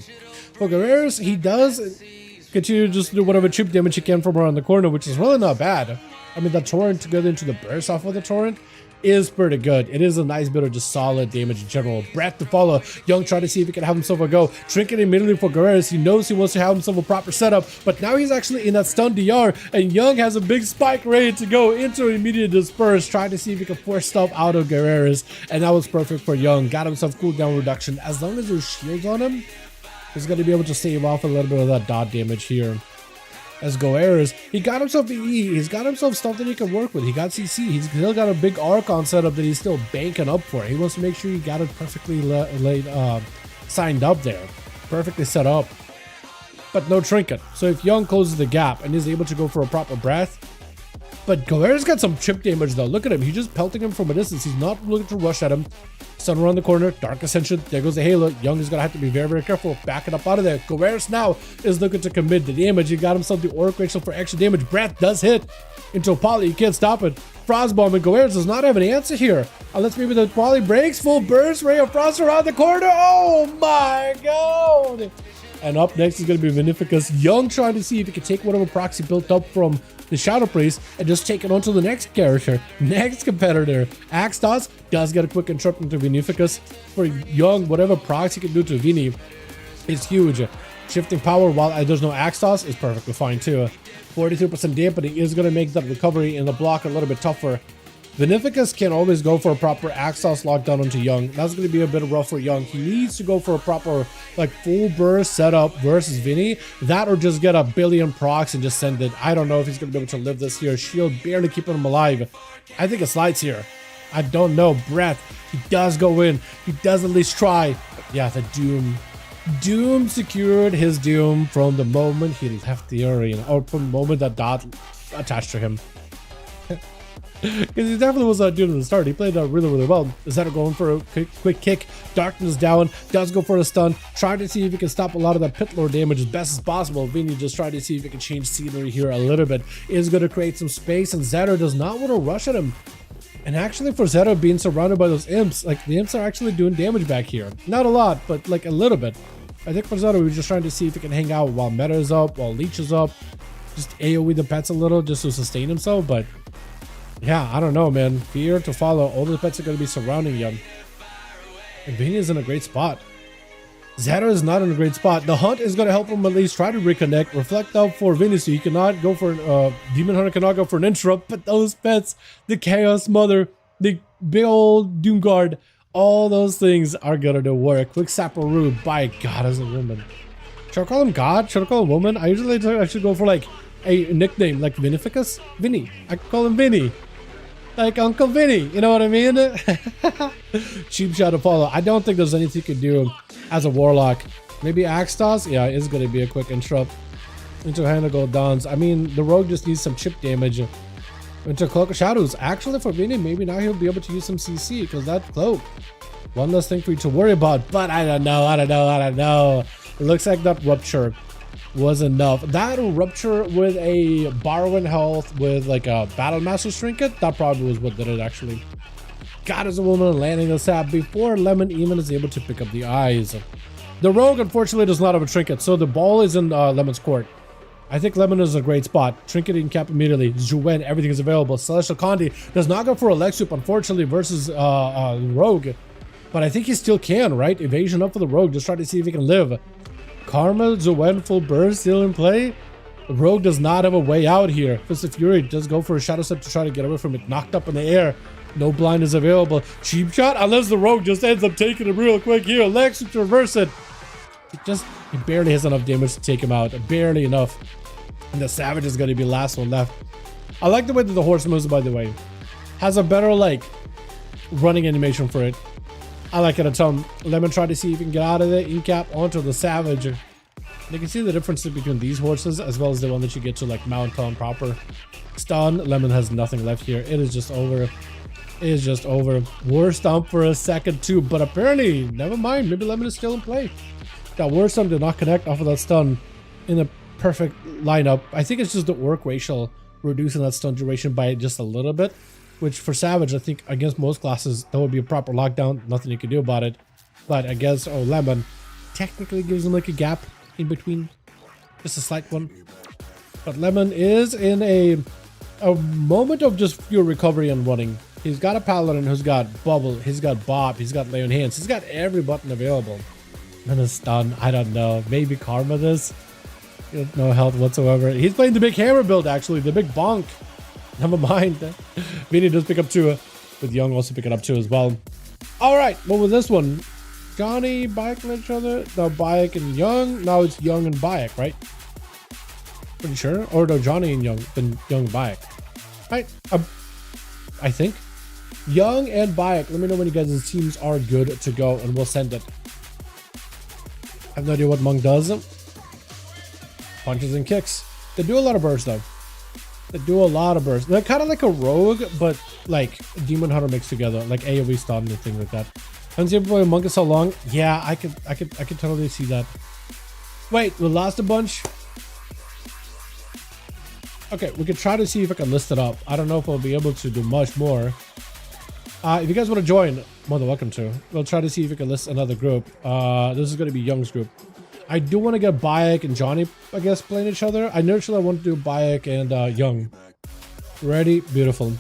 For Guerreros, he does continue to just do whatever chip damage he can from around the corner, which is really not bad. I mean, the torrent together into the burst off of the torrent is pretty good. It is a nice bit of just solid damage in general. Breath to follow. Young trying to see if he can have himself a go. Trinket immediately for Guerreras. He knows he wants to have himself a proper setup, but now he's actually in that stun DR, and Young has a big spike ready to go into immediate disperse, trying to see if he can force stuff out of Guerreras, and that was perfect for Young. Got himself cooldown reduction. As long as there's shields on him, he's going to be able to save off a little bit of that dot damage here. As Guerreras, he got himself EE, he's got himself stuff that he can work with. He got CC, he's still got a big Archon setup that he's still banking up for. He wants to make sure he got it perfectly signed up there, perfectly set up, but no Trinket. So if Young closes the gap and is able to go for a proper breath, but Guerreras got some chip damage though. Look at him, he's just pelting him from a distance. He's not looking to rush at him. Sun around the corner, Dark Ascension, there goes the Halo. Young is going to have to be very, very careful. Backing up out of there. Guerreras now is looking to commit the damage. He got himself the Auric Rachel for extra damage. Breath does hit into a Poly. You can't stop it. Frostbomb, and Guerreras does not have an answer here. Unless maybe the Poly breaks. Full burst. Ray of Frost around the corner. Oh my god. And up next is going to be Vinificus. Young trying to see if he can take whatever proxy built up from the Shadow Priest and just take it on to the next character, next competitor. Addons does get a quick interrupt into Vinificus. For Young, whatever proxy can do to Vini is huge. Shifting power while there's no Addons is perfectly fine too. 43% dampening is going to make that recovery in the block a little bit tougher. Vinificus can always go for a proper Addons lockdown onto Young. That's going to be a bit rough for Young. He needs to go for a proper like full burst setup versus Vinny. That or just get a billion procs and just send it. I don't know if he's going to be able to live this here. Shield barely keeping him alive. I think it slides here. I don't know. Breath. He does go in. He does at least try. But yeah, the Doom. Doom secured his Doom from the moment he left the arena. Or from the moment that Dot attached to him. Because he definitely was not doing at the start. He played really, really well. Zeta going for a quick kick. Darkness down. Does go for a stun. Trying to see if he can stop a lot of that pit lord damage as best as possible. Vinny just trying to see if he can change scenery here a little bit. Is going to create some space, and Zeta does not want to rush at him. And actually for Zeta being surrounded by those imps, like the imps are actually doing damage back here. Not a lot, but like a little bit. I think for Zeta we were just trying to see if he can hang out while Meta is up, while Leech is up. Just AoE the pets a little just to sustain himself, but yeah, I don't know, man. Fear to follow. All the pets are going to be surrounding him. And Vinny is in a great spot. Zeta is not in a great spot. The Hunt is going to help him at least try to reconnect. Reflect out for Vinny, so he cannot go for Demon Hunter cannot go for an interrupt. But those pets, the Chaos Mother, the big old Doom Guard, all those things are going to work. Quick Saparu, by God, as a woman. Should I call him God? Should I call him woman? I usually should go for like a nickname like Vinificus. Vinny. I call him Vinny. Like Uncle Vinny, you know what I mean? Cheap shot to follow. I don't think there's anything you can do as a Warlock. Maybe Addons? Yeah, it's going to be a quick interrupt. Into Hand of Gold Dawns. I mean, the Rogue just needs some chip damage. Into Cloak of Shadows. Actually, for Vinny, maybe now he'll be able to use some CC because that Cloak. One less thing for you to worry about. But I don't know. It looks like that Rupture was enough. That Rupture with a borrowing health with like a Battle Master Trinket, that probably was what did it actually. God is a woman landing the sap before Lemon even is able to pick up the eyes. The Rogue unfortunately does not have a Trinket, so the ball is in Lemon's court. I think Lemon is a great spot. Trinket and cap immediately. Zhuwen, everything is available. Celestial Condi does not go for a leg soup unfortunately versus Rogue, but I think he still can, right? Evasion up for the Rogue, just try to see if he can live. Karma, Zhuwen, full burst still in play. The Rogue does not have a way out here. Fist of Fury does go for a Shadow Step to try to get away from it. Knocked up in the air. No blind is available. Cheap shot, unless the Rogue just ends up taking it real quick here. Lex to reverse it. He barely has enough damage to take him out. Barely enough. And the Savage is going to be the last one left. I like the way that the horse moves, by the way. Has a better, like, running animation for it. I like it a ton. Lemon tried to see if he can get out of the E-cap onto the Savage. You can see the differences between these horses as well as the one that you get to like mount on proper. Stun. Lemon has nothing left here. It is just over. It is just over. War Stomp for a second too, but apparently, never mind. Maybe Lemon is still in play. That War Stomp did not connect off of that stun in a perfect lineup. I think it's just the Orc Racial reducing that stun duration by just a little bit. Which for Savage, I think against most classes, that would be a proper lockdown. Nothing you can do about it. But I guess, Lemon technically gives him like a gap in between. Just a slight one. But Lemon is in a moment of just pure recovery and running. He's got a Paladin who's got Bubble, he's got Bob, he's got Lay on Hands, he's got every button available. And a stun, I don't know. Maybe Karma this? No health whatsoever. He's playing the big hammer build actually, the big bonk. Never mind. Vinny does pick up 2, with Young also picking up 2 as well. Alright, what was this one? Johnny, Bayek and each other? No, Bayek and Young. Now it's Young and Bayek, right? Pretty sure. Or no, Johnny and Young, then Young and Bayek. Right? I think. Young and Bayek. Let me know when you guys' teams are good to go and we'll send it. I have no idea what Monk does. Punches and kicks. They do a lot of bursts though. They do a lot of bursts. They're kind of like a rogue, but like Demon Hunter mixed together, like AoE stun and things like that. And see boy Monk is so long. Yeah, I could totally see that. Wait, we lost a bunch. Okay, we could try to see if I can list it up. I don't know if we'll be able to do much more. If you guys want to join, more than welcome to. We'll try to see if we can list another group. This is going to be Young's group. I do want to get Bayek and Johnny, I guess, playing each other. I naturally want to do Bayek and Young. Ready? Beautiful.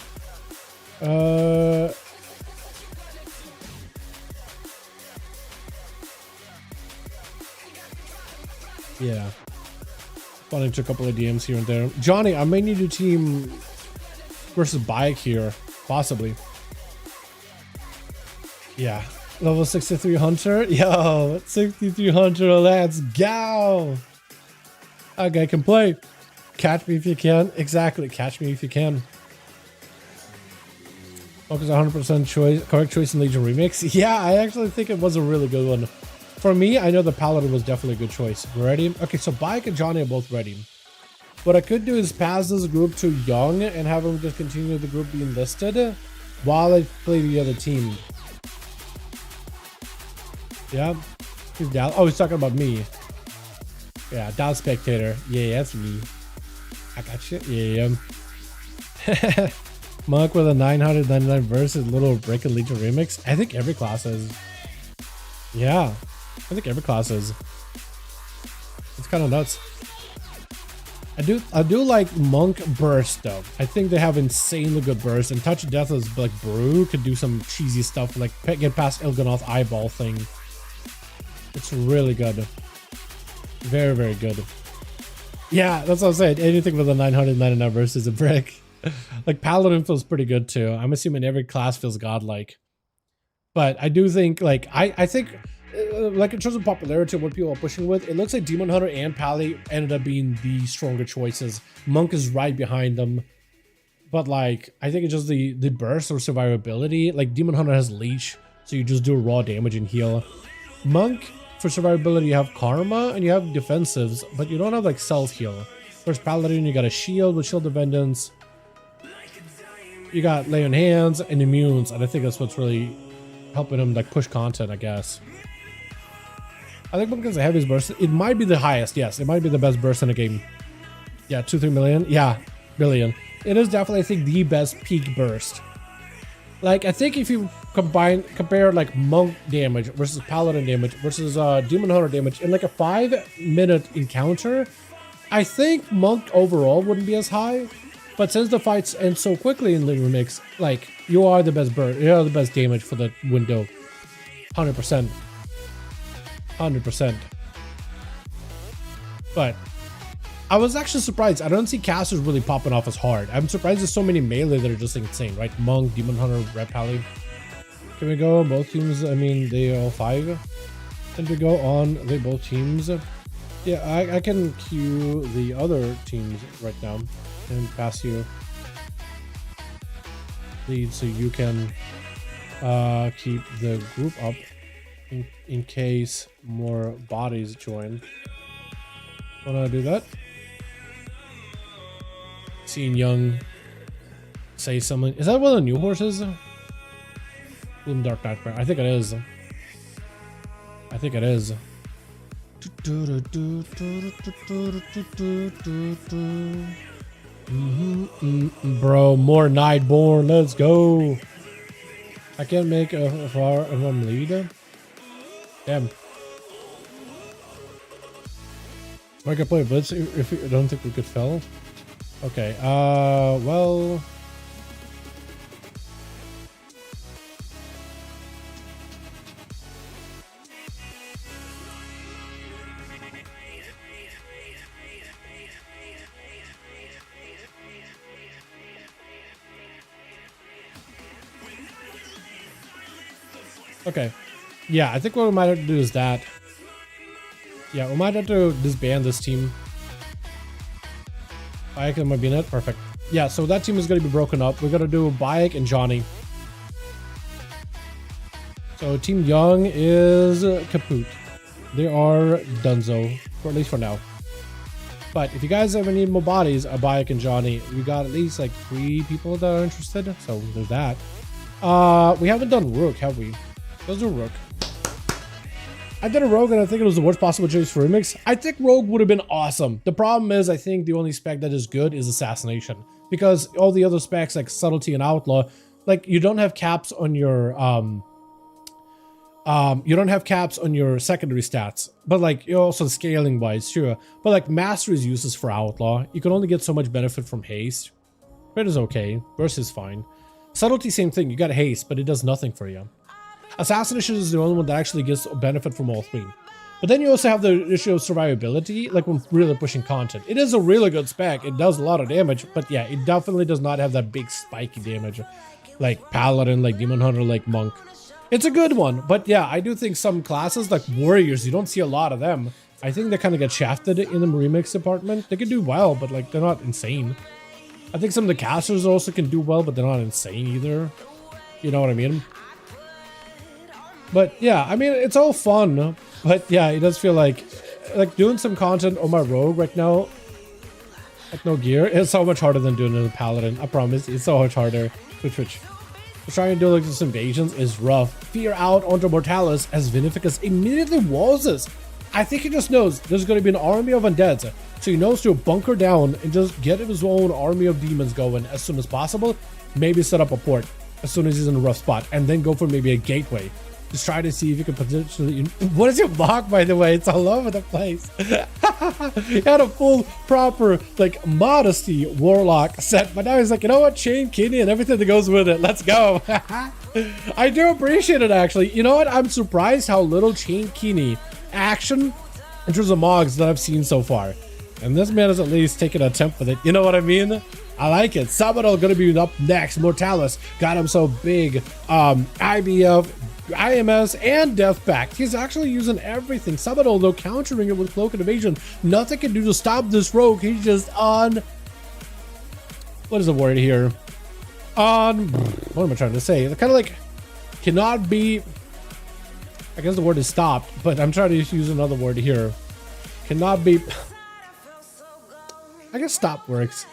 Yeah. Running to a couple of DMs here and there. Johnny, I may need your team versus Bayek here. Possibly. Yeah. Level 63 Hunter. Yo, 63 Hunter. Let's go. That guy can play. Catch me if you can. Exactly. Catch me if you can. Focus 100% choice. Correct choice in Legion Remix. Yeah, I actually think it was a really good one. For me, I know the Paladin was definitely a good choice. Ready? Okay, so Bayek and Johnny are both ready. What I could do is pass this group to Young and have him just continue the group being listed while I play the other team. Yeah. He's down. Oh, he's talking about me. Yeah, down spectator. Yeah, that's me. I got you. Yeah. Monk with a 999 versus little Break and Legion remix. I think every class is. Yeah. I think every class is. It's kind of nuts. I do like Monk burst though. I think they have insanely good burst, and Touch of Death is like Brew could do some cheesy stuff like get past Il'gynoth eyeball thing. It's really good. Very, very good. Yeah, that's what I'm saying. Anything with a 999 versus a brick. Like Paladin feels pretty good too. I'm assuming every class feels godlike. But I do think like I think like in terms of popularity of what people are pushing with, it looks like Demon Hunter and Pally ended up being the stronger choices. Monk is right behind them. But like I think it's just the burst or survivability. Like Demon Hunter has leech, so you just do raw damage and heal. Monk, for survivability, you have Karma and you have defensives, but you don't have like self-heal. First Paladin, you got a shield with Shield of Vengeance. You got Lay on Hands and immunes, and I think that's what's really helping him like push content, I guess. I think Monk is the heaviest burst. It might be the highest, yes. It might be the best burst in the game. Yeah, 2-3 million. Yeah, billion. It is definitely, I think, the best peak burst. Like, I think if you compare like Monk damage versus Paladin damage versus Demon Hunter damage in like a 5-minute encounter, I think Monk overall wouldn't be as high. But since the fights end so quickly in the remix, like, you are the best burst, you are the best damage for the window. 100%. 100%. But I was actually surprised. I don't see casters really popping off as hard. I'm surprised there's so many melee that are just insane, right? Monk, Demon Hunter, Red Pally. Can we go on both teams? I mean, they all 5. Can we go on both teams? Yeah, I can queue the other teams right now and pass you lead so you can keep the group up in case more bodies join. Wanna do that? Seeing Young say something. Is that one of the new horses? Bloom Dark Nightmare. I think it is. I think it is. Bro, more Nightborn. Let's go. I can't make a far of them leader. Damn. I could play Blitz if you don't think we could fail. Okay, well... Okay. Yeah, I think what we might have to do is that. Yeah, we might have to disband this team. Bayek and Mabina, perfect. Yeah, so that team is going to be broken up. We're going to do Bayek and Johnny. So Team Young is kaput. They are dunzo, for at least for now. But if you guys ever need more bodies, Bayek and Johnny, we got at least like 3 people that are interested. So there's that. We haven't done Rook, have we? Let's do Rook. I did a Rogue and I think it was the worst possible choice for Remix. I think Rogue would have been awesome. The problem is I think the only spec that is good is Assassination. Because all the other specs like Subtlety and Outlaw, like you don't have caps on your secondary stats. But like you're also scaling wise, sure. But like Mastery is useless for Outlaw. You can only get so much benefit from Haste. Crit is okay. Burst is fine. Subtlety, same thing. You got Haste, but it does nothing for you. Assassination is the only one that actually gets benefit from all 3. But then you also have the issue of survivability, like when really pushing content. It is a really good spec. It does a lot of damage, but yeah, it definitely does not have that big spiky damage like Paladin, like Demon Hunter, like Monk. It's a good one, but yeah, I do think some classes like Warriors, you don't see a lot of them. I think they kind of get shafted in the remix department. They can do well, but like they're not insane. I think some of the casters also can do well, but they're not insane either. You know what I mean? But yeah, I mean, it's all fun, but yeah, it does feel like doing some content on my Rogue right now, like no gear, is so much harder than doing it in Paladin. I promise, it's so much harder. Twitch. Trying to do like this invasions is rough. Fear out onto Mortalis as Vinificus immediately walls us. I think he just knows there's going to be an army of undeads, so he knows to bunker down and just get his own army of demons going as soon as possible. Maybe set up a port as soon as he's in a rough spot, and then go for maybe a gateway. Just try to see if you can potentially... What is your block, by the way? It's all over the place. He had a full, proper, like, modesty warlock set, but now he's like, you know what? Chain Kidney and everything that goes with it. Let's go. I do appreciate it, actually. You know what? I'm surprised how little Chain Kidney action in terms of Mogs that I've seen so far. And this man has at least taken an attempt with it. You know what I mean? I like it. Sabadell gonna be up next. Mortalis got him so big. IBF, IMS, and Death Pact. He's actually using everything. Sabadell, though, countering it with Cloak and Evasion. Nothing can do to stop this Rogue. He's just on... What is the word here? On... What am I trying to say? Kind of like... Cannot be... I guess the word is stopped, but I'm trying to use another word here. Cannot be... I guess stop works.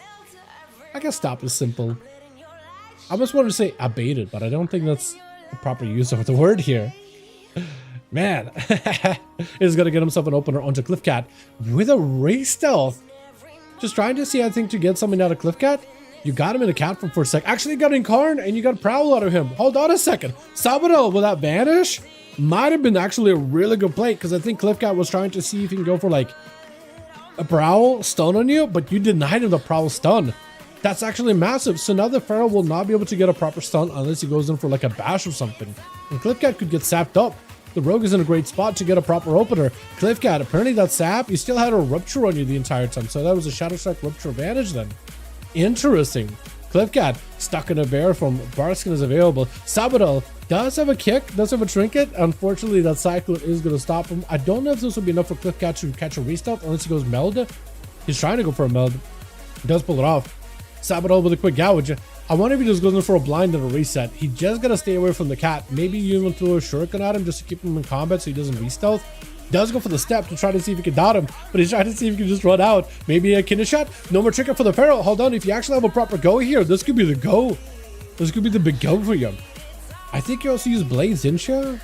I guess stop is simple. I almost wanted to say abated, but I don't think that's the proper use of the word here. Man, he's gonna get himself an opener onto Cliffcat with a race stealth. Just trying to see, I think, to get something out of Cliffcat. You got him in a cat from for a sec. Actually, you got Incarn and you got Prowl out of him. Hold on a second. Sabadell, will that vanish? Might have been actually a really good play, because I think Cliffcat was trying to see if he can go for like a Prowl stun on you, but you denied him the Prowl stun. That's actually massive. So now the Pharaoh will not be able to get a proper stun unless he goes in for like a bash or something. And Cliffcat could get sapped up. The Rogue is in a great spot to get a proper opener. Cliffcat, apparently that sap, you still had a Rupture on you the entire time. So that was a Shadow Strike Rupture advantage then. Interesting. Cliffcat stuck in a bear from Barskin is available. Sabadell does have a kick, does have a trinket. Unfortunately, that Cyclone is going to stop him. I don't know if this will be enough for Cliffcat to catch a restart unless he goes meld. He's trying to go for a meld. He does pull it off. Sabadell with a quick gouge. I wonder if he just goes in for a blind and a reset. He just got to stay away from the cat. Maybe you even throw a shuriken at him just to keep him in combat so he doesn't re-stealth. Does go for the step to try to see if he can dot him, but he's trying to see if he can just run out. Maybe a Kinder shot. No more trigger for the Pharaoh. Hold on, if you actually have a proper go here, this could be the go. This could be the big go for you. I think you also use blades, didn't you?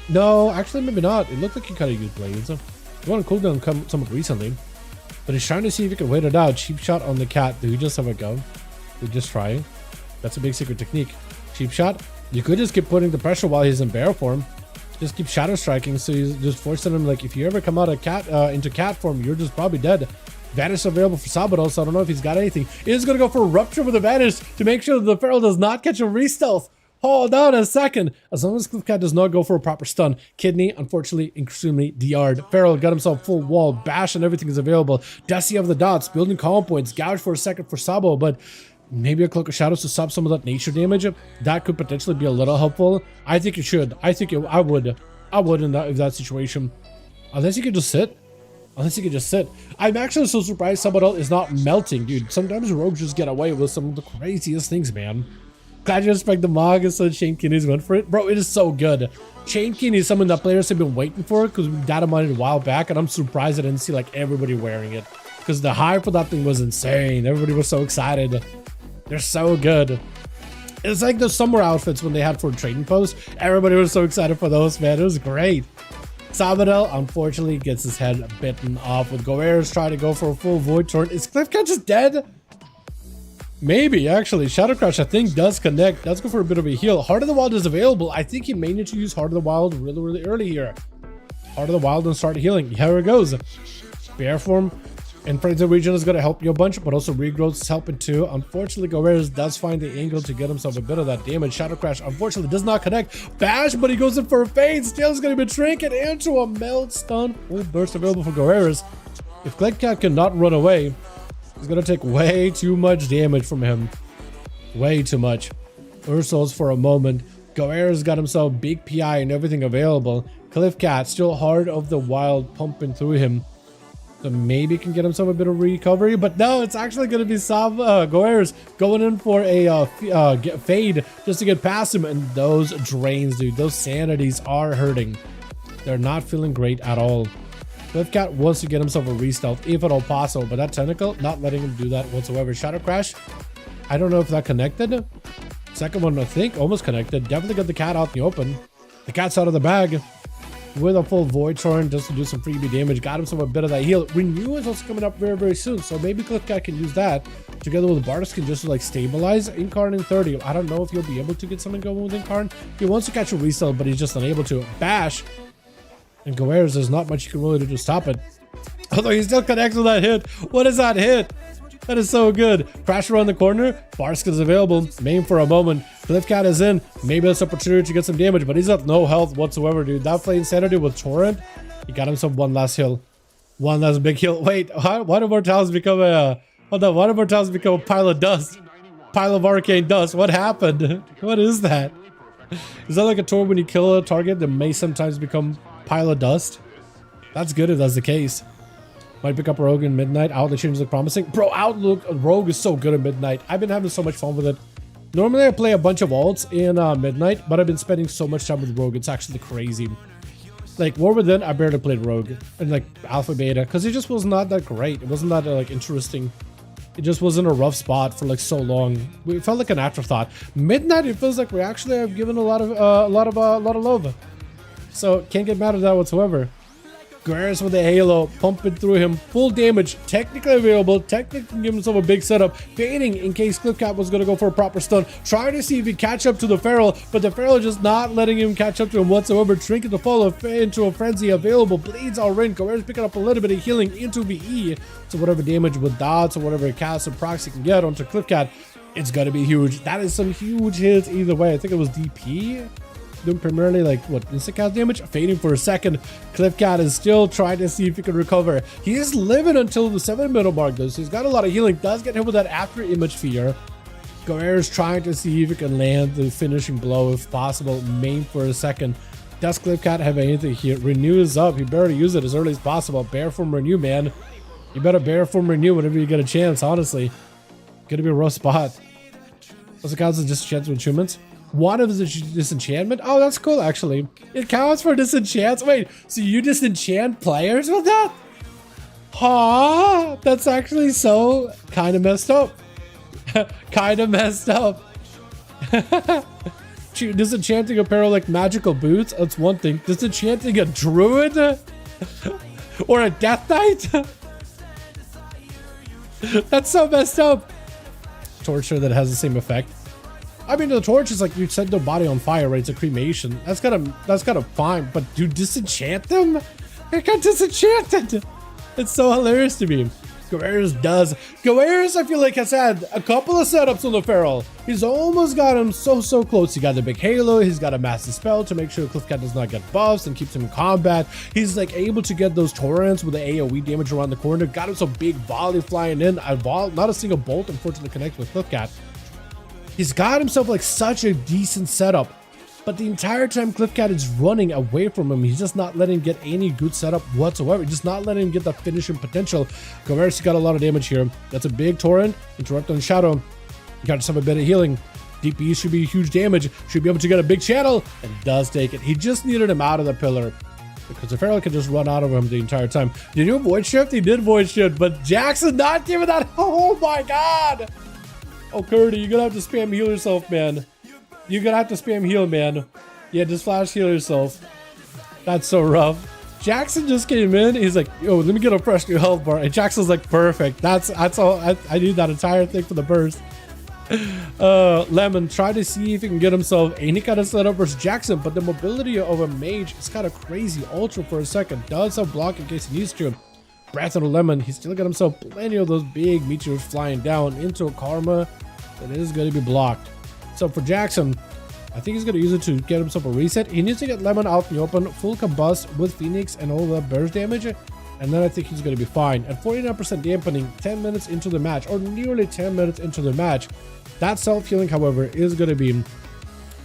No, actually maybe not. It looked like you kind of used blades. You want to cooldown come somewhat recently, but he's trying to see if he can wait it out. Cheap shot on the cat. Do you just have a go? They're just trying. That's a big secret technique. Cheap shot. You could just keep putting the pressure while he's in bear form. just keep shadow striking. So he's just forcing him, like, if you ever come out of cat into cat form, you're just probably dead. Vanish available for Sabado, so I don't know if he's got anything. He's gonna go for a rupture with a vanish to make sure the Feral does not catch a re-stealth. Hold on a second. As long as Cliffcat does not go for a proper stun. Kidney, unfortunately, extremely DR'd. Feral got himself full wall. Bash and everything is available. Desi of the dots. Building calm points. Gouge for a second for Sabo, but maybe a Cloak of Shadows to stop some of that nature damage. That could potentially be a little helpful. I think it should. I would in that situation. Unless you could just sit. I'm actually so surprised Sabado is not melting, dude. Sometimes rogues just get away with some of the craziest things, man. Glad you respect the Mog, so Shane Kinney's went for it. Bro, it is so good. Shane Kinney is something that players have been waiting for because we data mined it a while back, and I'm surprised I didn't see like everybody wearing it. Because the hype for that thing was insane. Everybody was so excited. They're so good. It's like the summer outfits when they had for trading posts. Everybody was so excited for those, man. It was great. Sabadell, unfortunately, gets his head bitten off with Goer's trying to go for a full Void Torrent. Is Cliffcat just dead? Maybe, actually. Shadow Crash, I think, does connect. Let's go for a bit of a heal. Heart of the Wild is available. I think he may need to use Heart of the Wild really early here. Heart of the Wild and start healing. Here it goes. Bear form and Frenzy Region is going to help you a bunch, but also Regrowth is helping too. Unfortunately, Goer's does find the angle to get himself a bit of that damage. Shadow Crash, unfortunately, does not connect. Bash, but he goes in for a fade. Still is going to be trinket into a melt stun. Full burst available for Goer's. If Clickcat cannot run away, he's going to take way too much damage from him. Way too much. Ursos for a moment. Goer's got himself big PI and everything available. Cliffcat still Heart of the Wild pumping through him. So maybe can get himself a bit of recovery, but no, it's actually going to be Goer's going in for a fade just to get past him, and those drains, dude, those sanities are hurting. They're not feeling great at all. Cliffcat wants to get himself a re-stealth, if at all possible, but that tentacle, not letting him do that whatsoever. Shadow Crash, I don't know if that connected. Second one, I think, almost connected. Definitely got the cat out in the open. The cat's out of the bag. With a full Void Torrent just to do some freebie damage. Got himself a bit of that heal. Renew is also coming up very soon, so maybe Cliffcat can use that together with Bardic can just like stabilize Incarn in 30. I don't know if he'll be able to get something going with Incarn. He wants to catch a resell, but he's just unable to. Bash and Goer's, there's not much you can really do to stop it. Although he still connects with that hit. What is that hit? That is so good. Crash around the corner. Barsk is available. Main for a moment. Cliffcat is in. Maybe that's opportunity to get some damage, but he's at no health whatsoever, dude. That Flame Insanity with Torrent. He got himself one last heal. One last big heal. Wait, why do Mortals become a... Hold on, why do Mortals become a pile of dust? Pile of arcane dust. What happened? What is that? Is that like a Torrent when you kill a target that may sometimes become pile of dust? That's good if that's the case. Might pick up Rogue in Midnight. Outlook changes look promising. Bro, Outlook Rogue is so good at Midnight. I've been having so much fun with it. Normally I play a bunch of alts in Midnight, but I've been spending so much time with Rogue. It's actually crazy. Like War Within, I barely played Rogue and like Alpha Beta because it just was not that great. It wasn't that like interesting. It just wasn't a rough spot for like so long. It felt like an afterthought. Midnight, it feels like we actually have given a lot of love. So can't get mad at that whatsoever. Goer's with a halo, pumping through him, full damage, technically available, technically can give himself a big setup, fading in case Cliffcat was going to go for a proper stun, trying to see if he catch up to the Feral, but the Feral just not letting him catch up to him whatsoever. Trinket to follow into a frenzy available, bleeds already. Goer's picking up a little bit of healing into VE, so whatever damage with dots or whatever cast or procs he can get onto Cliffcat, it's going to be huge. That is some huge hits either way. I think it was DP. Doing primarily like what, instant cast damage, fading for a second. Cliffcat is still trying to see if he can recover. He is living until the 7-minute mark though, so he's got a lot of healing. Does get hit with that after image fear. Goer is trying to see if he can land the finishing blow if possible. Main for a second. Does Cliffcat have anything here? Renew is up. He better use it as early as possible. Bear form Renew, man. You better bear form Renew whenever you get a chance, honestly. Gonna be a rough spot. Also counts as disenchantment with achievements. One of the disenchantment. Oh, that's cool, actually. It counts for disenchants. Wait, so you disenchant players with that? Huh? That's actually so kind of messed up. Kind of messed up. Disenchanting apparel like magical boots, that's one thing. Disenchanting a druid? Or a death knight? That's so messed up. Torture that has the same effect. I mean, the torch is like you set the body on fire, right? It's a cremation. That's kind of fine. But you disenchant them? It got disenchanted. It's so hilarious to me. Goerus, I feel like, has had a couple of setups on the Feral. He's almost got him so close. He got the big halo. He's got a massive spell to make sure Cliffcat does not get buffs and keeps him in combat. He's like able to get those torrents with the AoE damage around the corner. Got him some big volley flying in. Not a single bolt, unfortunately, connects with Cliffcat. He's got himself like such a decent setup. But the entire time Cliffcat is running away from him, he's just not letting him get any good setup whatsoever. Just not letting him get the finishing potential. Goerus got a lot of damage here. That's a big torrent. Interrupt on Shadow. You got yourself a bit of healing. DP should be huge damage. Should be able to get a big channel. And does take it. He just needed him out of the pillar. Because the Feral could just run out of him the entire time. Did you void shift? He did void shift. But Jackson not giving that. Oh my god. Oh, Curdy, you're gonna have to spam heal yourself, man. You're gonna have to spam heal, man. Yeah, just flash heal yourself. That's so rough. Jackson just came in. He's like, yo, let me get a fresh new health bar. And Jackson's like, perfect. That's all. I need that entire thing for the burst. Lemon, try to see if he can get himself any kind of setup versus Jackson, but the mobility of a mage is kind of crazy. Ultra for a second. Does have block in case he needs to. Breath on a Lemon. He's still got himself plenty of those big meteors flying down into a Karma that is going to be blocked. So for Jackson, I think he's going to use it to get himself a reset. He needs to get Lemon out in the open, full combust with Phoenix and all that burst damage. And then I think he's going to be fine. At 49% dampening, 10 minutes into the match, or nearly 10 minutes into the match, that self-healing, however, is going to be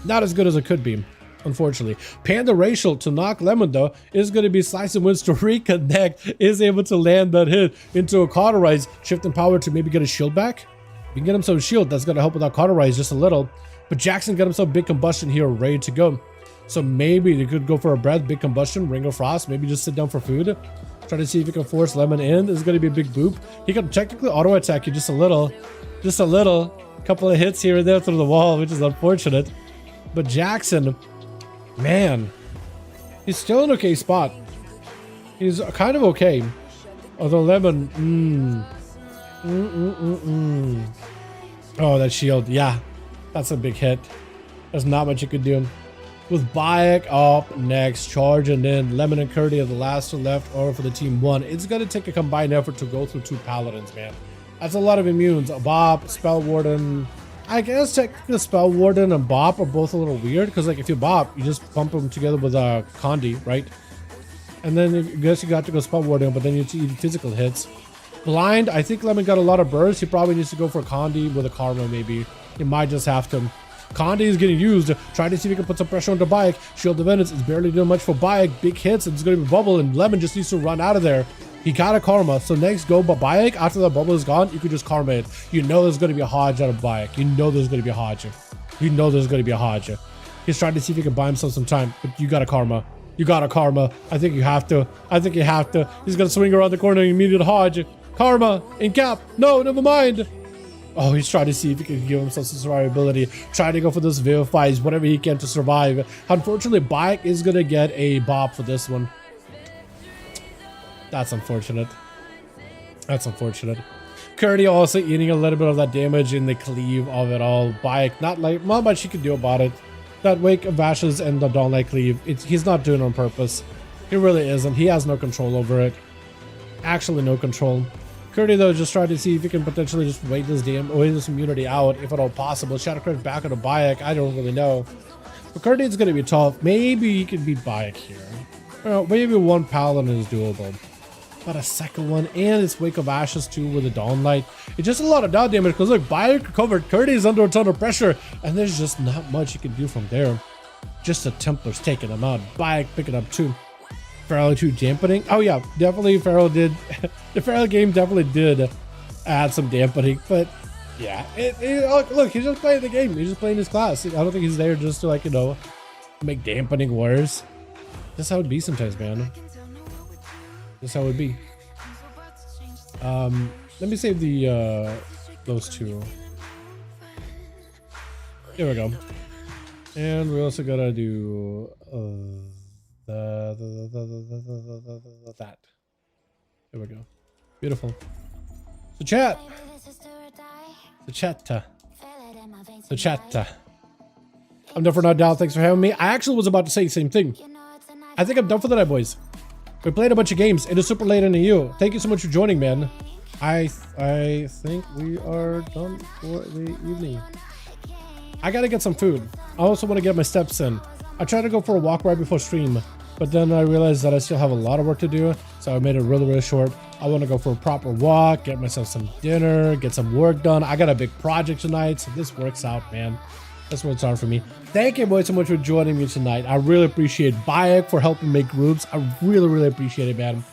not as good as it could be, unfortunately. Panda Racial to knock Lemon, though, is going to be Slice and Wins to reconnect, is able to land that hit into a Cauterize, shifting power to maybe get a shield back. You can get himself a shield. That's going to help with that Cauterize just a little. But Jackson got himself big combustion here ready to go. So maybe they could go for a breath, big combustion, Ring of Frost, maybe just sit down for food. Try to see if he can force Lemon in. This is going to be a big boop. He can technically auto attack you just a little. Just a little. A couple of hits here and there through the wall, which is unfortunate. But Jackson, man, he's still in an okay spot. He's kind of okay. Although Lemon, oh, that shield. Yeah, that's a big hit. There's not much you could do. With Bayek up next, charging in. Lemon and Curdy are the last two left over for the team one. It's going to take a combined effort to go through two Paladins, man. That's a lot of immunes. Bob, Spell Warden. I guess technically Spell Warden and Bob are both a little weird. Because like if you Bob, you just bump them together with Condi, right? And then I guess you got to go Spell Warden, but then you eat physical hits. Blind, I think Lemon got a lot of bursts. He probably needs to go for Condi with a Karma, maybe. He might just have to. Condi is getting used. Try to see if he can put some pressure onto Bayek. Shield of Venus is barely doing much for Bayek. Big hits, and it's going to be Bubble, and Lemon just needs to run out of there. He got a Karma, so next go, but Bayek, after the Bubble is gone, you could just Karma it. You know there's going to be a Hodge out of Bayek. You know there's going to be a Hodge. You know there's going to be a Hodge. He's trying to see if he can buy himself some time, but you got a Karma. You got a Karma. I think you have to. I think you have to. He's going to swing around the corner and immediate Hodge. Karma in cap. No, never mind. Oh, he's trying to see if he can give himself some survivability. Trying to go for those Vivifys, whatever he can to survive. Unfortunately, Bayek is going to get a Bop for this one. That's unfortunate. That's unfortunate. Curdy also eating a little bit of that damage in the cleave of it all. Bayek, not much he can do about it. That Wake of Ashes and the Dawnlight cleave, he's not doing it on purpose. He really isn't. He has no control over it. Actually, no control. Curdy, though, just trying to see if he can potentially just wait this immunity out, if at all possible. Shadowcraft back into Bayek, I don't really know. But Curdy is going to be tough. Maybe he can beat Bayek here. Well, maybe one Paladin is doable. But a second one, and it's Wake of Ashes too with the Dawnlight. It's just a lot of dot damage, because look, Bayek recovered. Curdy is under a ton of pressure, and there's just not much you can do from there. Just the Templars taking him out. Bayek picking up too. Feral 2 dampening. Oh yeah, definitely Feral did. The Feral game definitely did add some dampening, but yeah, look, he's just playing the game. He's just playing his class. I don't think he's there just to, like, you know, make dampening worse. That's how it would be sometimes, man. That's how it would be. Let me save the those two. Here we go. And we also gotta do that. There we go. Beautiful. So chat. The chatta. I'm done for now, Dal. Thanks for having me. I actually was about to say the same thing. I think I'm done for the night, boys. We played a bunch of games. It is super late in the EU. Thank you so much for joining, man. I think we are done for the evening. I gotta get some food. I also want to get my steps in. I tried to go for a walk right before stream, but then I realized that I still have a lot of work to do, so I made it really, really short. I want to go for a proper walk, get myself some dinner, get some work done. I got a big project tonight, so this works out, man. That's what it's on for me. Thank you boys so much for joining me tonight. I really appreciate Bayek for helping make groups. I really, really appreciate it, man. It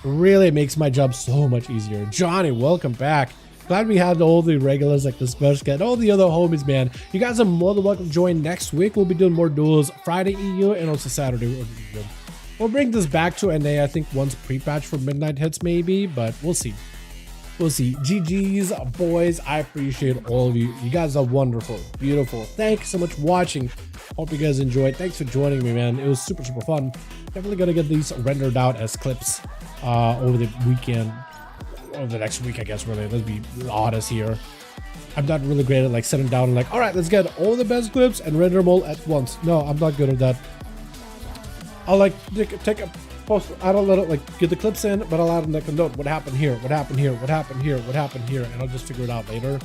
really makes my job so much easier. Johnny, welcome back. Glad we had all the regulars like the Special Cat, all the other homies, man. You guys are more than welcome to join next week. We'll be doing more duels Friday EU and also Saturday EU. We'll bring this back to NA, I think, once pre-patch for midnight hits maybe, but we'll see. We'll see. GG's, boys. I appreciate all of you. You guys are wonderful. Beautiful. Thanks so much for watching. Hope you guys enjoyed. Thanks for joining me, man. It was super, super fun. Definitely gonna get these rendered out as clips over the weekend. Over the next week, I guess, really. Let's be honest here. I'm not really great at like sitting down and like, all right, let's get all the best clips and render them all at once. No, I'm not good at that. I'll like take a post, I don't let it like get the clips in, but I'll add like a note. What happened here? What happened here? What happened here? What happened here? And I'll just figure it out later.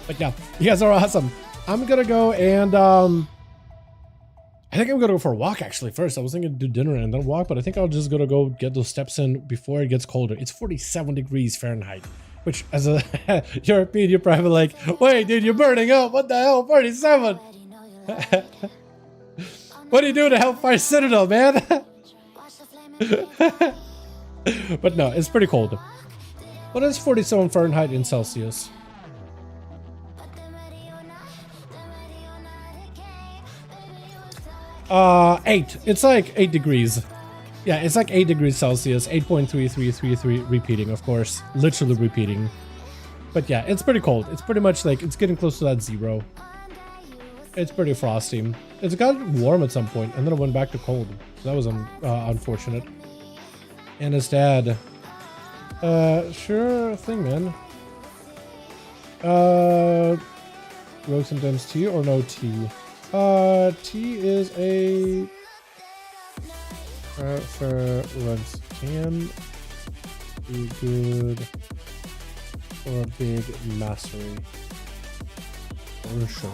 But yeah, you guys are awesome. I'm gonna go and I think I'm gonna go for a walk actually first. I was thinking to do dinner and then walk, but I think I'll just gonna go get those steps in before it gets colder. It's 47 degrees Fahrenheit, which as a European, you're probably like, wait, dude, you're burning up. What the hell? 47? What do you do to Hellfire Citadel, man? But no, it's pretty cold. What is 47 Fahrenheit in Celsius? Eight. It's like 8 degrees. Yeah, it's like 8 degrees Celsius, 8.3333 repeating, of course. Literally repeating. But yeah, it's pretty cold. It's pretty much like, it's getting close to that 0. It's pretty frosty. It's got warm at some point, and then it went back to cold. So that was unfortunate. And his dad. Sure thing, man. Rogue sometimes tea or no tea? Tea is a preference. Can be good for big mastery. For sure.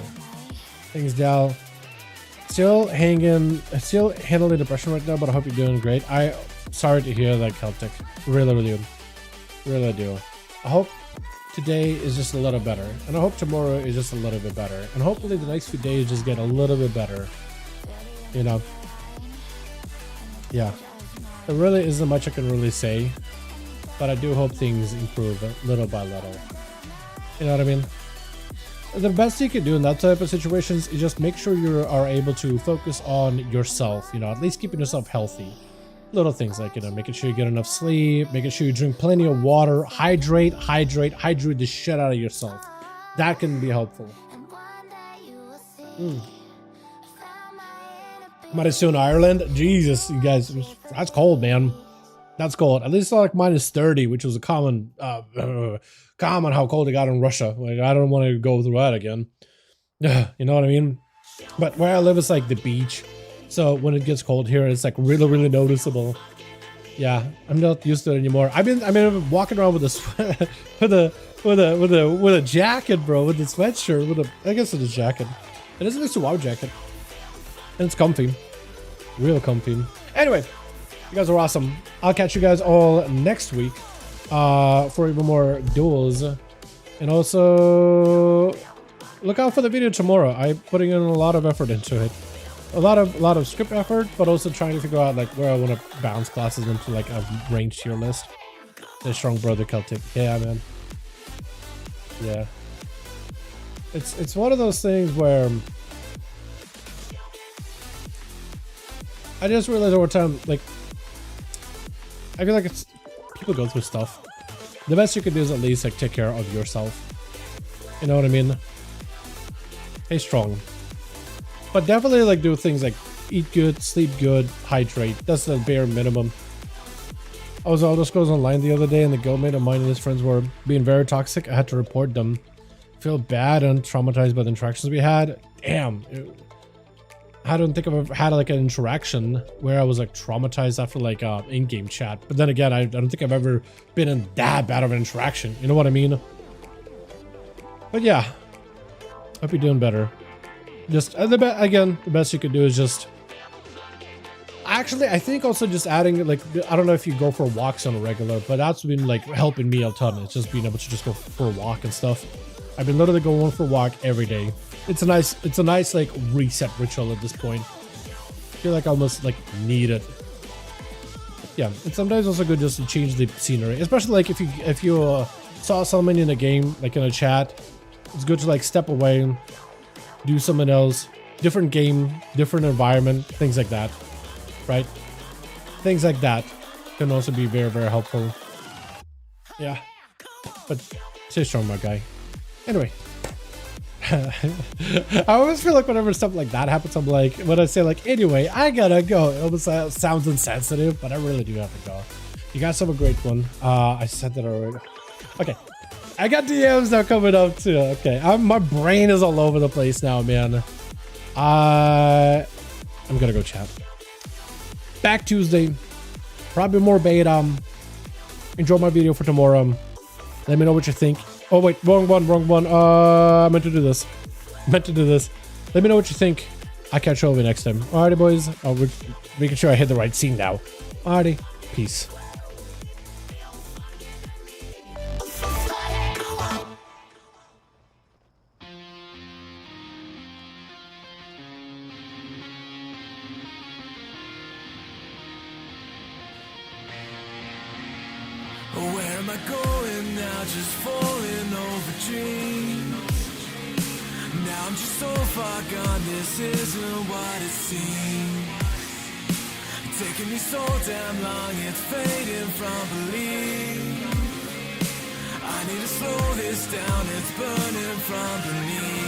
Thanks, Dal. Still handling depression right now, but I hope you're doing great. Sorry to hear that, Celtic. Really do. I hope today is just a little better, and I hope tomorrow is just a little bit better, and hopefully the next few days just get a little bit better. You know. Yeah. There really isn't much I can really say, but I do hope things improve little by little. You know what I mean? The best you can do in that type of situations is just make sure you are able to focus on yourself, you know, at least keeping yourself healthy. Little things like, you know, making sure you get enough sleep, making sure you drink plenty of water, hydrate the shit out of yourself. That can be helpful. Might soon Ireland. Jesus, you guys, that's cold, man. That's cold. At least like -30, which was a common how cold it got in Russia. Like, I don't want to go through that again. You know what I mean? But where I live is like the beach, so when it gets cold here, it's like really noticeable. Yeah, I'm not used to it anymore. I've been walking around with a with a jacket, bro, with a sweatshirt, I guess it's a jacket. It isn't a WoW jacket, and it's comfy, real comfy. Anyway, you guys are awesome. I'll catch you guys all next week for even more duels, and also look out for the video tomorrow. I'm putting in a lot of effort into it, a lot of script effort, but also trying to figure out like where I want to bounce classes into like a range tier list. The strong brother Celtic, yeah, man, yeah. It's one of those things where I just realized over time, like, I feel like people go through stuff. The best you can do is at least like take care of yourself. You know what I mean? Stay strong. But definitely like do things like eat good, sleep good, hydrate. That's the bare minimum. I was on Elder Scrolls Online the other day, and the guildmate of mine and his friends were being very toxic. I had to report them. Feel bad and traumatized by the interactions we had. Damn. I don't think I've ever had like an interaction where I was like traumatized after like in-game chat. But then again, I don't think I've ever been in that bad of an interaction. You know what I mean? But yeah, hope you're doing better. Just again, the best you could do is just. Actually, I think also just adding like, I don't know if you go for walks on a regular, but that's been like helping me a ton. It's just being able to just go for a walk and stuff. I've been literally going for a walk every day. It's a nice like reset ritual at this point. I feel like I almost like need it. Yeah, it's sometimes also good just to change the scenery, especially like if you saw someone in a game, like in a chat. It's good to like step away, do something else, different game, different environment, things like that. Right? Things like that can also be very, very helpful. Yeah. But stay strong, my guy. Anyway. I always feel like whenever stuff like that happens, I'm like, when I say like, anyway, I gotta go. It almost sounds insensitive, but I really do have to go. You guys have a great one. I said that already. Okay. I got DMs now coming up too. Okay. My brain is all over the place now, man. I'm gonna go chat. Back Tuesday, probably more beta. Enjoy my video for tomorrow. Let me know what you think. Oh wait, wrong one. I meant to do this. Let me know what you think. I'll catch you over next time. Alrighty, boys. Oh, we're making sure I hit the right scene now. Alrighty, peace. Where am I going now? Just falling over dreams. Now I'm just so far gone, this isn't what it seems. Taking me so damn long, it's fading from belief. I need to slow this down, it's burning from beneath.